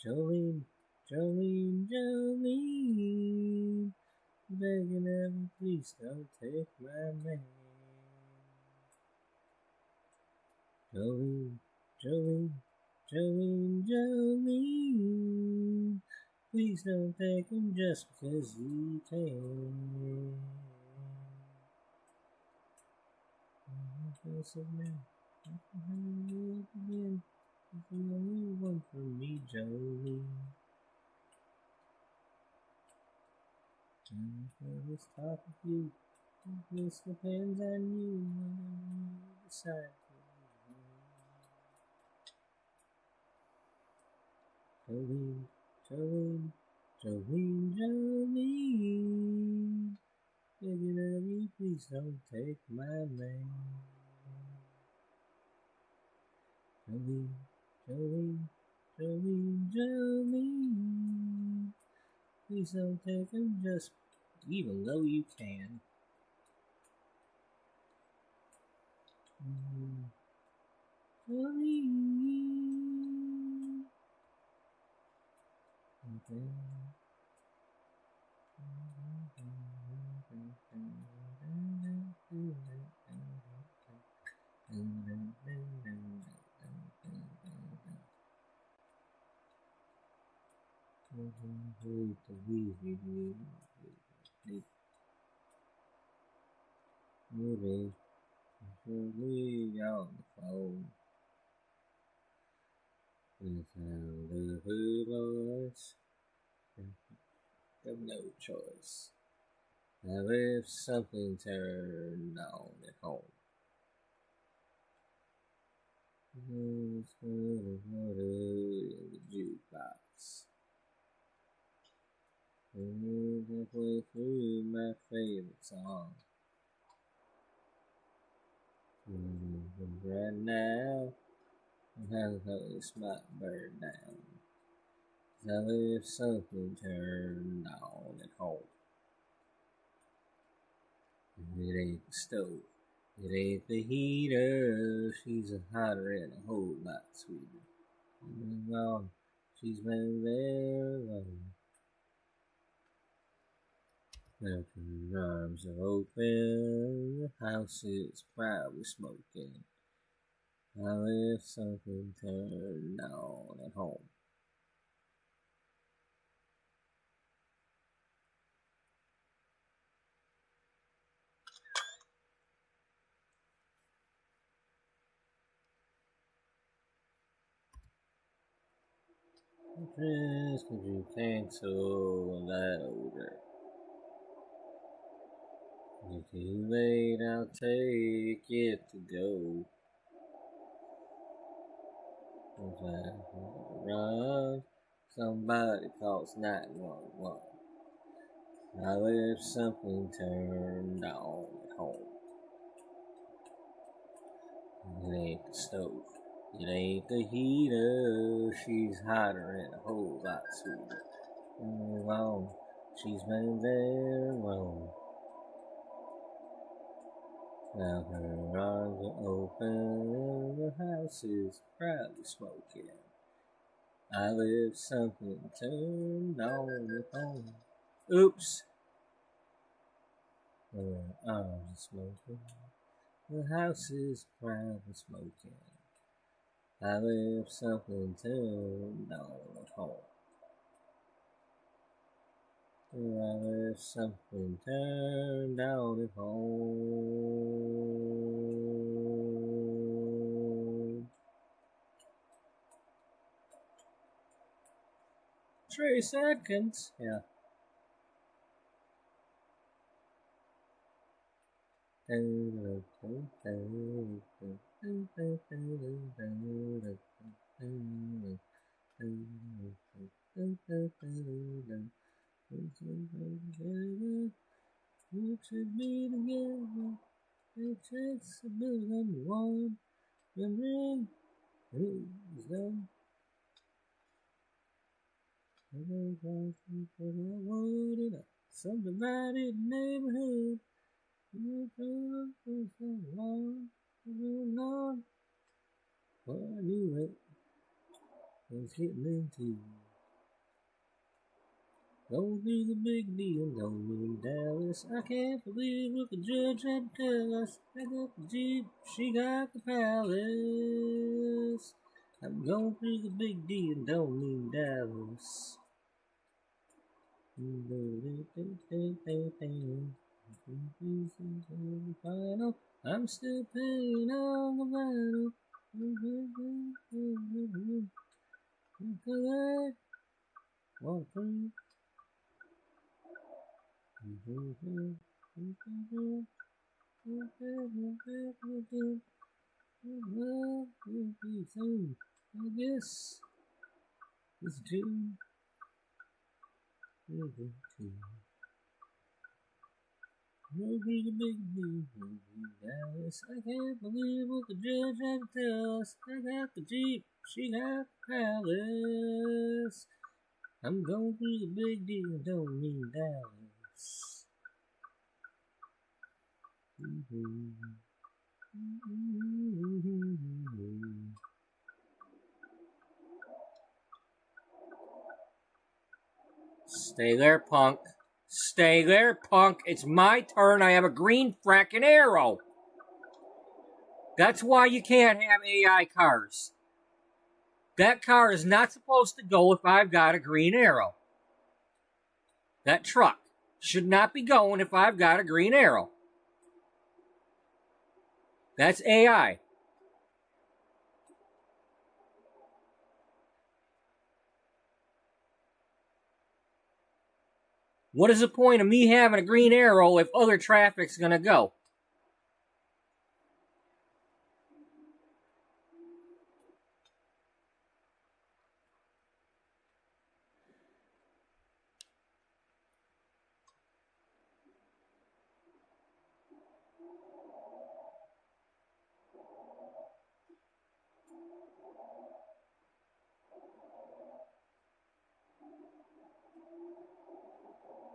Speaker 1: Jolene, Jolene, Jolene, begging them, please don't take my man. Jolene, Jolene, Jolene, Jolene, please don't take him just because you can. It's the only one for me, Jolene. And for this talk with you, this depends on you when you decide to leave. Jolene, Jolene, Jolene, Jolene. Begging of you, please don't take my name. Jolene, Jolene, Jolene, Jolene. Please don't take him, just even though you can. Jolene. Okay. Movie on the phone without the voice. Have no choice. Now if something turned on at home, who's gonna put it in the jukebox? And halfway through my favorite song. Right now, how this might burn down. Now if something turned on at home, it ain't the stove, it ain't the heater. She's a hotter and a whole lot sweeter. Long she's been there long. Now her arms are open, the house is proudly smoking. Now if something turned on at home. Just could you cancel that order? If too late, I'll take it to go. If I run, somebody calls 911. Now if something turned on at home, it ain't the stove, it ain't the heater. She's hotter and a whole lot sweeter. Long she's been there long. Now her arms are open, the house is proudly smoking. I live something turned on at home. Oops! Her arms are smoking, the house is proudly smoking. I live something turned on at home. I live something turned on at home. 3 seconds. Yeah. We should be together. It takes a billion one. The ring is done. I want for the wood in a subdivided neighborhood. You're for so long, long. Well, I knew it. I was getting into. Going through the big deal, don't mean Dallas. I can't believe what the judge had to tell us. I got the Jeep, she got the palace. I'm going through the big deal, don't mean Dallas. I'm still paying on the vinyl. I guess it's two. Maybe the big Dallas. I can't believe what the judge had to tell us. I got the Jeep, she got the palace. I'm going through the big deal, don't mean Dallas. Stay there, punk. Stay there, punk. It's my turn. I have a green frackin' arrow. That's why you can't have AI cars. That car is not supposed to go if I've got a green arrow. That truck should not be going if I've got a green arrow. That's AI. What is the point of me having a green arrow if other traffic's gonna go?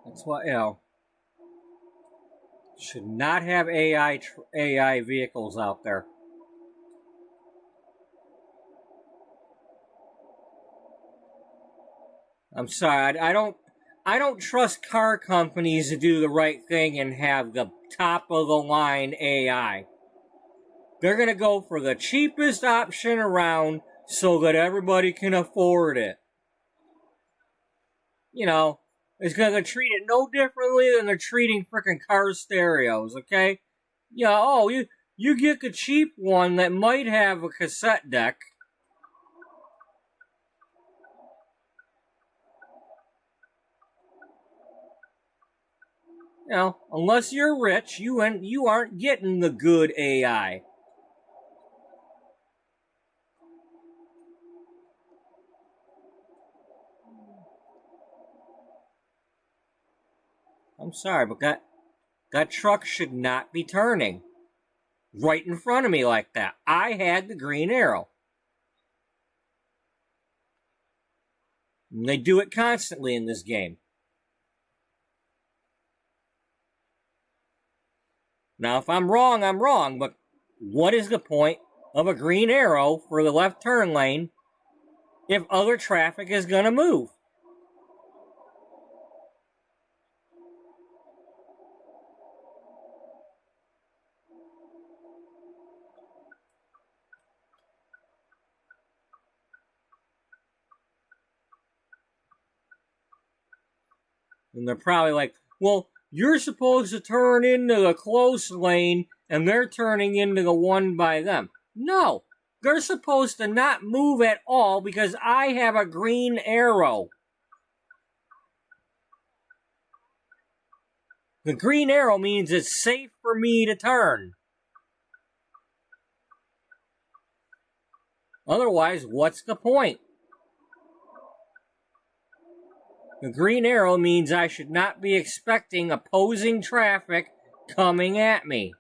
Speaker 1: That's why, should not have AI vehicles out there. I'm sorry, I don't trust car companies to do the right thing and have the top of the line AI. They're gonna go for the cheapest option around so that everybody can afford it. You know, it's gonna treat it no differently than they're treating freaking car stereos, okay? Yeah, oh, you get the cheap one that might have a cassette deck. You know, unless you're rich, you aren't getting the good AI. I'm sorry, but that truck should not be turning right in front of me like that. I had the green arrow. And they do it constantly in this game. Now, if I'm wrong, I'm wrong, but what is the point of a green arrow for the left turn lane if other traffic is going to move? And they're probably like, well, you're supposed to turn into the close lane and they're turning into the one by them. No, they're supposed to not move at all because I have a green arrow. The green arrow means it's safe for me to turn. Otherwise, what's the point? The green arrow means I should not be expecting opposing traffic coming at me.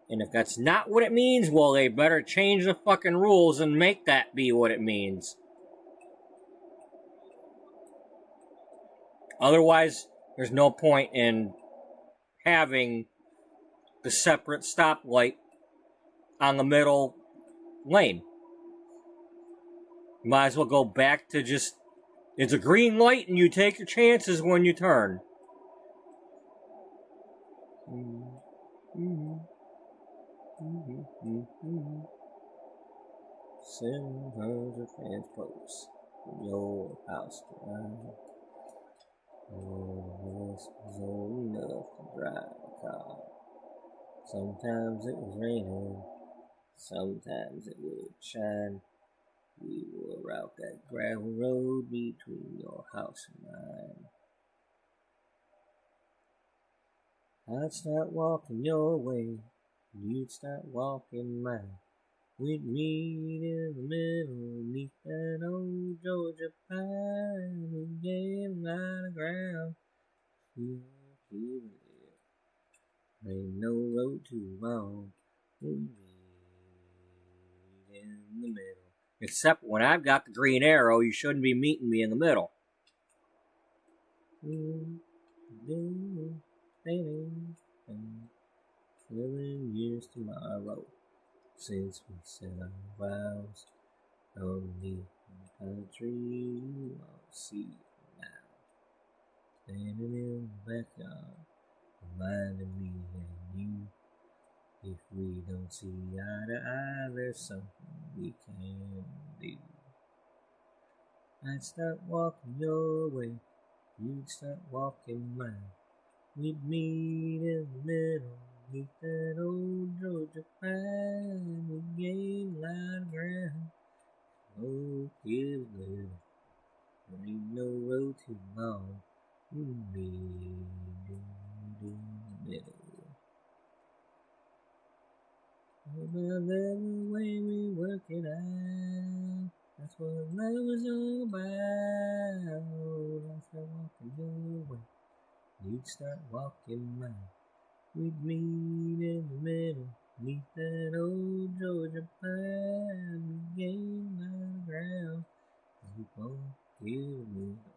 Speaker 1: And if that's not what it means, well, they better change the fucking rules and make that be what it means. Otherwise, there's no point in having the separate stoplight on the middle lane. Might as well go back to just, it's a green light and you take your chances when you turn. Transpose. your house to run. Oh, this was old enough to drive a car. Sometimes it was raining, sometimes it would shine. We were out that gravel road between your house and mine. I'd start walking your way, you'd start walking mine. We'd meet in the middle, neath that old Georgia pine. We'd get a lot of ground, ain't no road too long. We'd meet in the middle. Except when I've got the green arrow, you shouldn't be meeting me in the middle. 7 years tomorrow since we said our vows. Only country you won't see now. Standing in the backyard, reminding me and you. If we don't see eye to eye, there's something we can do. I'd start walking your way, you'd start walking mine. We'd meet in the middle, neath that old Georgia pine. We'd gain a lot of ground. Oh, kids little, there ain't no road too long. We'd meet in the middle. About the way we work it out, that's what love is all about. I start walking your way, you'd start walking mine. We'd meet in the middle, neath that old Georgia pine. We gain a lot of ground, we both get a little.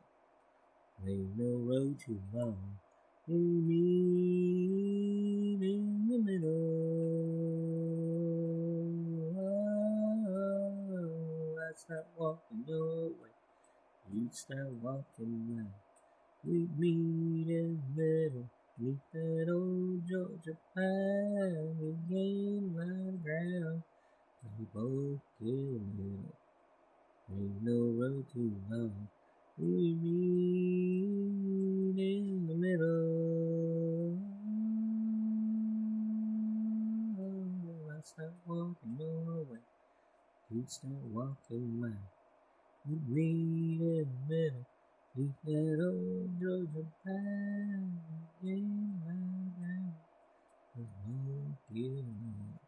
Speaker 1: Ain't no road too long. We meet in the middle. I'd start walking your way, you'd start walking mine. We'd meet in the middle, neath that old Georgia pine. We gain a lot of ground, we both get a little. Ain't no road too long. We meet in the middle. I start walking your way, you'd start walking mine. We'd meet in the middle, neath that old Georgia pine. Gain a lot of ground, we both get a little.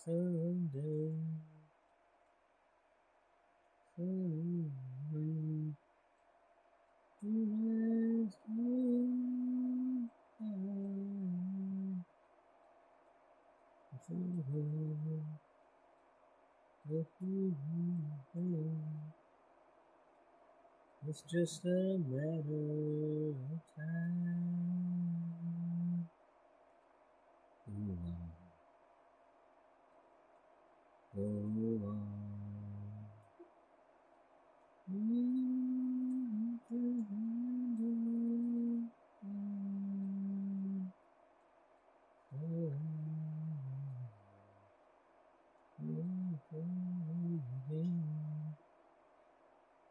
Speaker 1: Someday, it's just a matter of time. Go on.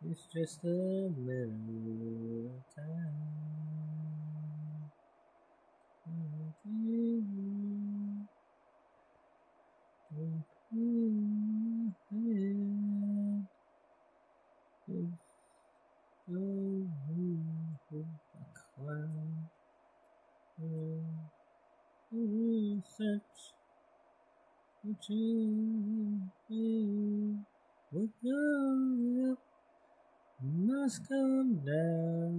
Speaker 1: It's just a matter of time. Search for change. What goes up must come down.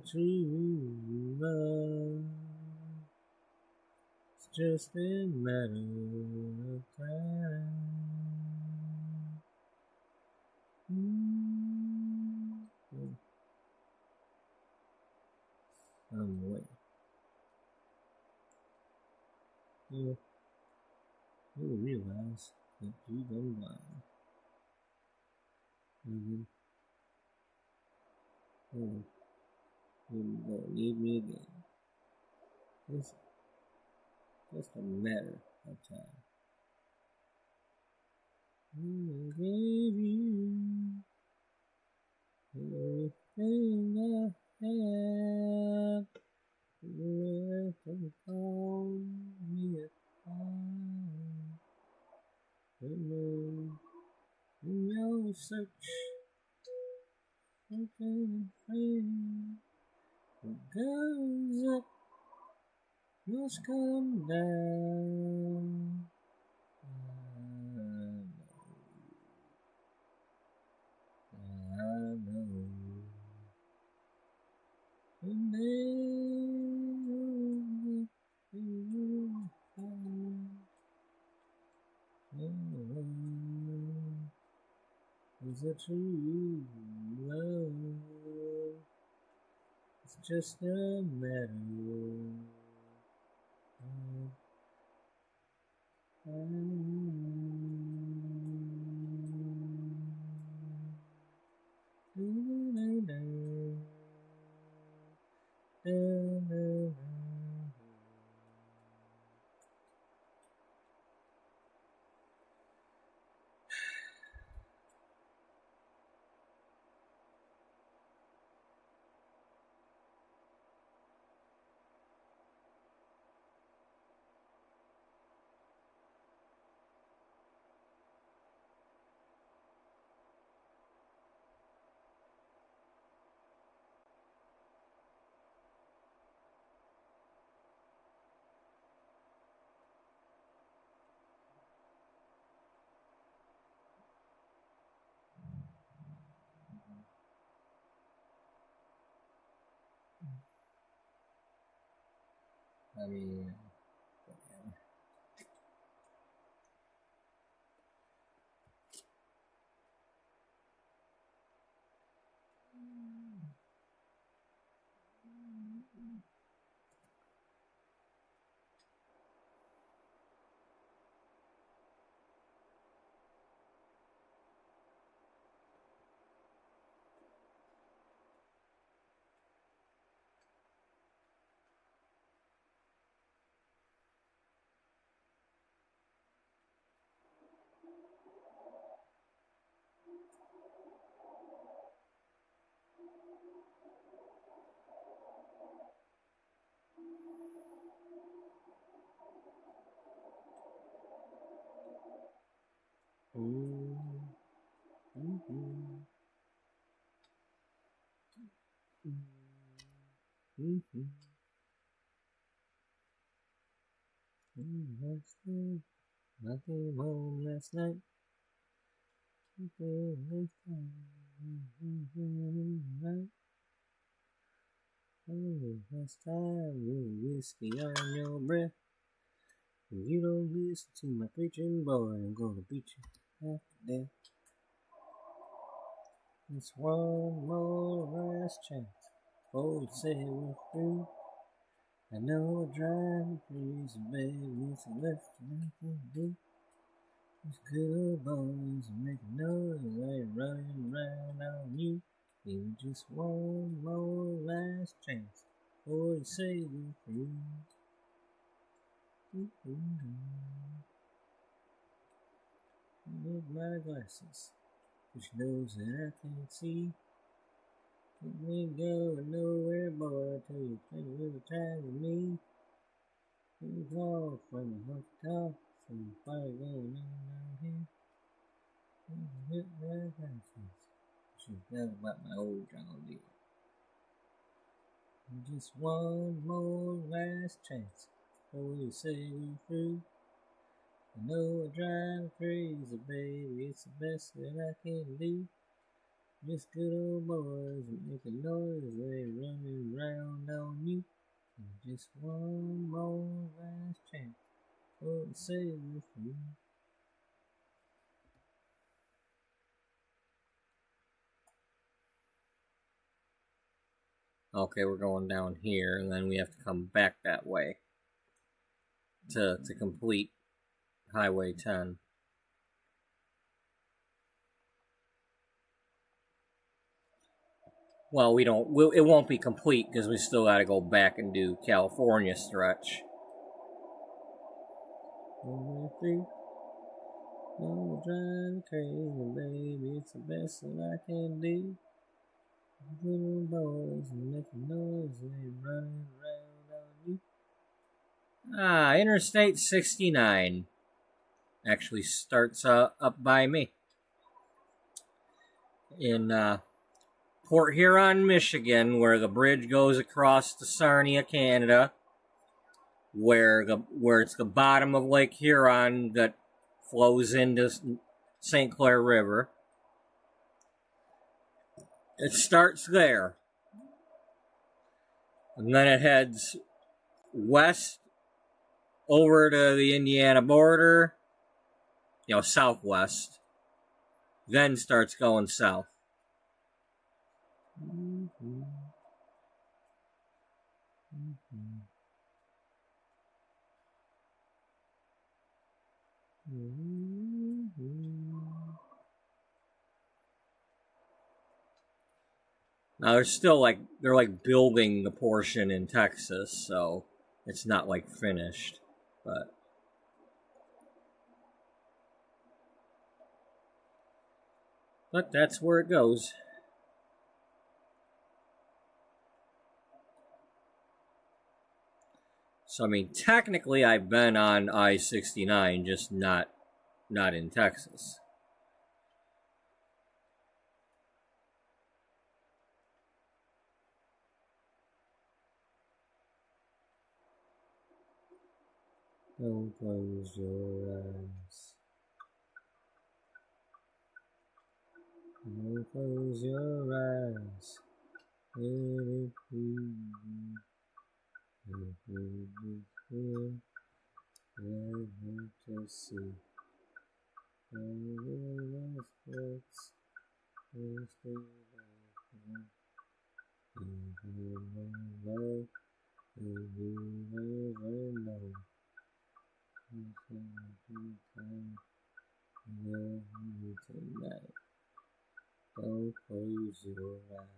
Speaker 1: true love. It's just a matter of time. Some way. You realize that you've been blind. You won't need me again. It's just a matter of time. I gave you everything I had. You can call me apart. In your search for a friend, what goes up must come down. I know. And is a true love. It's just a matter of I mean, whatever. I came home last night. Last time with whiskey on your breath. If you don't listen to my preaching boy, I'm gonna beat you half to death. It's one more last chance. Oh, say we're through. I know I drive you crazy, baby. It's left and I can't do. These good old boys are making noise. I ain't running around on you. Give me just one more last chance. Oh, you say we're through. I need my glasses, which knows that I can't see. We ain't going nowhere, boy, till you spend a little time with me. You call from the hotel, some fire going on down here. Hit my glasses. She forgot about my old John Deere. Just one more last chance before you say we're through. I know I drive crazy, baby, it's the best that I can do. Just good old boys making noise, they running round on you. Just one more last chance for the save with you. Okay, we're going down here, and then we have to come back that way to complete Highway 10. Well, it won't be complete because we still got to go back and do California stretch. No, drive crazy, baby, it's the best that I can do. Little boys making noise, they running around on you. Interstate 69 actually starts up by me in Port Huron, Michigan, where the bridge goes across to Sarnia, Canada, where it's the bottom of Lake Huron that flows into St. Clair River. It starts there, and then it heads west over to the Indiana border, southwest, then starts going south. Mm-hmm. Mm-hmm. Mm-hmm. Now they're building the portion in Texas, so it's not finished, but that's where it goes. So technically I've been on I-69, just not in Texas. Don't close your eyes. Don't close your eyes. Let it be. Let it be. Let it just see. All those tonight. Don't close your eyes.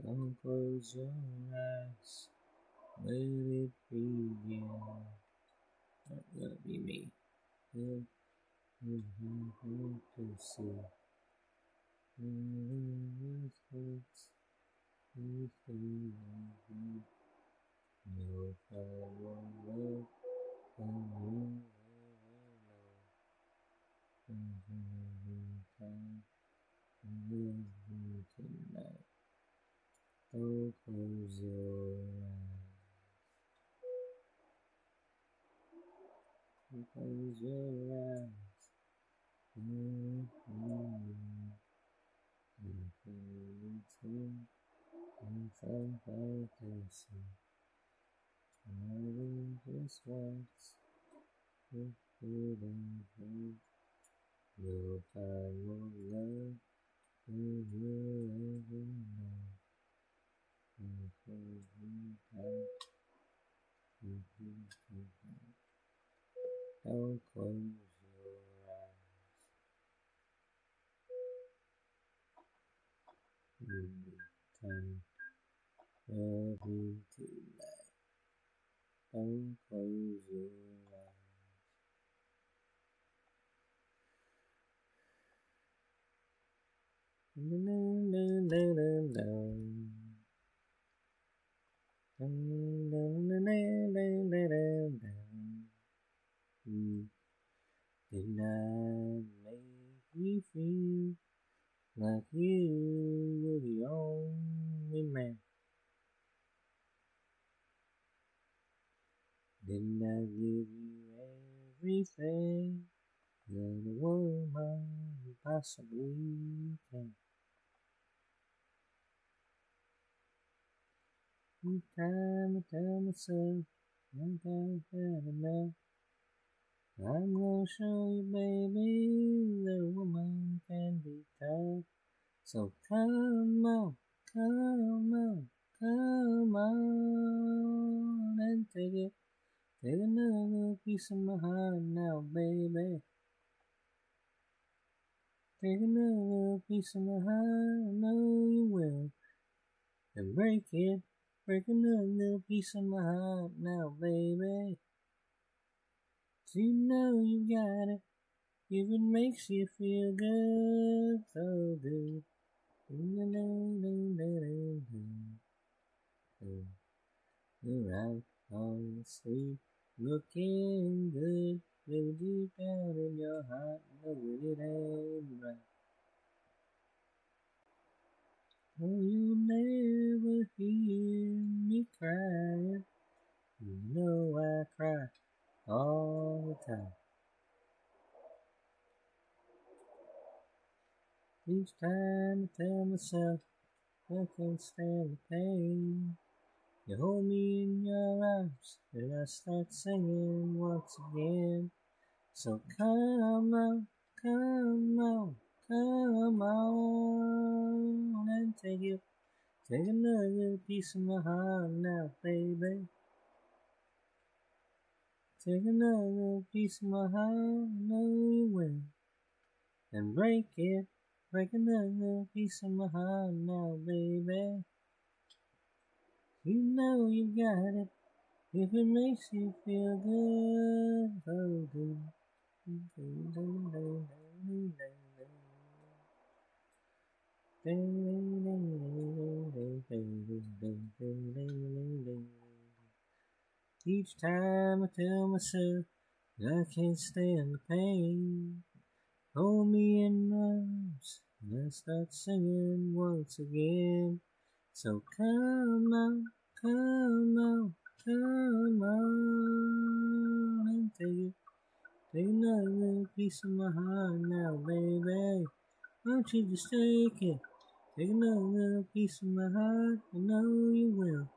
Speaker 1: Don't close your eyes. Let it begin. That's gonna be me. To see. No power love from you. Tonight. Don't close your eyes. Don't close your eyes. Just once. No time will love. Don't close your eyes. Time will be tonight. Don't close your eyes. Didn't I make you feel like you were the only man? Didn't I give you everything that a woman possibly can? Each time I tell myself I'm had enough, I'm gonna show you, baby, that a woman can be tough. So come on, come on, come on and take it. Take another piece of my heart now, baby. Take another piece of my heart, I know you will. And break it, break another piece of my heart now, baby. So you know you got it, if it makes you feel good, so good. You're out on the street, looking good, really deep down in your heart, knowing it ain't right. Oh, you'll never hear me crying. You know I cry all the time. Each time I tell myself I can't stand the pain, you hold me in your arms and I start singing once again. So come on, come on, come on and take it. Take another piece of my heart now, baby. Take another piece of my heart, I know you will. And break it, break another piece of my heart now, baby. You know you got it, if it makes you feel good, so good. Each time I tell myself I can't stand the pain, hold me in arms and I start singing once again. So come on, come on, come on and take it. Take another piece of my heart now, baby. Won't you just take it? Take another piece of my heart, I know you will.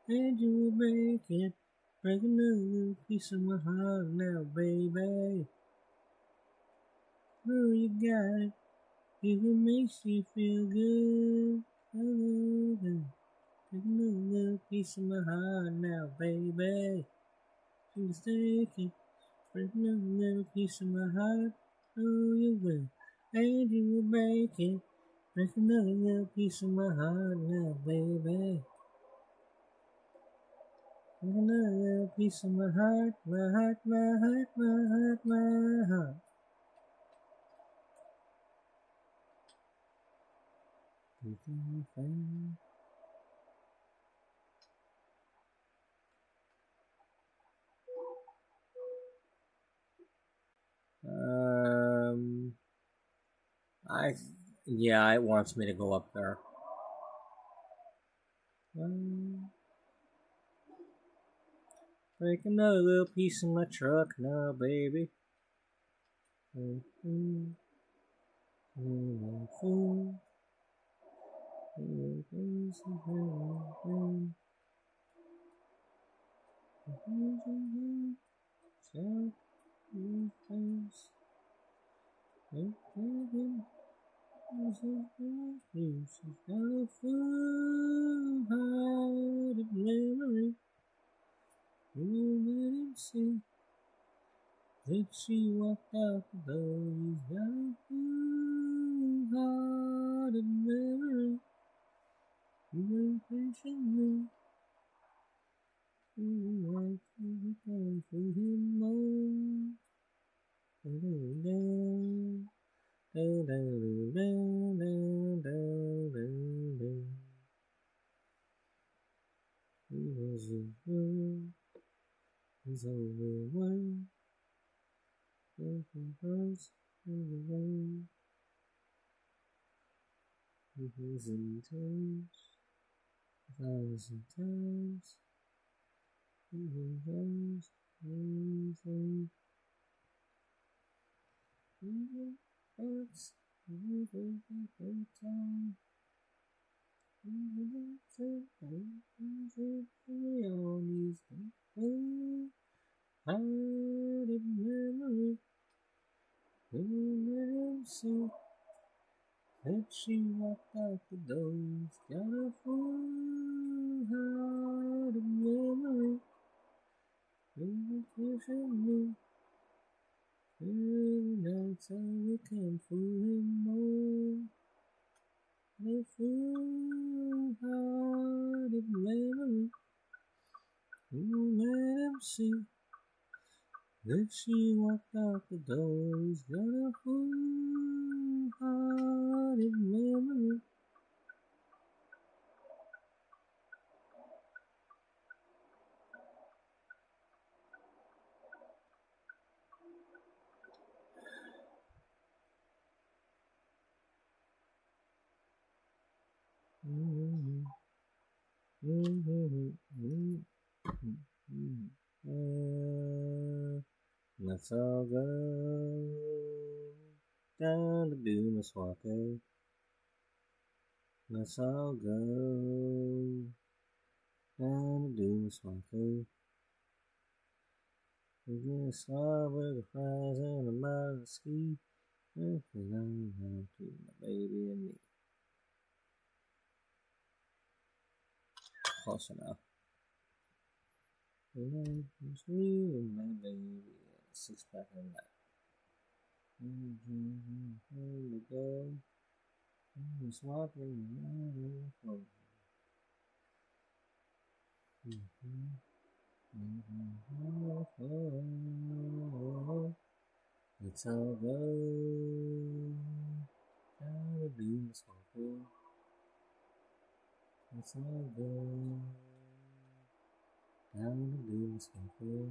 Speaker 1: And you will break it. Break another piece of my heart now, baby. Oh, you got it. If it makes you feel good, oh, good. Take another piece of my heart now, baby. Just take it. Break another piece of my heart, oh, you will. And you will break it. Break another piece of my heart now, baby. Break another piece of my heart, my heart, my heart, my heart, my heart. I yeah, it wants me to go up there. Break another little piece of my truck now, baby. She's got a full-hearted memory. You let him see that she walked out the door. He's got a full-hearted memory. You wait patiently. You wait till you come to him more. He was a world, his whole world, broken hearts in the rain. He was in tears, 1,000 times. He was amazing. Even hurts, even every time. Even every on his full-hearted memory. You let him see that she walked out the door. He's got a full-hearted memory. You pushing me. Every night so we can fool him more. A full-hearted memory. You let him see that she walked out the door. He's got a full-hearted memory. Let's all go down to Booneswalker. Let's all go down to Booneswalker. We get a strawberry fries and a mile of ski. Everything I have to my baby and me. Close enough. It's me and my baby. 6-pack of that. Here we go. Just walking around the floor. Let's all go down to Booneswalker. Let's all go down to Booneswalker.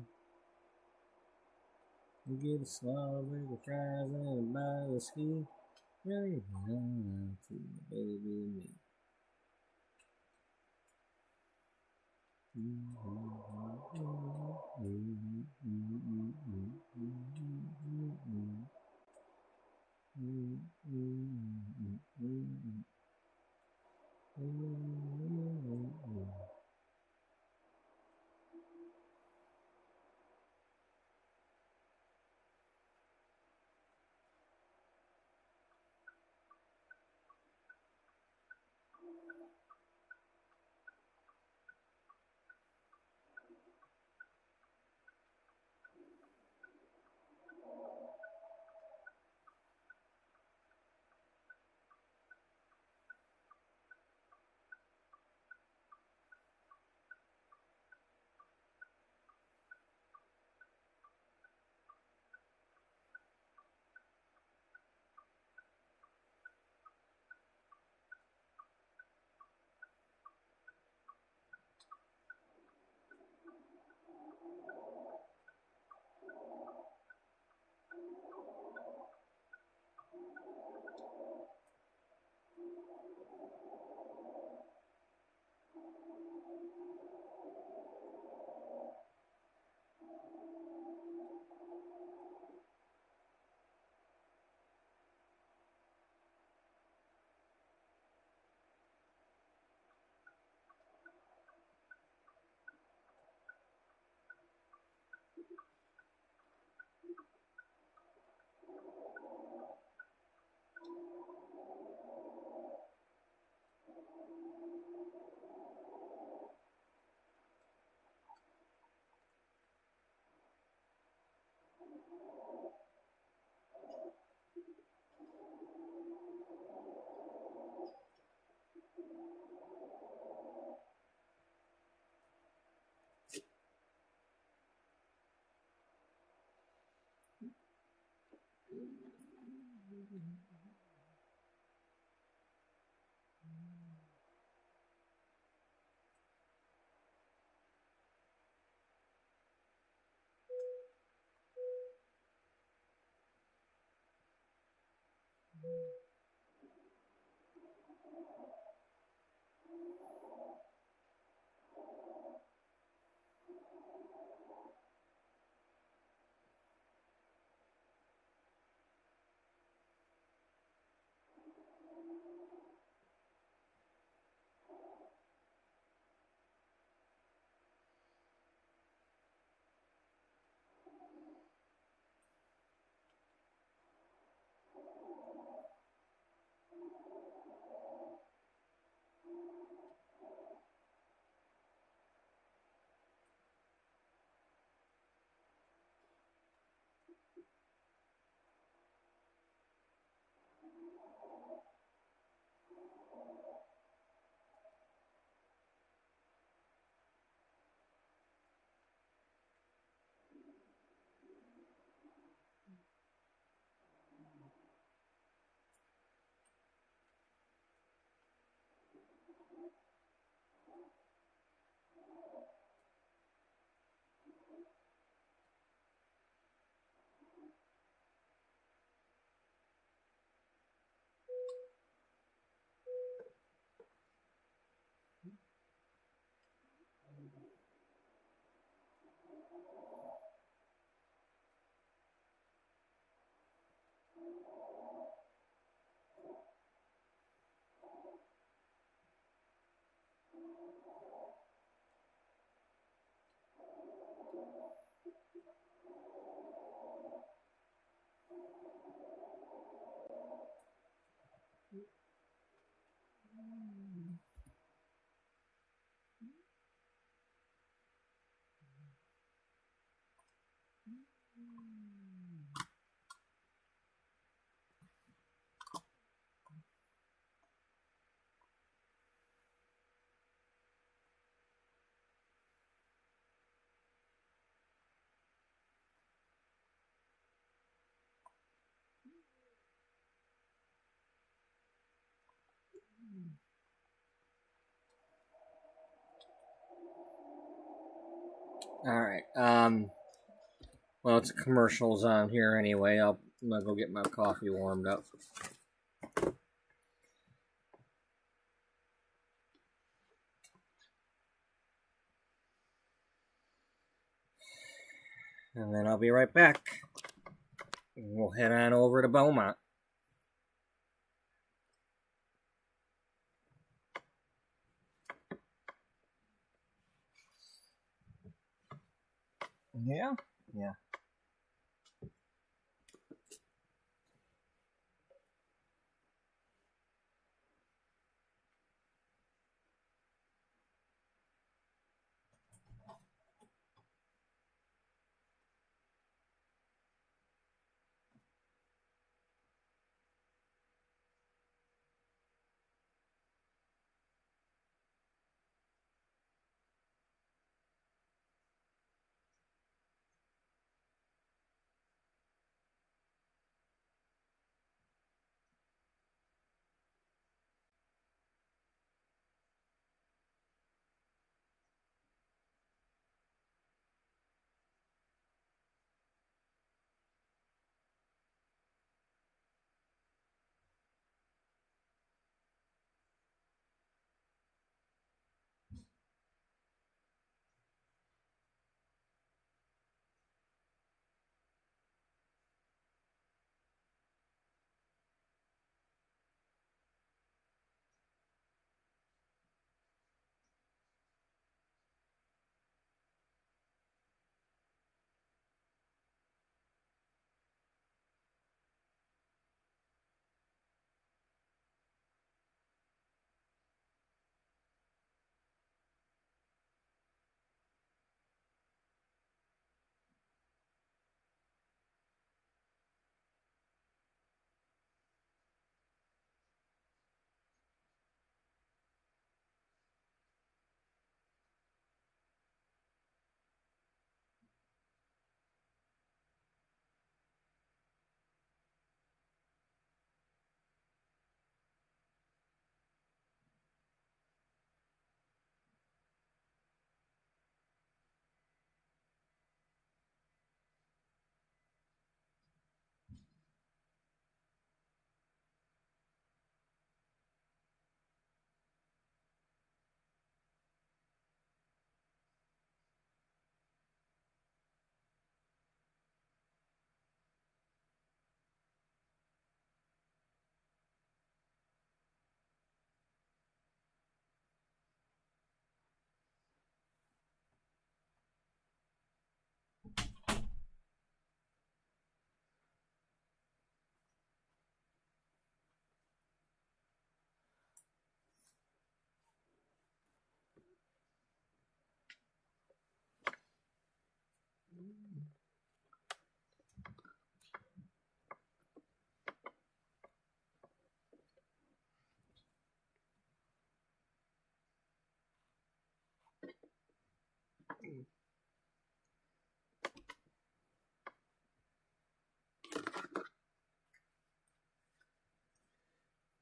Speaker 1: We get a strawberry fries and a bottle of ski. Really down to my baby and me. All right. Well, it's commercials on here anyway. I'm gonna go get my coffee warmed up. And then I'll be right back. We'll head on over to Beaumont. Yeah? Yeah.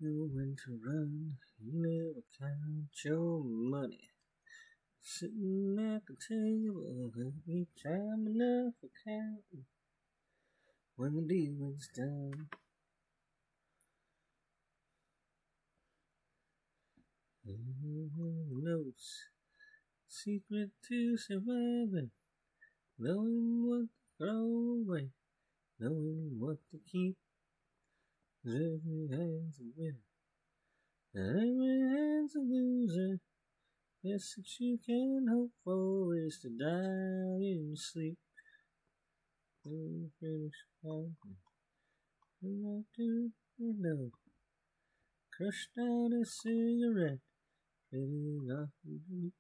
Speaker 1: Know when to run, you never count your money. Sitting at the table, every time enough for counting. When the dealing's done, notes, secret to surviving, knowing what to throw away, knowing what to keep. Every hand's a winner, and every hand's a loser. Best that you can hope for is to die in your sleep. When you finish walking, and after you know, crushed out a cigarette, fitting off the deep.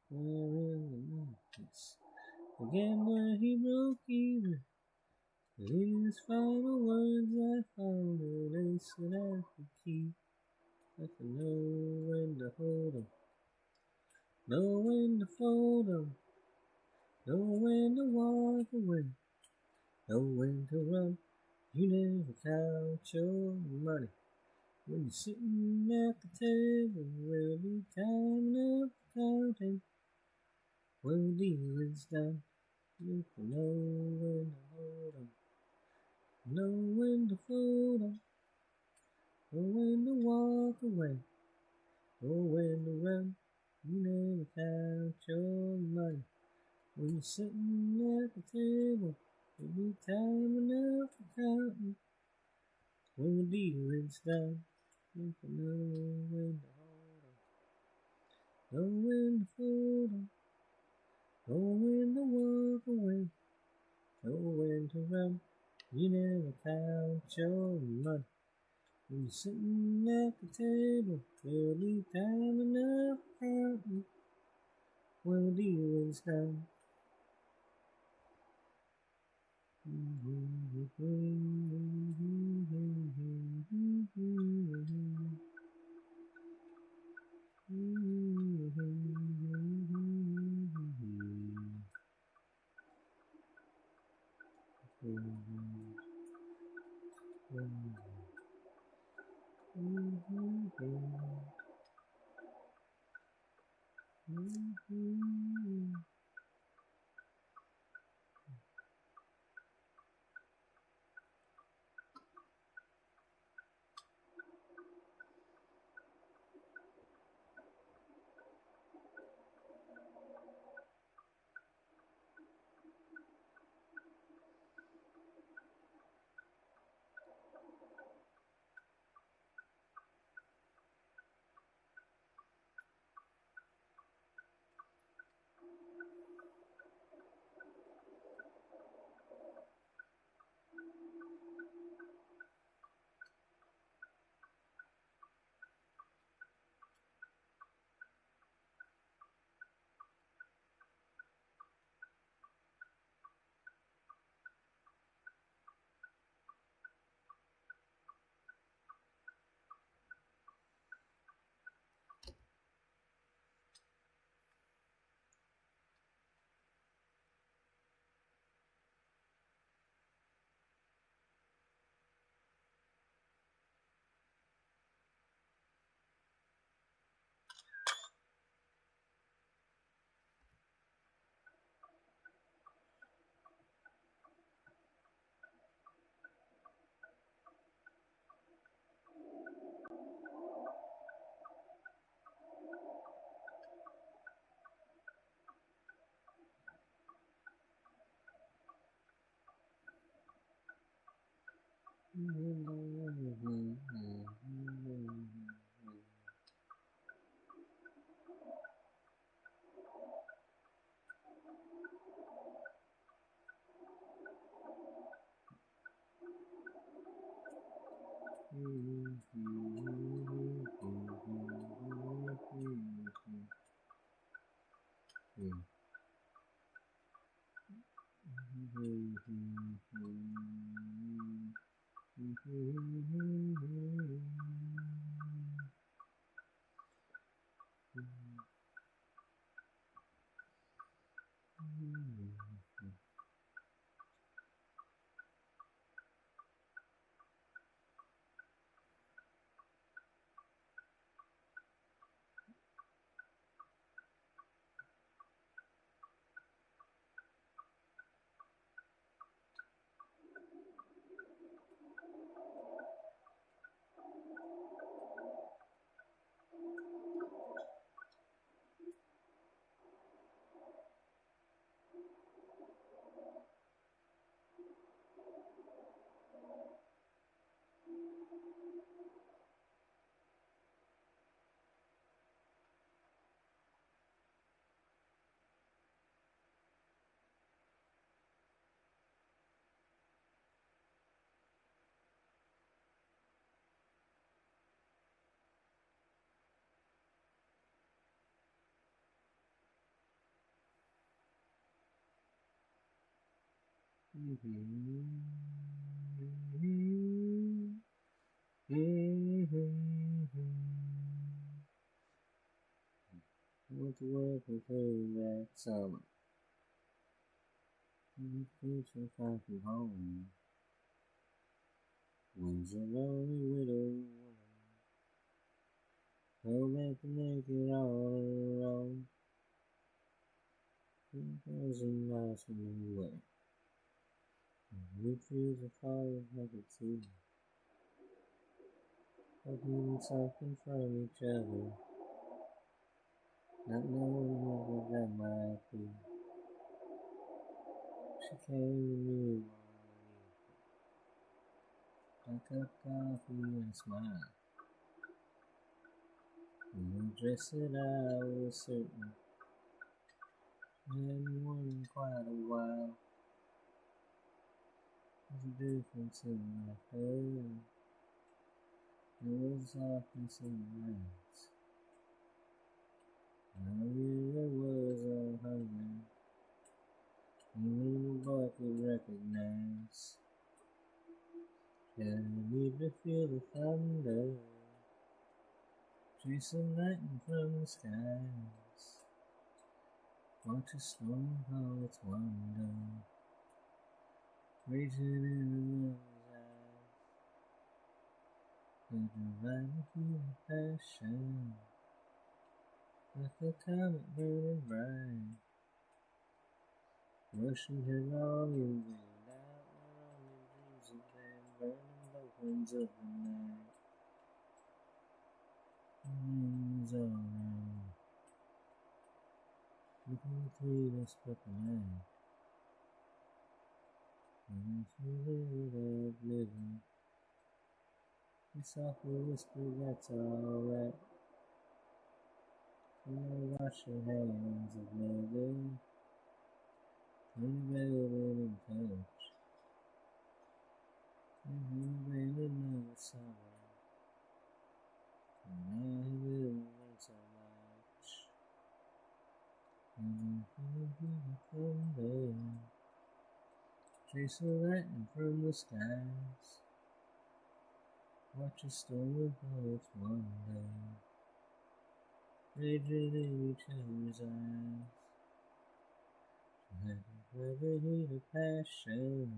Speaker 1: Where in the mountains, again where he broke even. In his final words, I found a lace that I could keep. I can know when to hold 'em, know when to fold 'em, know when to walk away, know when to run. You never count your money. When you're sitting at the table, there'll be time enough for counting. When the deal is done, you can know when to hold 'em, know when to fold 'em, know when to walk away, know when to run. You never count your money. When you're sitting at the table, there'll be time enough for counting. When the deal is done, you can know when to hold 'em, know when to fold 'em, know when to walk away, know when to run. You never count your money. When you're sitting at the table, there'll be time enough for counting. When the deal is done. What's the word for that summer? The future far from home. When's a lonely widow woman go back to make it all alone? 2,000 miles from away. We choose a fire like a sea. Hoping something from each other. Not knowing what that might be. She came to me one evening. A cup of coffee and a smile. In a dress that I was certain hadn't worn in quite a while. There's a difference in my hair. There was a softness in my eyes. I knew there was a hunger only a boy could recognize. Can I need to feel the thunder chasing lightning from the skies? Watch a storm with all its wonder raging in the eyes. And divine human passion like a comet burning bright, rushing headlong into the night where only dreams of them burning both ends of the night. It's alright, looking clean as purple light, and it's really living. He softly whispered, that's alright. And I wash your hands of living, unveiling in touch. And unveiling another summer, and I have learned so much. And I'm feeling thunder, chase the lightning from the skies. Watch a storm with all its wonder raging in each other's eyes. Like a feather heat of passion,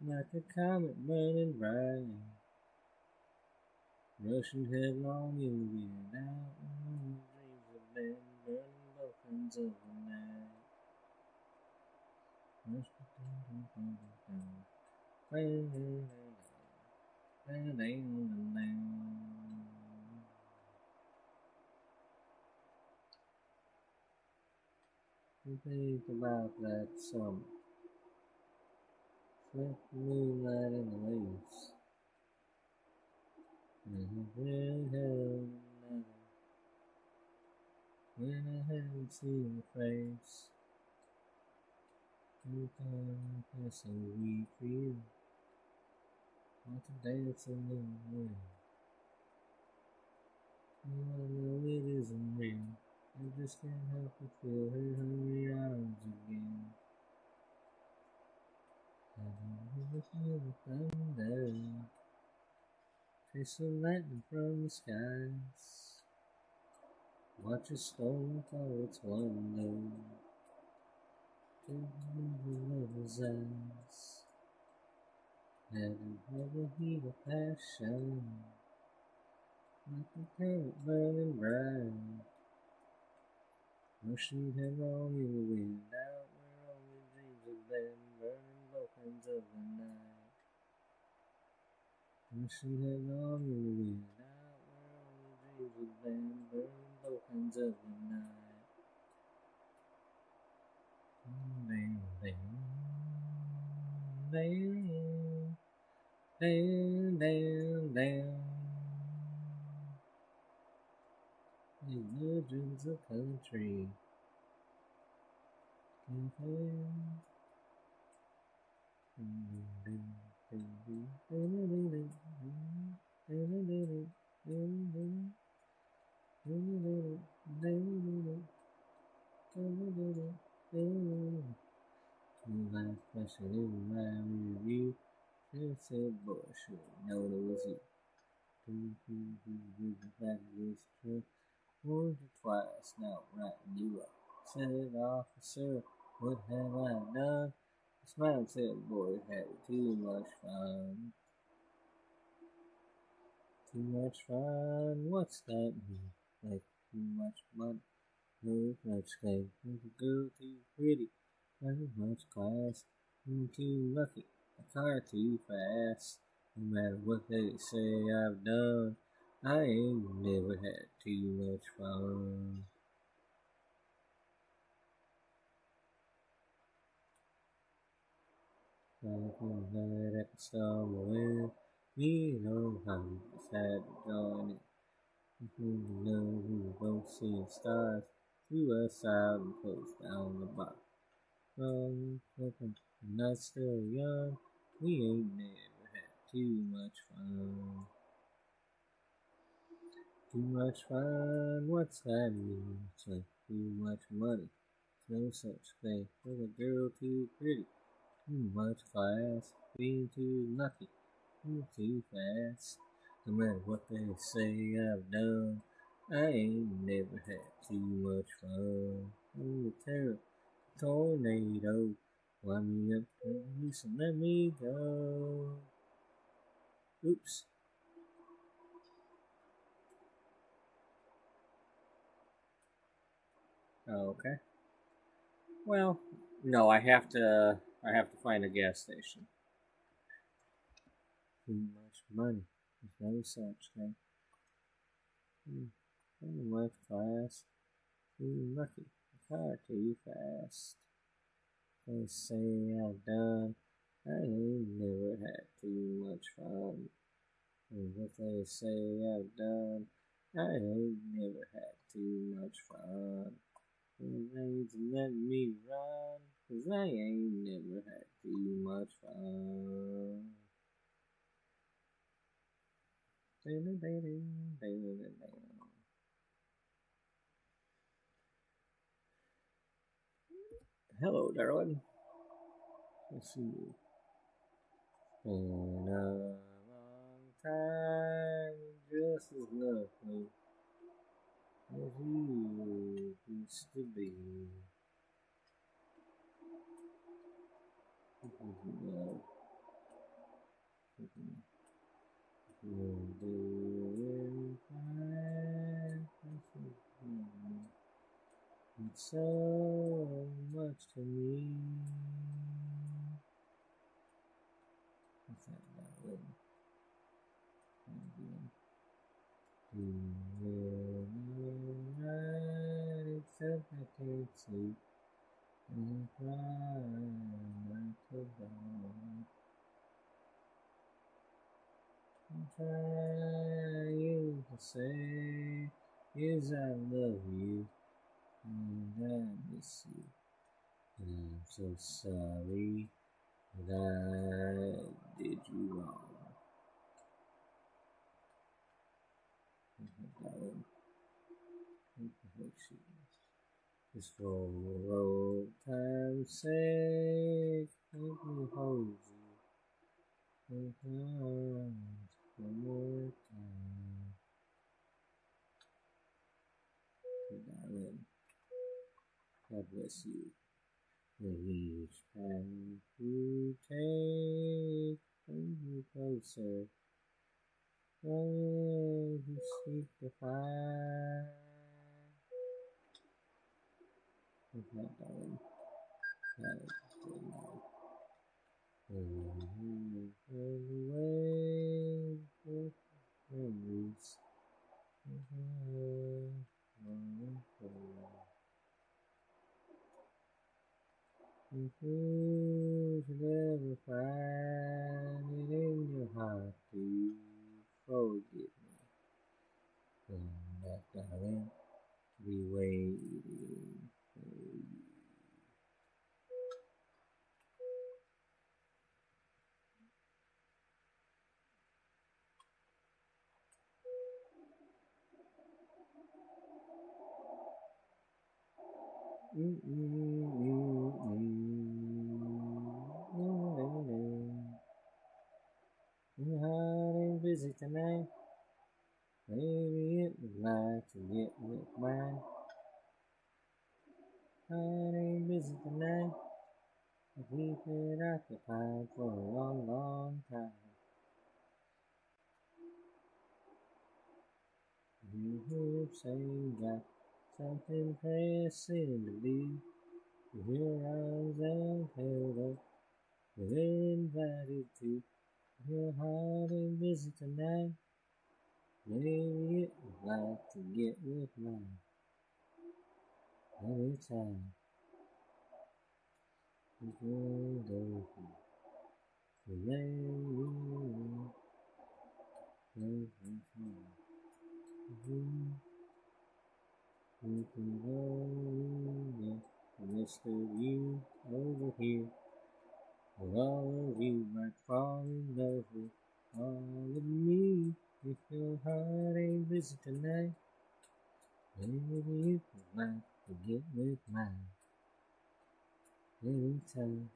Speaker 1: like a comet burning bright, rushing headlong into the night when dreams have been burning both ends of the night. You think about that summer, slept the moonlight in the leaves, and I really held another when I hadn't seen your face. You come past so weak for you, want to dance in the wind. You know it isn't real. I just can't help but feel her hungry arms again. And feel the thunder, chase the lightning from the skies. Watch a storm for its wonder, to the lover's eyes. And never heat of passion, like a current burning bright. Rushing headlong in the wind, out where only dreams have been, burning both ends of the night. Rushing headlong in the wind, out where only dreams have been, burning both ends of the night. Bam, bam, bam, bam, bam, bam. The legends of country. Last question in my review. Should said, boy, should know it was you. Back this trip once or twice, now writing you up. Said, officer, what have I done? The smile said, boy, had too much fun. Too much fun, what's that mean? Like too much money, no much claim. Was a girl too pretty, too much class, too lucky, a car too fast. No matter what they say I've done, I ain't never had too much fun. Like that I can stumble in, me know how just had to join it. We know we were both seeing stars, threw us out and closed down the bar. From looking, not still young, we ain't never had too much fun. Too much fun, what's that mean? It's like too much money, no such thing. Was a girl too pretty, too much class, being too lucky, too fast. No matter what they say I've done, I ain't never had too much fun. I'm a terrible tornado, wind me up, loose and let me go. Oops. Okay. Well, no, I have to find a gas station. Too much money, there's no such thing. Too much class, too lucky, the car too fast. They say I've done, I ain't never had too much fun. And what they say I've done, I ain't never had too much fun. And they let me run, 'cause I ain't never had too much fun. Hello, darling. Let's see. Been a long time, just as lovely as you used to be. You're doing fine. It's so much to me. What's that about? You will right, except I can't sleep and cry like a dog. I'm trying to say is I love you and I miss you. And I'm so sorry that I did you wrong. Darling, just for old time's sake, let me hold you. One more time. Darling, God bless you. Each time you take me closer, where you seek to find. Darling, away with memories. If you should ever find it in your heart to forgive me, then that darling be waiting for you. Your heart ain't busy tonight. Maybe it would like to get with mine. Heart ain't busy tonight. I keep it occupied for a long, long time. You hear saying got something pressing to do. With your arms out held up, we're invited to. Your heart ain't busy tonight. Maybe it would like to get with mine. Anytime. You can go to lay you. You can go, yeah. Mr. You over here. With all of you might fall in love with all of me. If your heart ain't busy tonight, maybe you would like to get with mine. Anytime.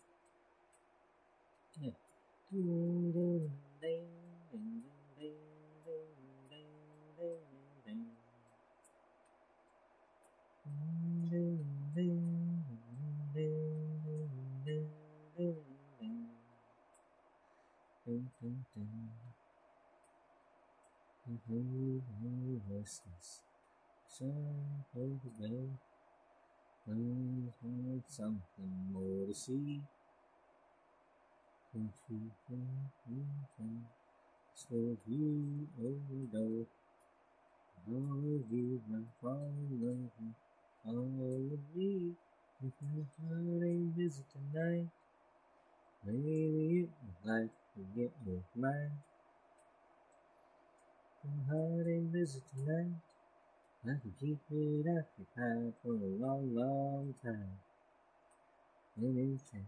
Speaker 1: Yeah. Restless, so overwhelmed. There's something more to see. Don't you think instead of you overdose? All of you might fall in love with all of me. If your heart ain't busy tonight, maybe you would like to get with mine. Your heart ain't busy tonight. I can keep it occupied for a long, long time. Anytime.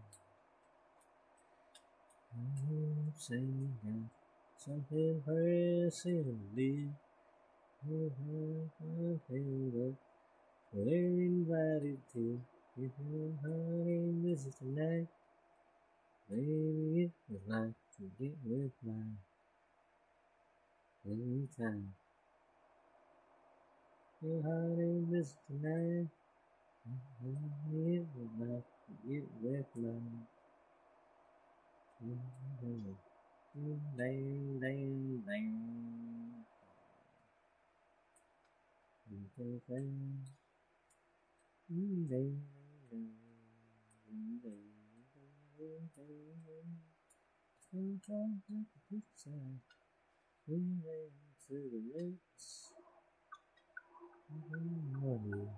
Speaker 1: I'm saying that something pressing live. Your heart held up. We're invited to. If your heart ain't busy tonight, maybe it would like to get with mine. Anytime. Your heart ain't busy tonight, maybe it would like to get with mine. Dang, dang, dang. Sometimes I can picture we ran cigarettes. Money,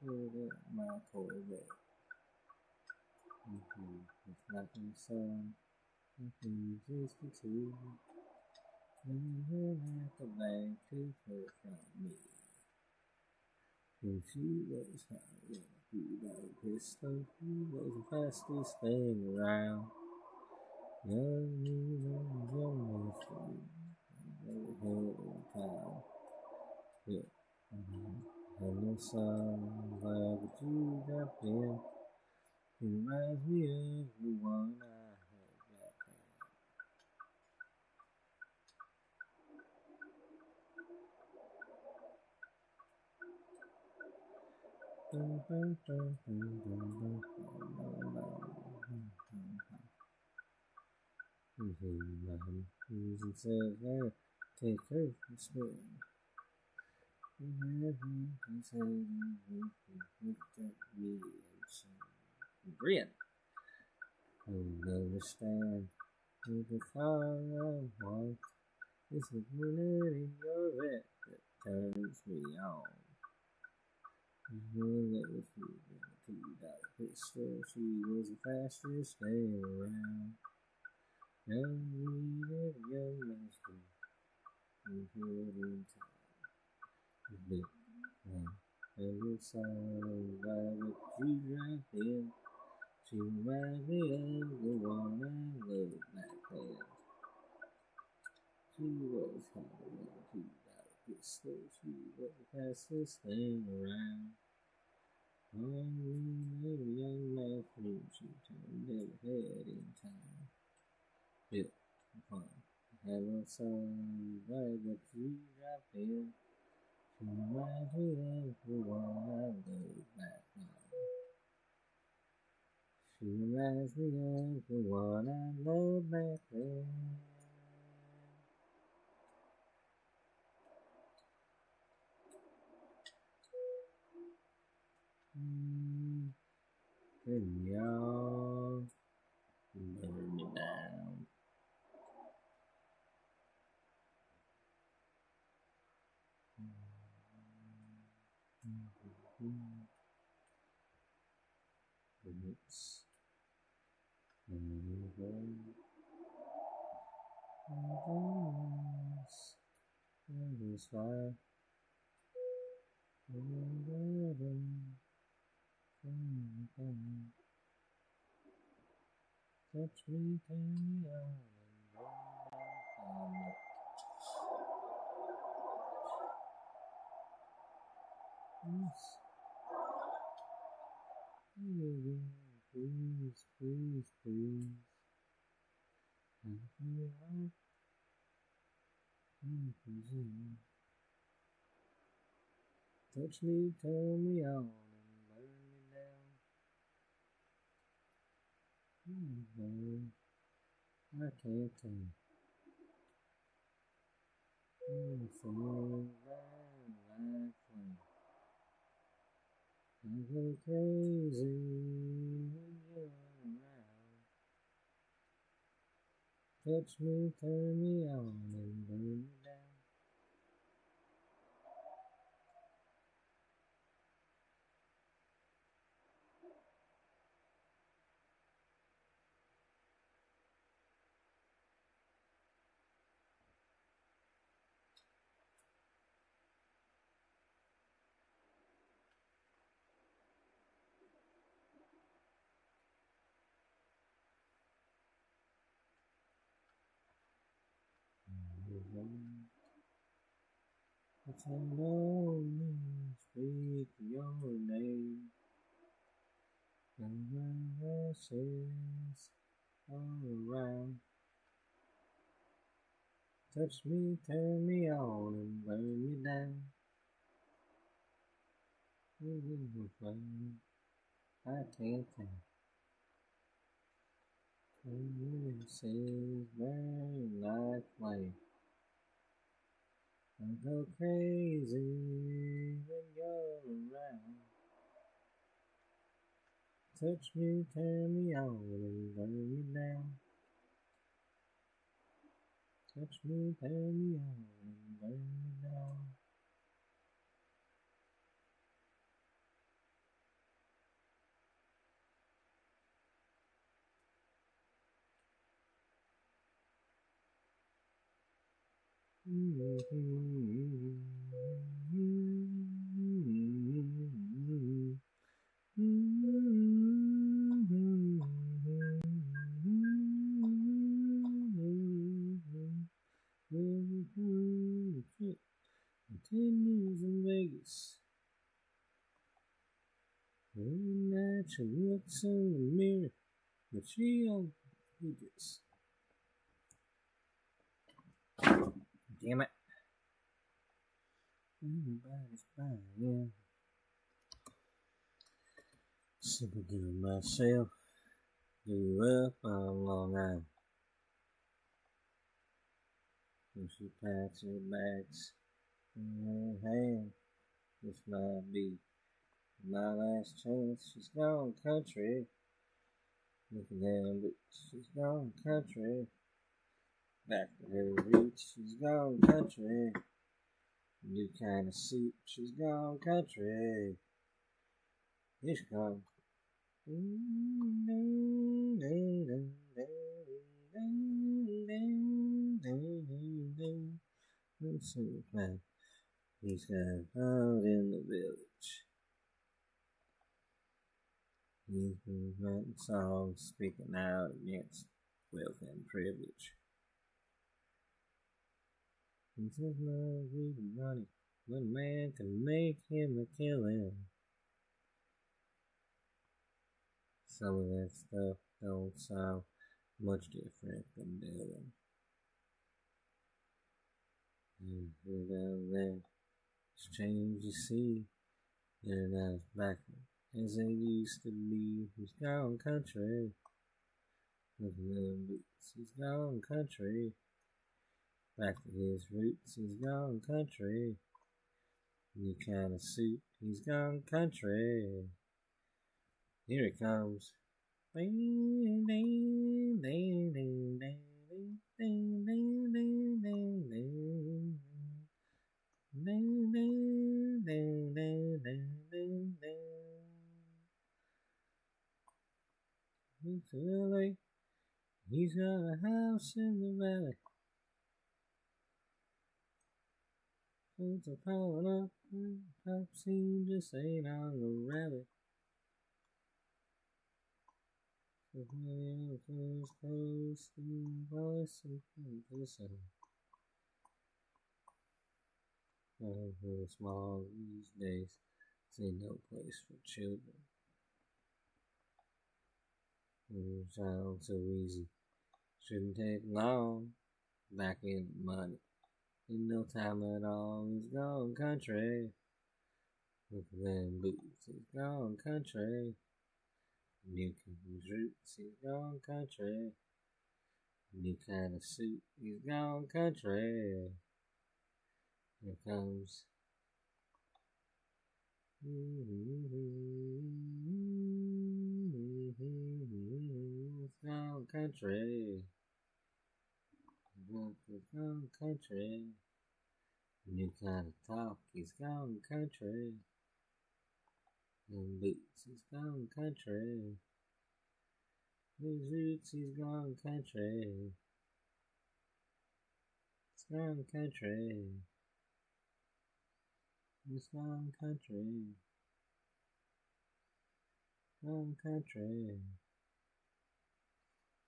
Speaker 1: put up my Corvette. It's like a song. 1962. And then I come back to her from me. And she was hot with a $2 pistol. She was the fastest thing around. Young, young, never had in town. Yeah. And the song, glad that you dropped in. It reminds me of the one I had back then. Music says, hey, take her from school. Brian, who understand the fire of want is the minute in your head that turns me on. That was $2 pistol. She was the fastest thing around. Young leader, young master, and good in time. Big one, and it's all about what you drive in. She reminds me of the one I loved back then. She was having a $2 pistol. She was the fastest thing around. Young leader, young master, she turned her head in time. Big one. Have a song like what you drop in. She reminds me of the one I loved back then. She reminds me of the one I loved back then. Turn me on, burn me down. It's fire. Touch me, turn me on, please, please, please. Touch me, turn me on, and burn me down. I can't tell. I go crazy when you're around. Touch me, turn me on, and burn me down. It's a lonely speak your name. And voices all around. Touch me, turn me on, and burn me down. I can't tell. Voices burn like flame. I go crazy when you're around. Touch me, turn me on, and burn me down. Touch me, turn me on, and burn me down. Continues in Vegas. Every night she looks in the mirror, but she don't do this. Damn it. Everybody's buying. Simply do myself, do up on Long Island. When she packs her bags in her hand, this might be my last chance. She's gone country. Look at them boots. She's gone country. Back to her roots. She's gone country. New kind of suit. She's gone country. Here she comes. Let's see, man. He's got out in the village. He's been writing songs speaking out against wealth and privilege. He says love is money, but a man can make him a killing. Some of that stuff don't sound much different from Dylan. And down there, strange you see, they're not as backward as they used to be. He's gone country. Look at them boots, he's gone country. Back to his roots, he's gone country. New kind of suit, he's gone country. Here it comes. It's early. He's got a house in the valley. It's a piling up. Pop scene just ain't on the rally. The close to the voice and listen. Small these days. See no place for children. Sounds so easy. Shouldn't take long. Back in the money. In no time at all. He's gone country. Look at them boots. He's gone country. New kind of roots. He's gone country. New kind of suit. He's gone country. Here comes. It's gone country. He's gone country. New kind of talk. He's gone country. And boots. He's gone country. His roots. He's gone country. It's gone country. It's gone country. Gone country.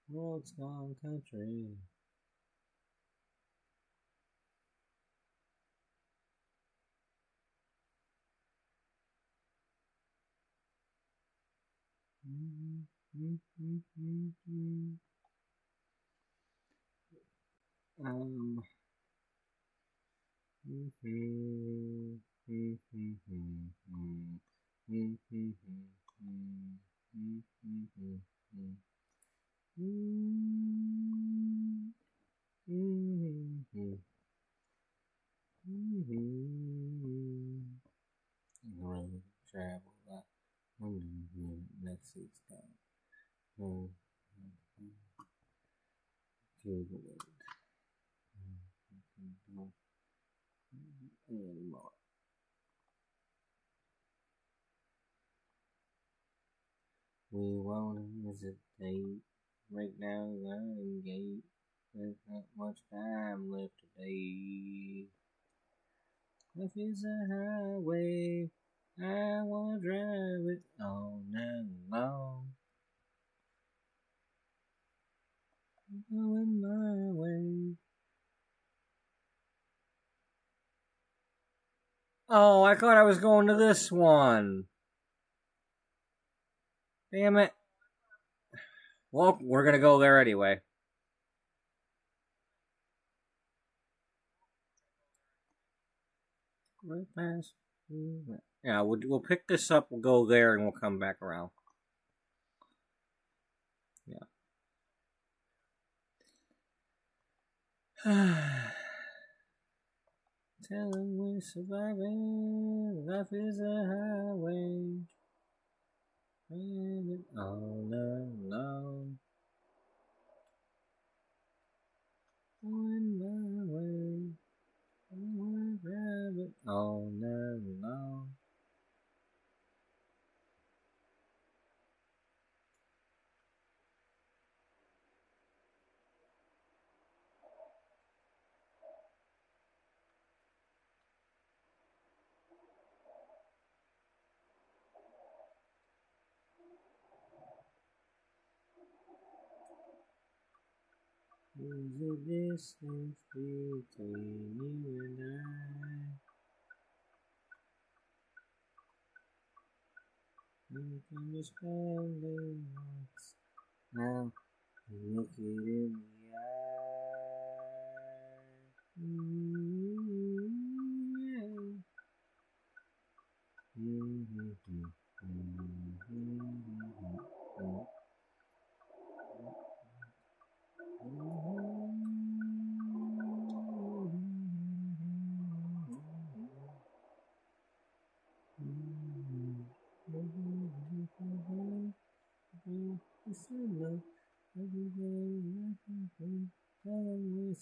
Speaker 1: World's gone country. Road travel that next seat's down. Google it. Anymore. We won't hesitate. Break down the learning gate. There's not much time left today. Life is a highway. I wanna drive it all night long. Going my way. Oh, I thought I was going to this one. Damn it. Well, we're gonna go there anyway. Right past. Yeah, we'll pick this up, we'll go there, and we'll come back around. Tell them we're surviving. Life is a highway. And it all alone. On my way. I'm a rabbit all alone. There's a distance between you and I. You can just barely once. Now, look it in the eye.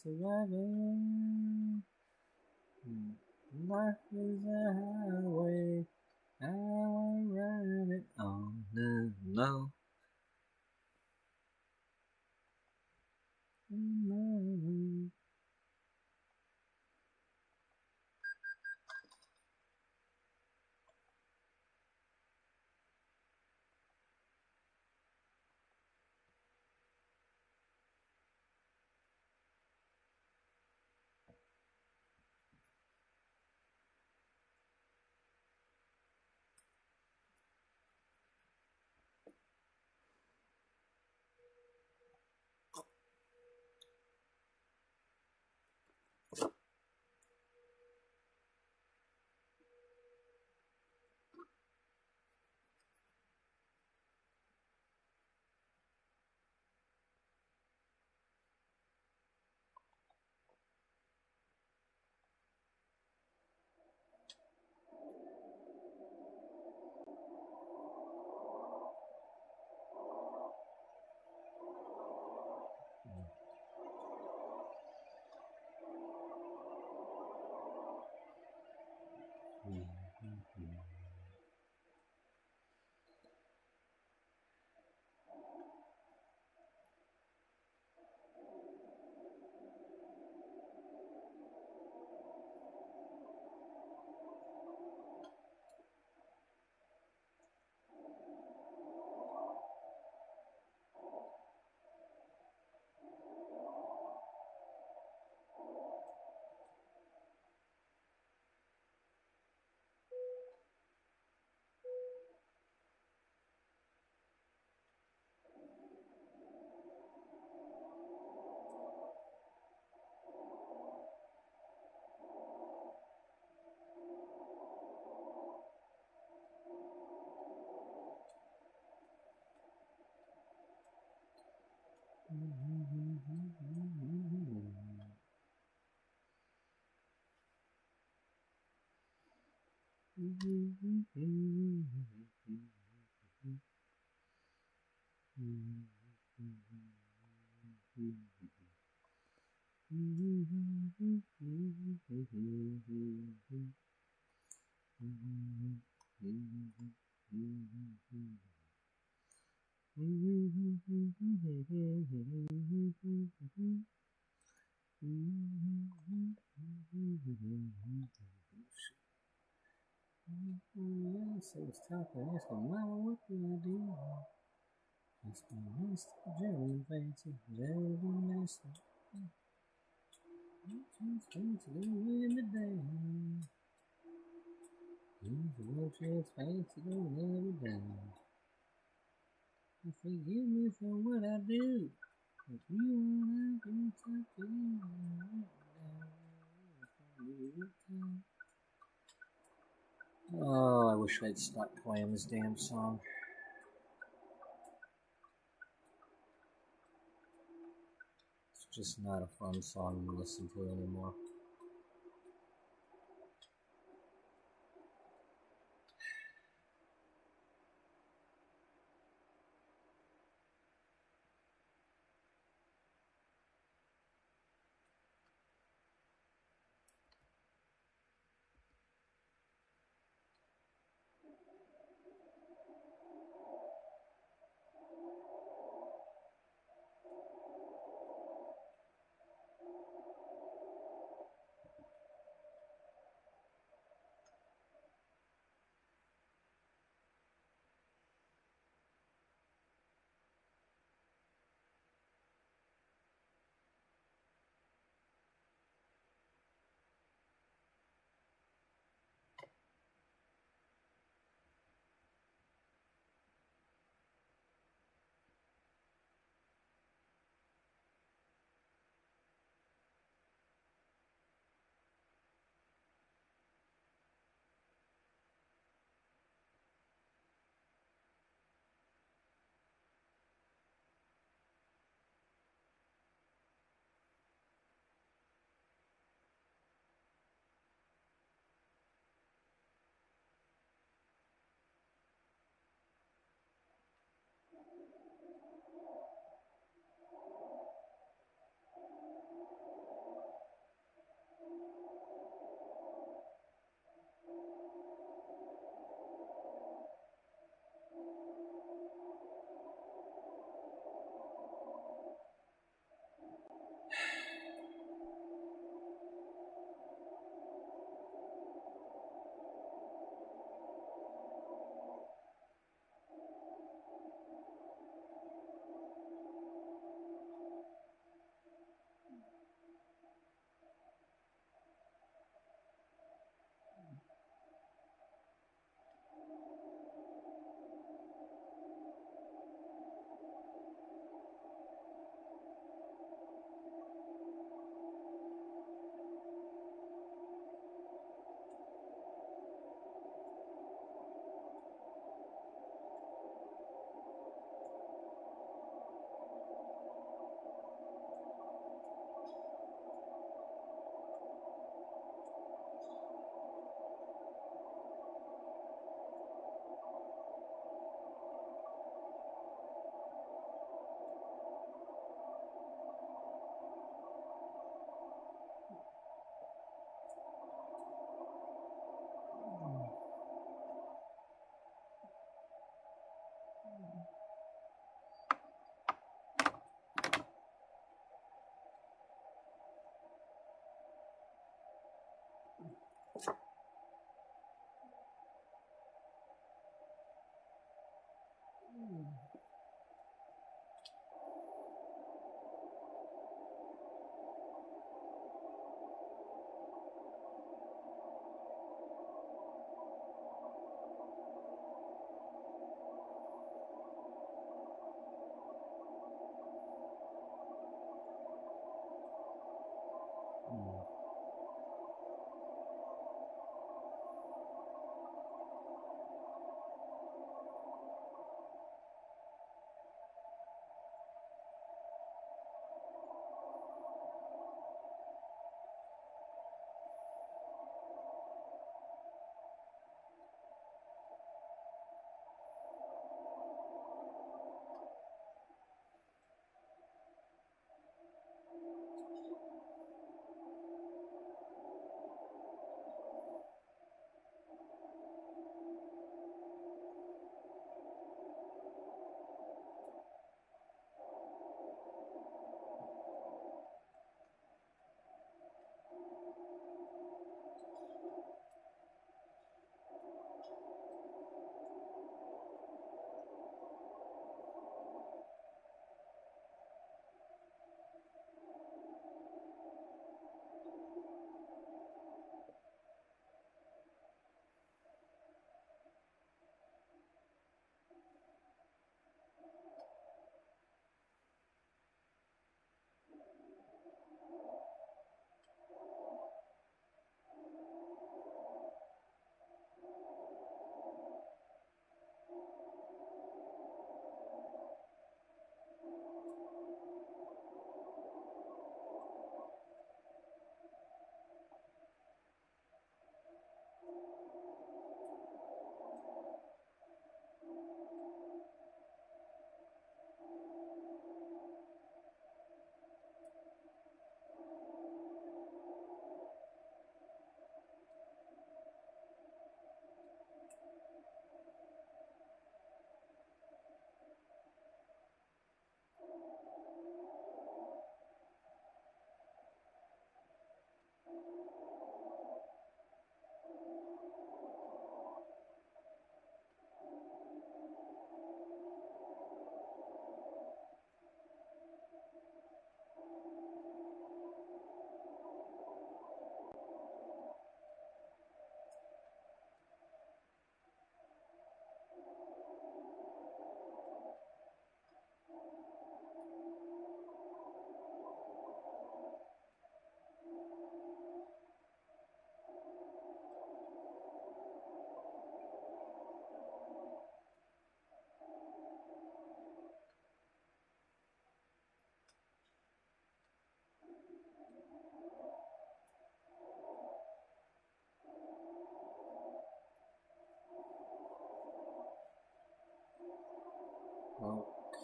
Speaker 1: Surviving. Life is a highway. I will ride it on the low. So it's talking, asking, Mama, what do I do? Just be nice to German fancy, German nice. Just fancy to win the day. He's a little chance fancy to let it down. Forgive me for what I do. If you want to do something, oh, I wish I'd stop playing this damn song. just not a fun song to listen to anymore.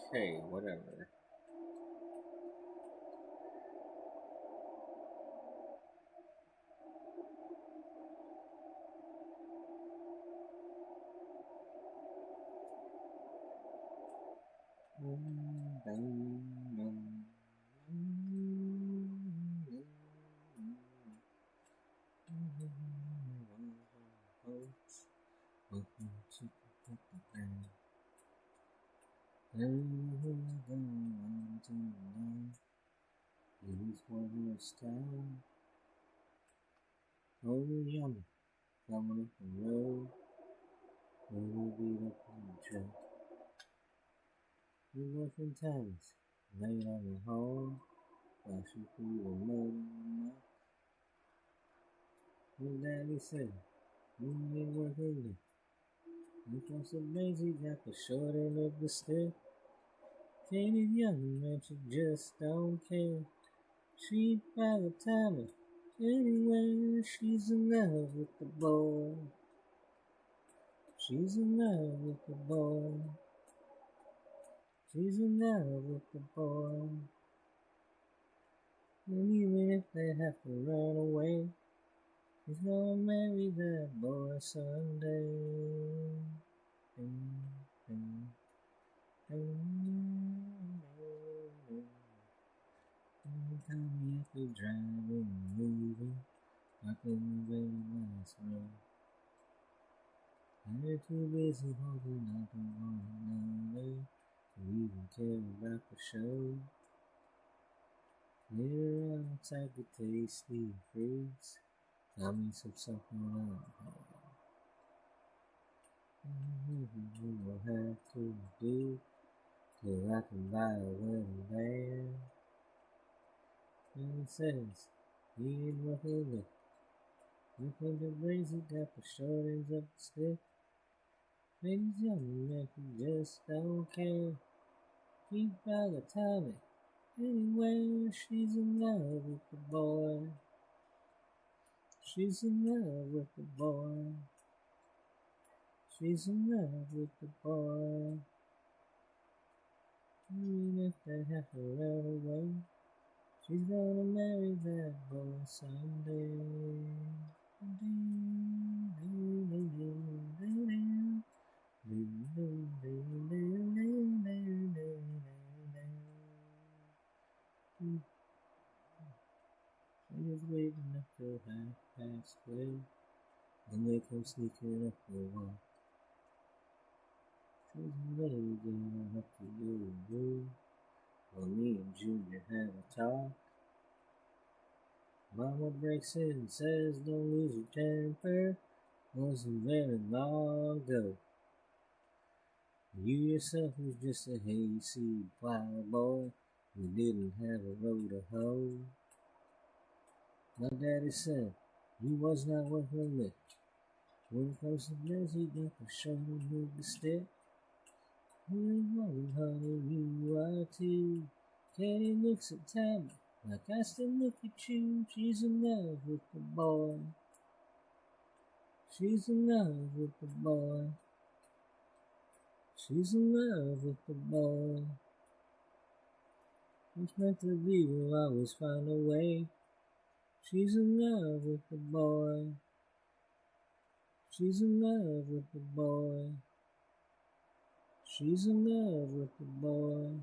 Speaker 1: Okay, whatever. He's one more time. Oh, yummy. Coming up the road. We'll beat up on the track. We're working times. Late on the home. Flashing through the mud on the Your daddy said, you ain't working it. You from some lazy, got the short end of the stick. Katie young, man, she just don't care. She by the time anyway, she's in love with the boy. She's in love with the boy. She's in love with the boy. And even if they have to run away, she's gonna marry that boy someday. Every time you have to drive and moving, I couldn't very nice road. And they're too busy holding out on one another to even care about the show. They're outside the tasty fruits. Tell me something on you will have to do till I can buy a wedding band. And he says, he ain't working it. Look at the brains, he got the short ends of the stick. Baby's young, man, he just don't care. Keep by the timing. Anyway, she's in love with the boy. She's in love with the boy. She's in love with the boy. Even if they have to run away, she's gonna marry that boy someday. I'm just waiting up till 12:30. Then they come sneaking up the wall. She's ready to up to your room. Well, me and Junior have a talk. Mama breaks in and says, don't lose your temper. Wasn't very long ago. You yourself was just a hayseed plowboy who didn't have a row to hoe. My daddy said he was not worth a lick. When it comes to this, he got the shoulder with the stick. You ain't honey, you are too. Katie looks at Tammy like I still look at you. She's in love with the boy. She's in love with the boy. She's in love with the boy. It's meant to be, will always find a way. She's in love with the boy. She's in love with the boy. She's in love with the boy.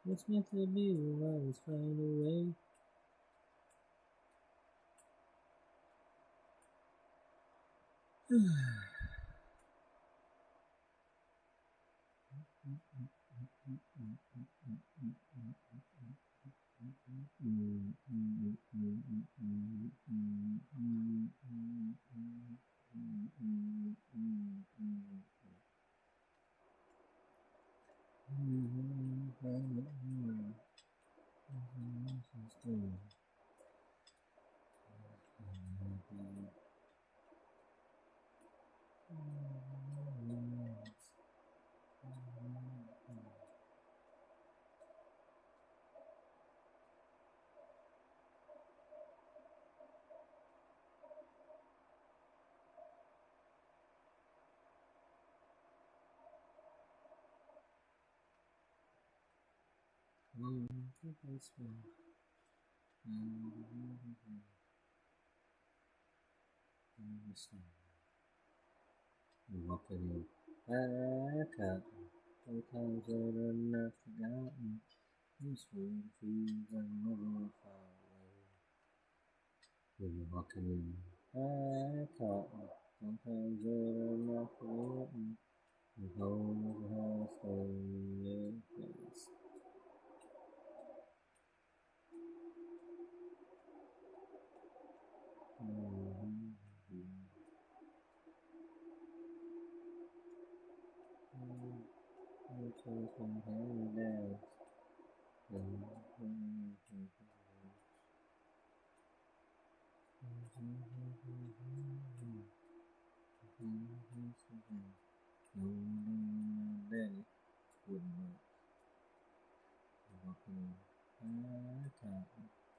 Speaker 1: What's meant to be will always find a way. Walking in back up, sometimes that are not forgotten. These sweet feels are never far away. We're walking in back up, sometimes that are not forgotten. The home is a house in your face.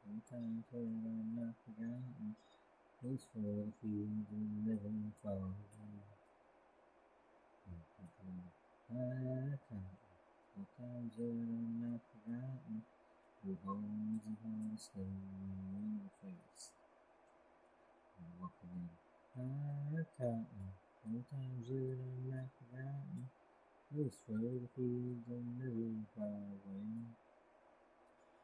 Speaker 1: Sometimes I'm not forgotten. Those for the feelings we never fall. Sometimes I'm not forgotten. Your home is a hard stone in your face. I'm walking in high cotton. Sometimes I'm not forgotten. Those for the feelings we never fall away.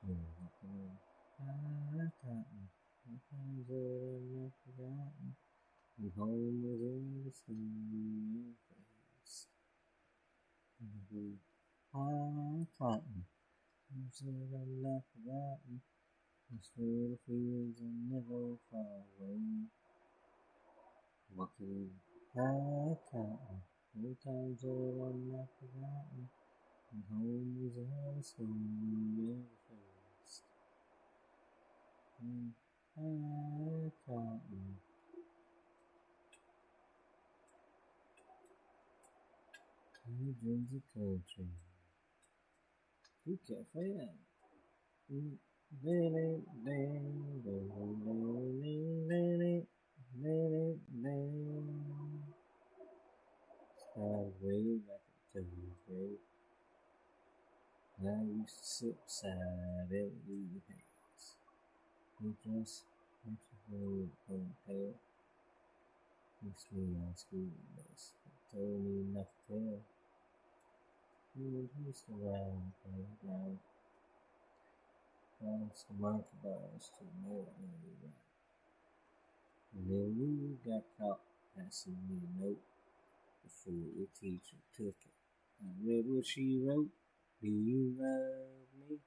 Speaker 1: You're walking in high cotton. Sometimes I'm not forgotten. Your home is in the stone in your face. High cotton. Sometimes I'm not forgotten. Those for the feelings I never far away. Walking in high cotton. Sometimes I'm not forgotten. And home is a hard stone in your face. High cotton. New Jersey country. You can't find that. Started way back in 10th grade. I used to sit beside every hands. We just went to the ponytail. Kissed me on school bus. Told me not to tell. We used to ride on the playground. Crossed the monkey bars to the middle of the round. And then we got caught passing me a note before the teacher took it. I read what she wrote. Do you love me?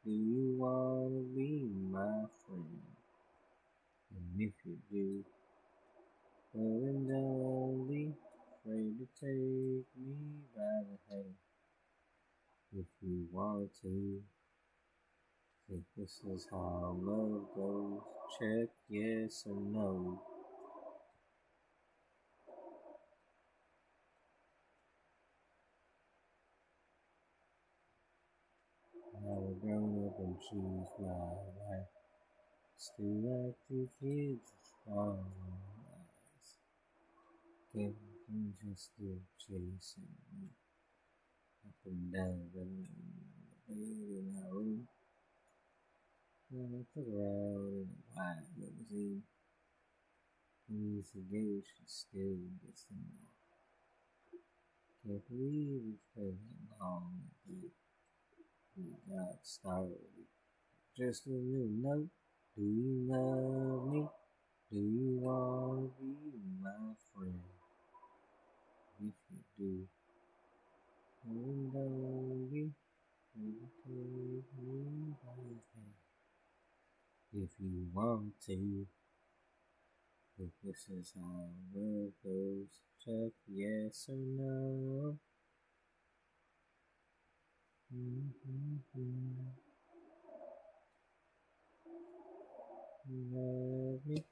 Speaker 1: Do you want to be my friend? And if you do, well then don't be afraid to take me by the hand. If you want to, think this is how love goes. Check yes or no. Now we're grown up and choose my life. Still like two kids with strong eyes. Can't you just still chasing me up and down the bed in our room? When I took her out in a white limousine, we forgave she still gets the know. Can't believe it's been that long that we got started. Just a little note. Do you love me? Do you want to be my friend? If you do, then don't be afraid to take me by the hand. If you want to, if this is how love goes, check yes or no. You love me?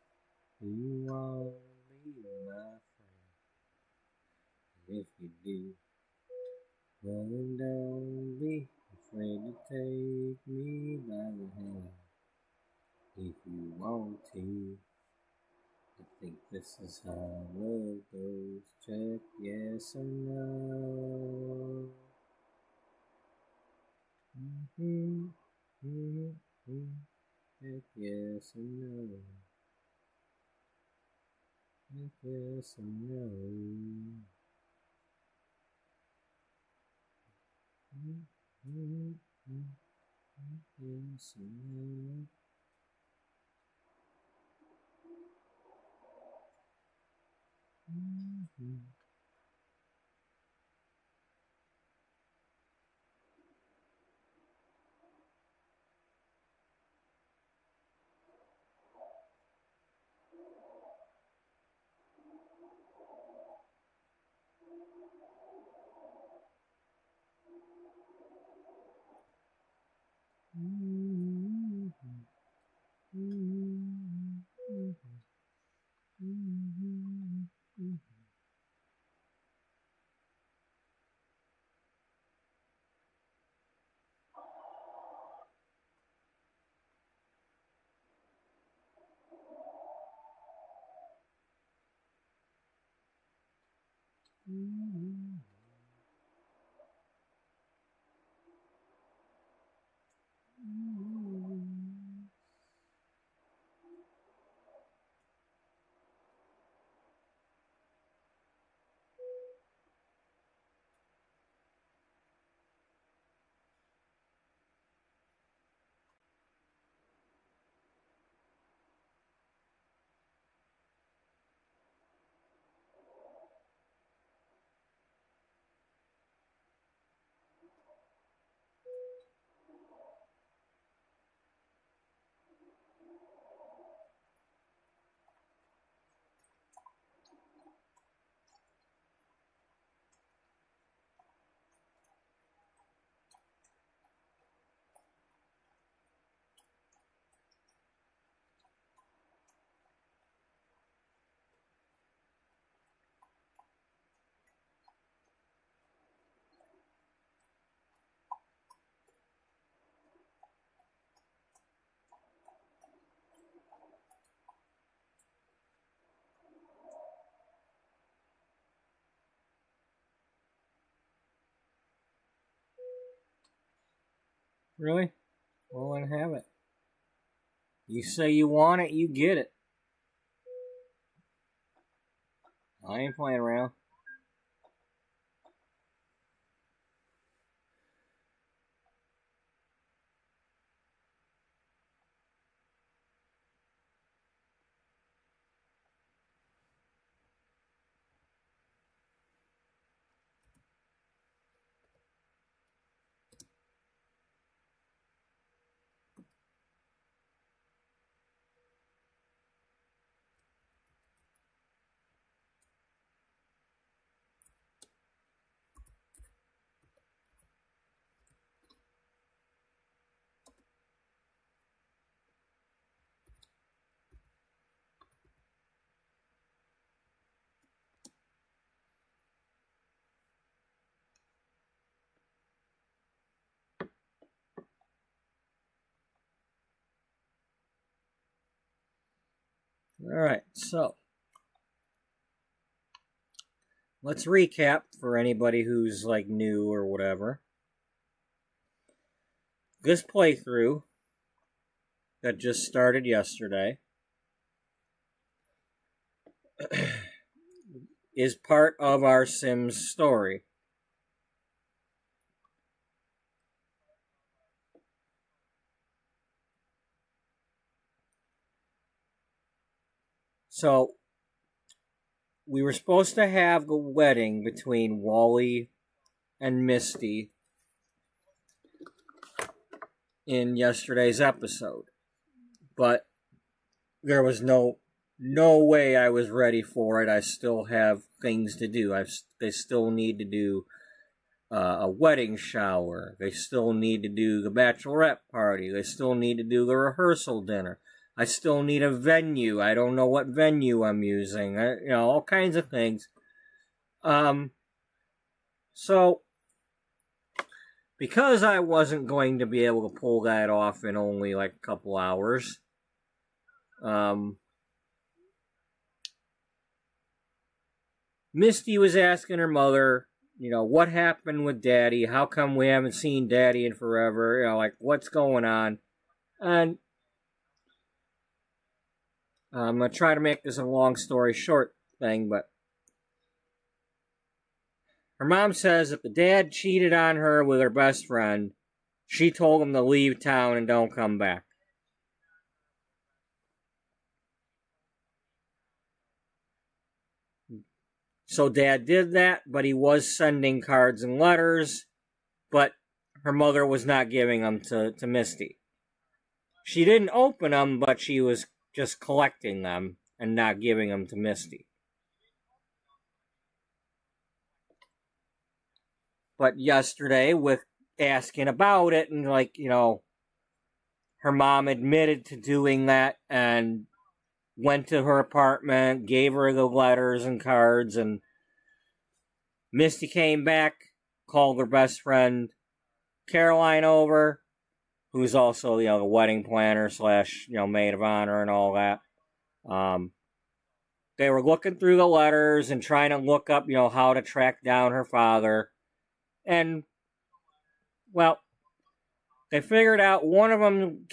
Speaker 1: Do you want to be my friend? If you do, well then don't be afraid to take me by the hand. If you want to, I think this is how love goes. Check yes or no. Yes and no. Yes and no. Yes and no. Really? Well, then have it. You say you want it, you get it. I ain't playing around. Alright, so let's recap for anybody who's like new or whatever. This playthrough that just started yesterday is part of our Sims story. So, we were supposed to have the wedding between Wally and Misty in yesterday's episode. But there was no way I was ready for it. I still have things to do. They still need to do a wedding shower. They still need to do the bachelorette party. They still need to do the rehearsal dinner. I still need a venue. I don't know what venue I'm using. All kinds of things. So, because I wasn't going to be able to pull that off in only like a couple hours, Misty was asking her mother what happened with Daddy? How come we haven't seen Daddy in forever? Like, what's going on? And I'm going to try to make this a long story short thing, but her mom says that the dad cheated on her with her best friend. She told him to leave town and don't come back. So Dad did that, but he was sending cards and letters, but her mother was not giving them to Misty. She didn't open them, but she was just collecting them and not giving them to Misty. But yesterday, with asking about it, and her mom admitted to doing that and went to her apartment, gave her the letters and cards, and Misty came back, called her best friend Caroline over, who's also, the wedding planner / maid of honor and all that. They were looking through the letters and trying to look up, how to track down her father. And, well, they figured out one of them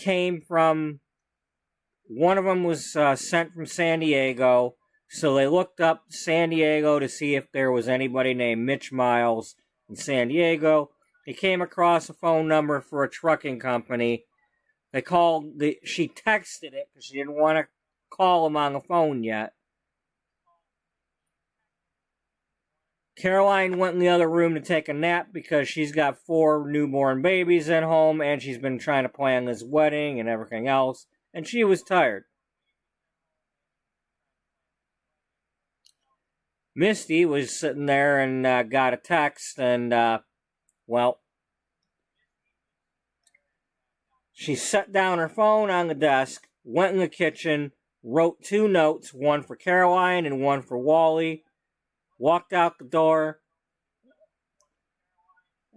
Speaker 1: was sent from San Diego, so they looked up San Diego to see if there was anybody named Mitch Miles in San Diego. They came across a phone number for a trucking company. She texted it because she didn't want to call him on the phone yet. Caroline went in the other room to take a nap because she's got 4 newborn babies at home and she's been trying to plan this wedding and everything else, and she was tired. Misty was sitting there and got a text, and, she set down her phone on the desk, went in the kitchen, wrote 2 notes, one for Caroline and one for Wally, walked out the door,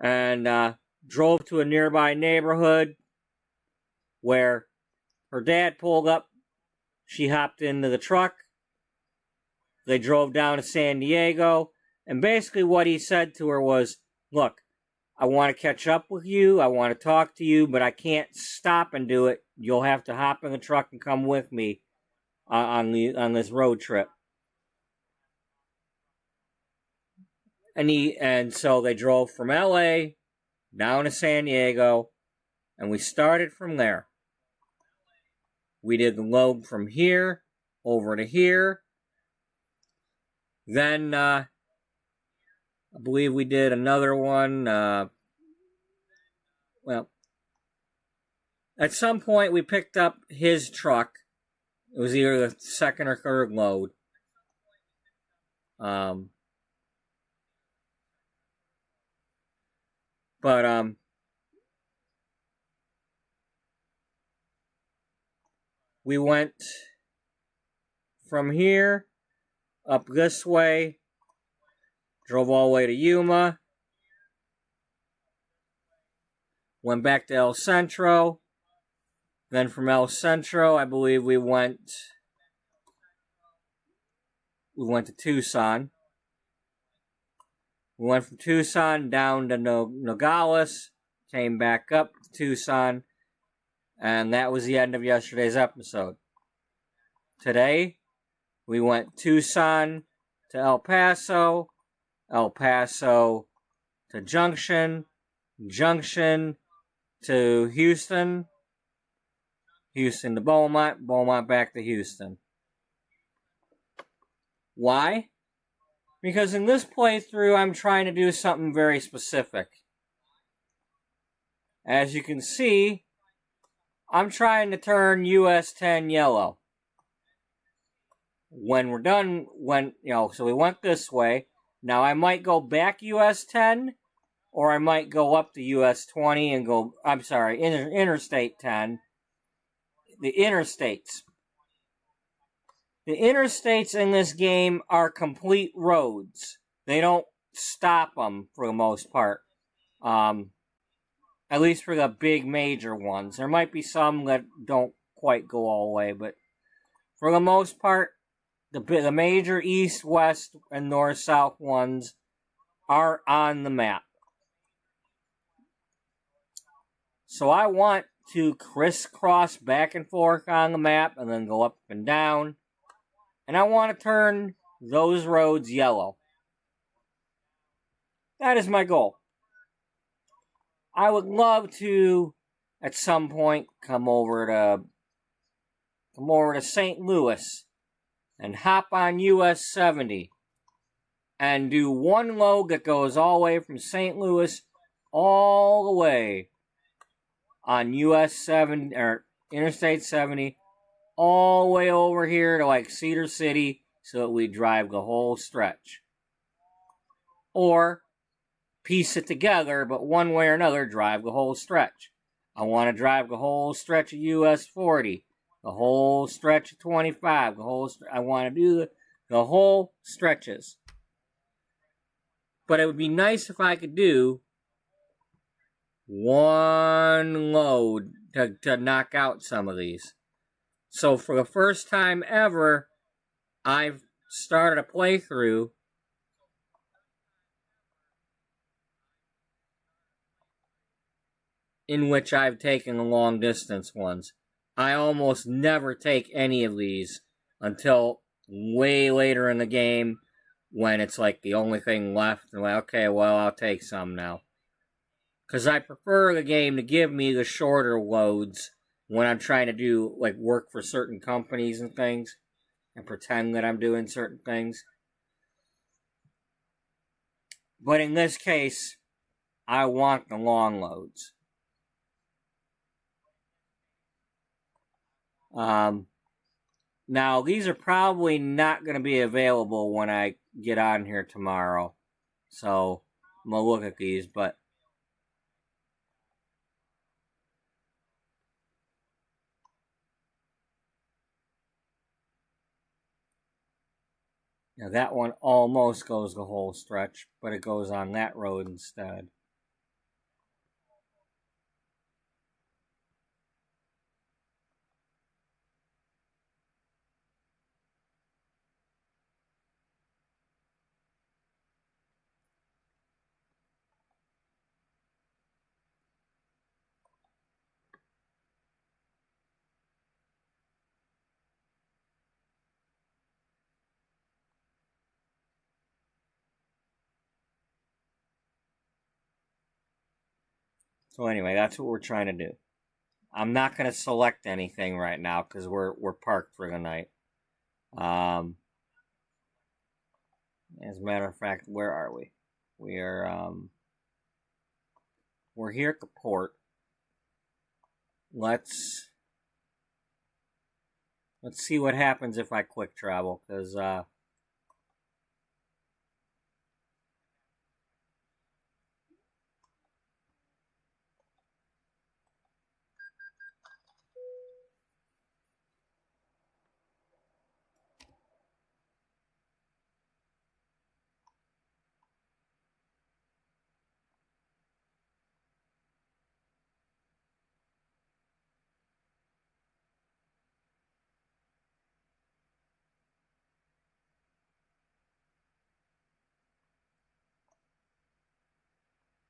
Speaker 1: and drove to a nearby neighborhood where her dad pulled up. She hopped into the truck. They drove down to San Diego, and basically what he said to her was, look, I want to catch up with you, I want to talk to you, but I can't stop and do it. You'll have to hop in the truck and come with me on this road trip. And so they drove from LA down to San Diego, and we started from there. We did the load from here over to here. Then, I believe we did another one. At some point we picked up his truck. It was either the second or third load. We went from here up this way, drove all the way to Yuma, went back to El Centro, then from El Centro, I believe we went to Tucson. We went from Tucson down to Nogales, came back up to Tucson, and that was the end of yesterday's episode. Today, we went Tucson to El Paso to Junction to Houston to Beaumont back to Houston. Why? Because in this playthrough, I'm trying to do something very specific. As you can see, I'm trying to turn US 10 yellow. When we're done, so we went this way. Now I might go back US 10, or I might go up to US 20 and go, Interstate 10. The interstates. The interstates in this game are complete roads. They don't stop them for the most part. At least for the big major ones. There might be some that don't quite go all the way, but for the most part, the major east, west, and north-south ones are on the map. So I want to crisscross back and forth on the map and then go up and down. And I want to turn those roads yellow. That is my goal. I would love to, at some point, come over to St. Louis and hop on US 70 and do one load that goes all the way from St. Louis all the way on US 70 or Interstate 70 all the way over here to like Cedar City so that we drive the whole stretch. Or piece it together, but one way or another, drive the whole stretch. I want to drive the whole stretch of US 40, the whole stretch of 25, I want to do the whole stretches. But it would be nice if I could do one load to knock out some of these. So for the first time ever, I've started a playthrough in which I've taken the long distance ones. I almost never take any of these until way later in the game when it's like the only thing left. I'm like, okay, well, I'll take some now. Because I prefer the game to give me the shorter loads when I'm trying to do, like, work for certain companies and things and pretend that I'm doing certain things. But in this case, I want the long loads. Now, these are probably not going to be available when I get on here tomorrow. So, I'm going to look at these, but now that one almost goes the whole stretch, but it goes on that road instead. So anyway, that's what we're trying to do. I'm not going to select anything right now because we're parked for the night. As a matter of fact, where are we? We're here at the port. Let's see what happens if I quick travel, because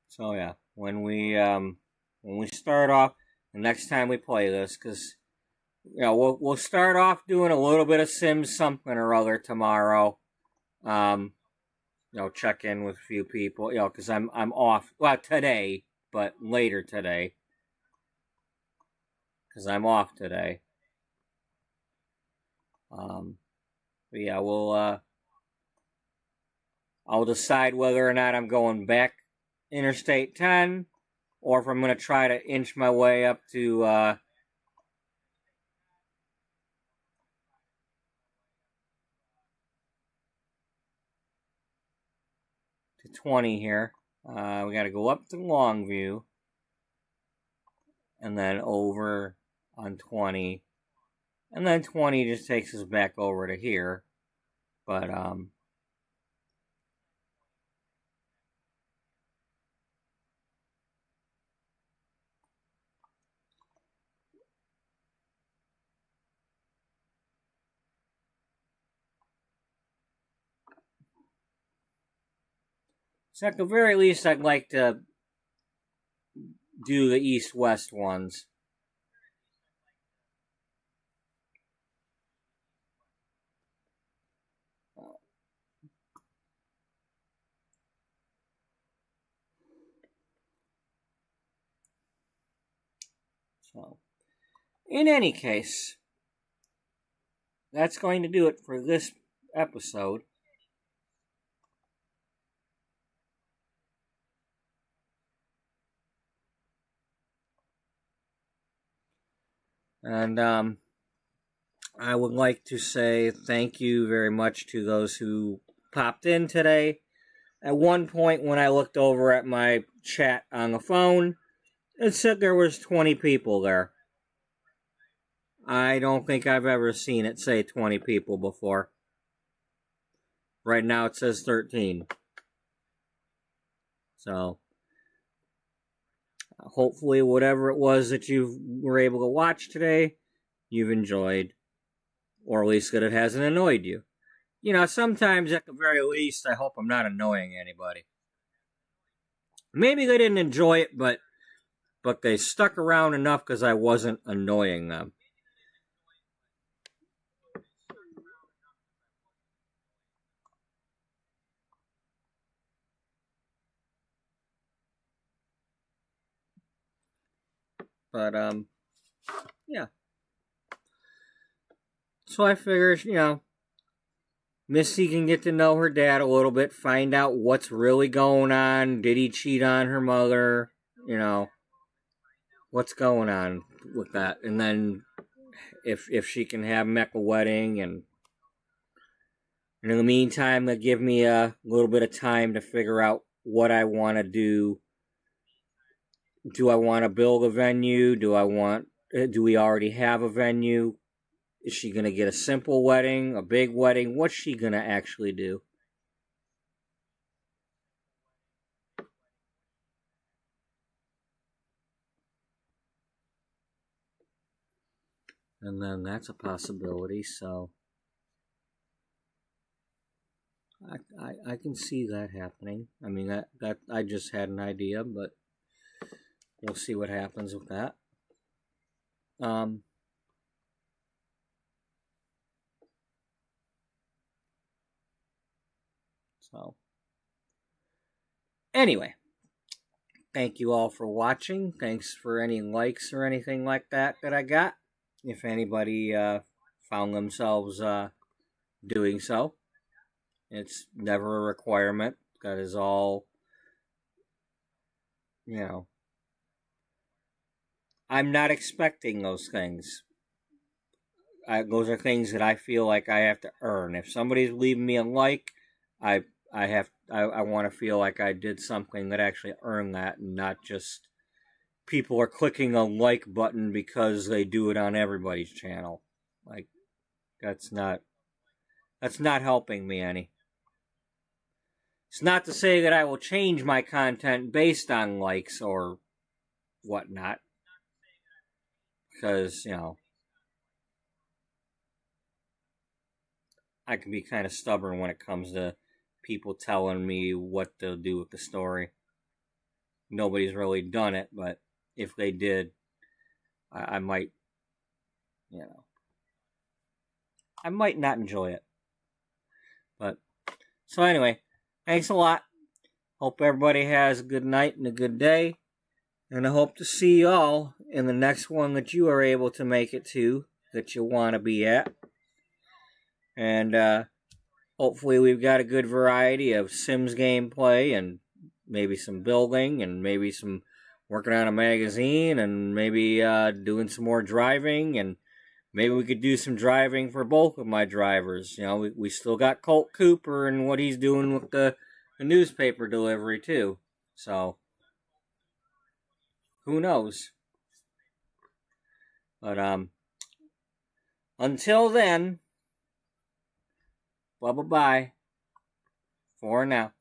Speaker 1: so yeah, when we start off, the next time we play this, because we'll start off doing a little bit of Sims something or other tomorrow. Check in with a few people, because I'm off. Well, today, but later today, because I'm off today. But yeah, I'll decide whether or not I'm going back Interstate 10, or if I'm going to try to inch my way up to 20 here. We got to go up to Longview, and then over on 20, and then 20 just takes us back over to here. But So at the very least, I'd like to do the East-West ones. So, in any case, that's going to do it for this episode. And I would like to say thank you very much to those who popped in today. At one point when I looked over at my chat on the phone, it said there was 20 people there. I don't think I've ever seen it say 20 people before. Right now it says 13. So, hopefully whatever it was that you were able to watch today, you've enjoyed. Or at least that it hasn't annoyed you. You know, sometimes at the very least, I hope I'm not annoying anybody. Maybe they didn't enjoy it, but they stuck around enough because I wasn't annoying them. But, yeah. So I figured, you know, Missy can get to know her dad a little bit, find out what's really going on. Did he cheat on her mother? You know, what's going on with that? And then if she can have Mecca wedding, and in the meantime, that give me a little bit of time to figure out what I want to do. Do I want to build a venue? Do we already have a venue? Is she going to get a simple wedding, a big wedding? What's she going to actually do? And then that's a possibility, so I can see that happening. I mean, that I just had an idea, but we'll see what happens with that. So, anyway, thank you all for watching. Thanks for any likes or anything like that I got. If anybody found themselves doing so, it's never a requirement. That is all, you know. I'm not expecting those things. Those are things that I feel like I have to earn. If somebody's leaving me a like, I want to feel like I did something that actually earned that, and not just people are clicking a like button because they do it on everybody's channel. Like, that's not helping me any. It's not to say that I will change my content based on likes or whatnot, because, you know, I can be kind of stubborn when it comes to people telling me what they'll do with the story. Nobody's really done it, but if they did, I might, you know, I might not enjoy it. But, so anyway, thanks a lot. Hope everybody has a good night and a good day. And I hope to see you all in the next one that you are able to make it to, that you want to be at. And hopefully we've got a good variety of Sims gameplay, and maybe some building, and maybe some working on a magazine, and maybe doing some more driving, and maybe we could do some driving for both of my drivers. You know, we still got Colt Cooper and what he's doing with the newspaper delivery too. So, who knows? But until then, bye-bye for now.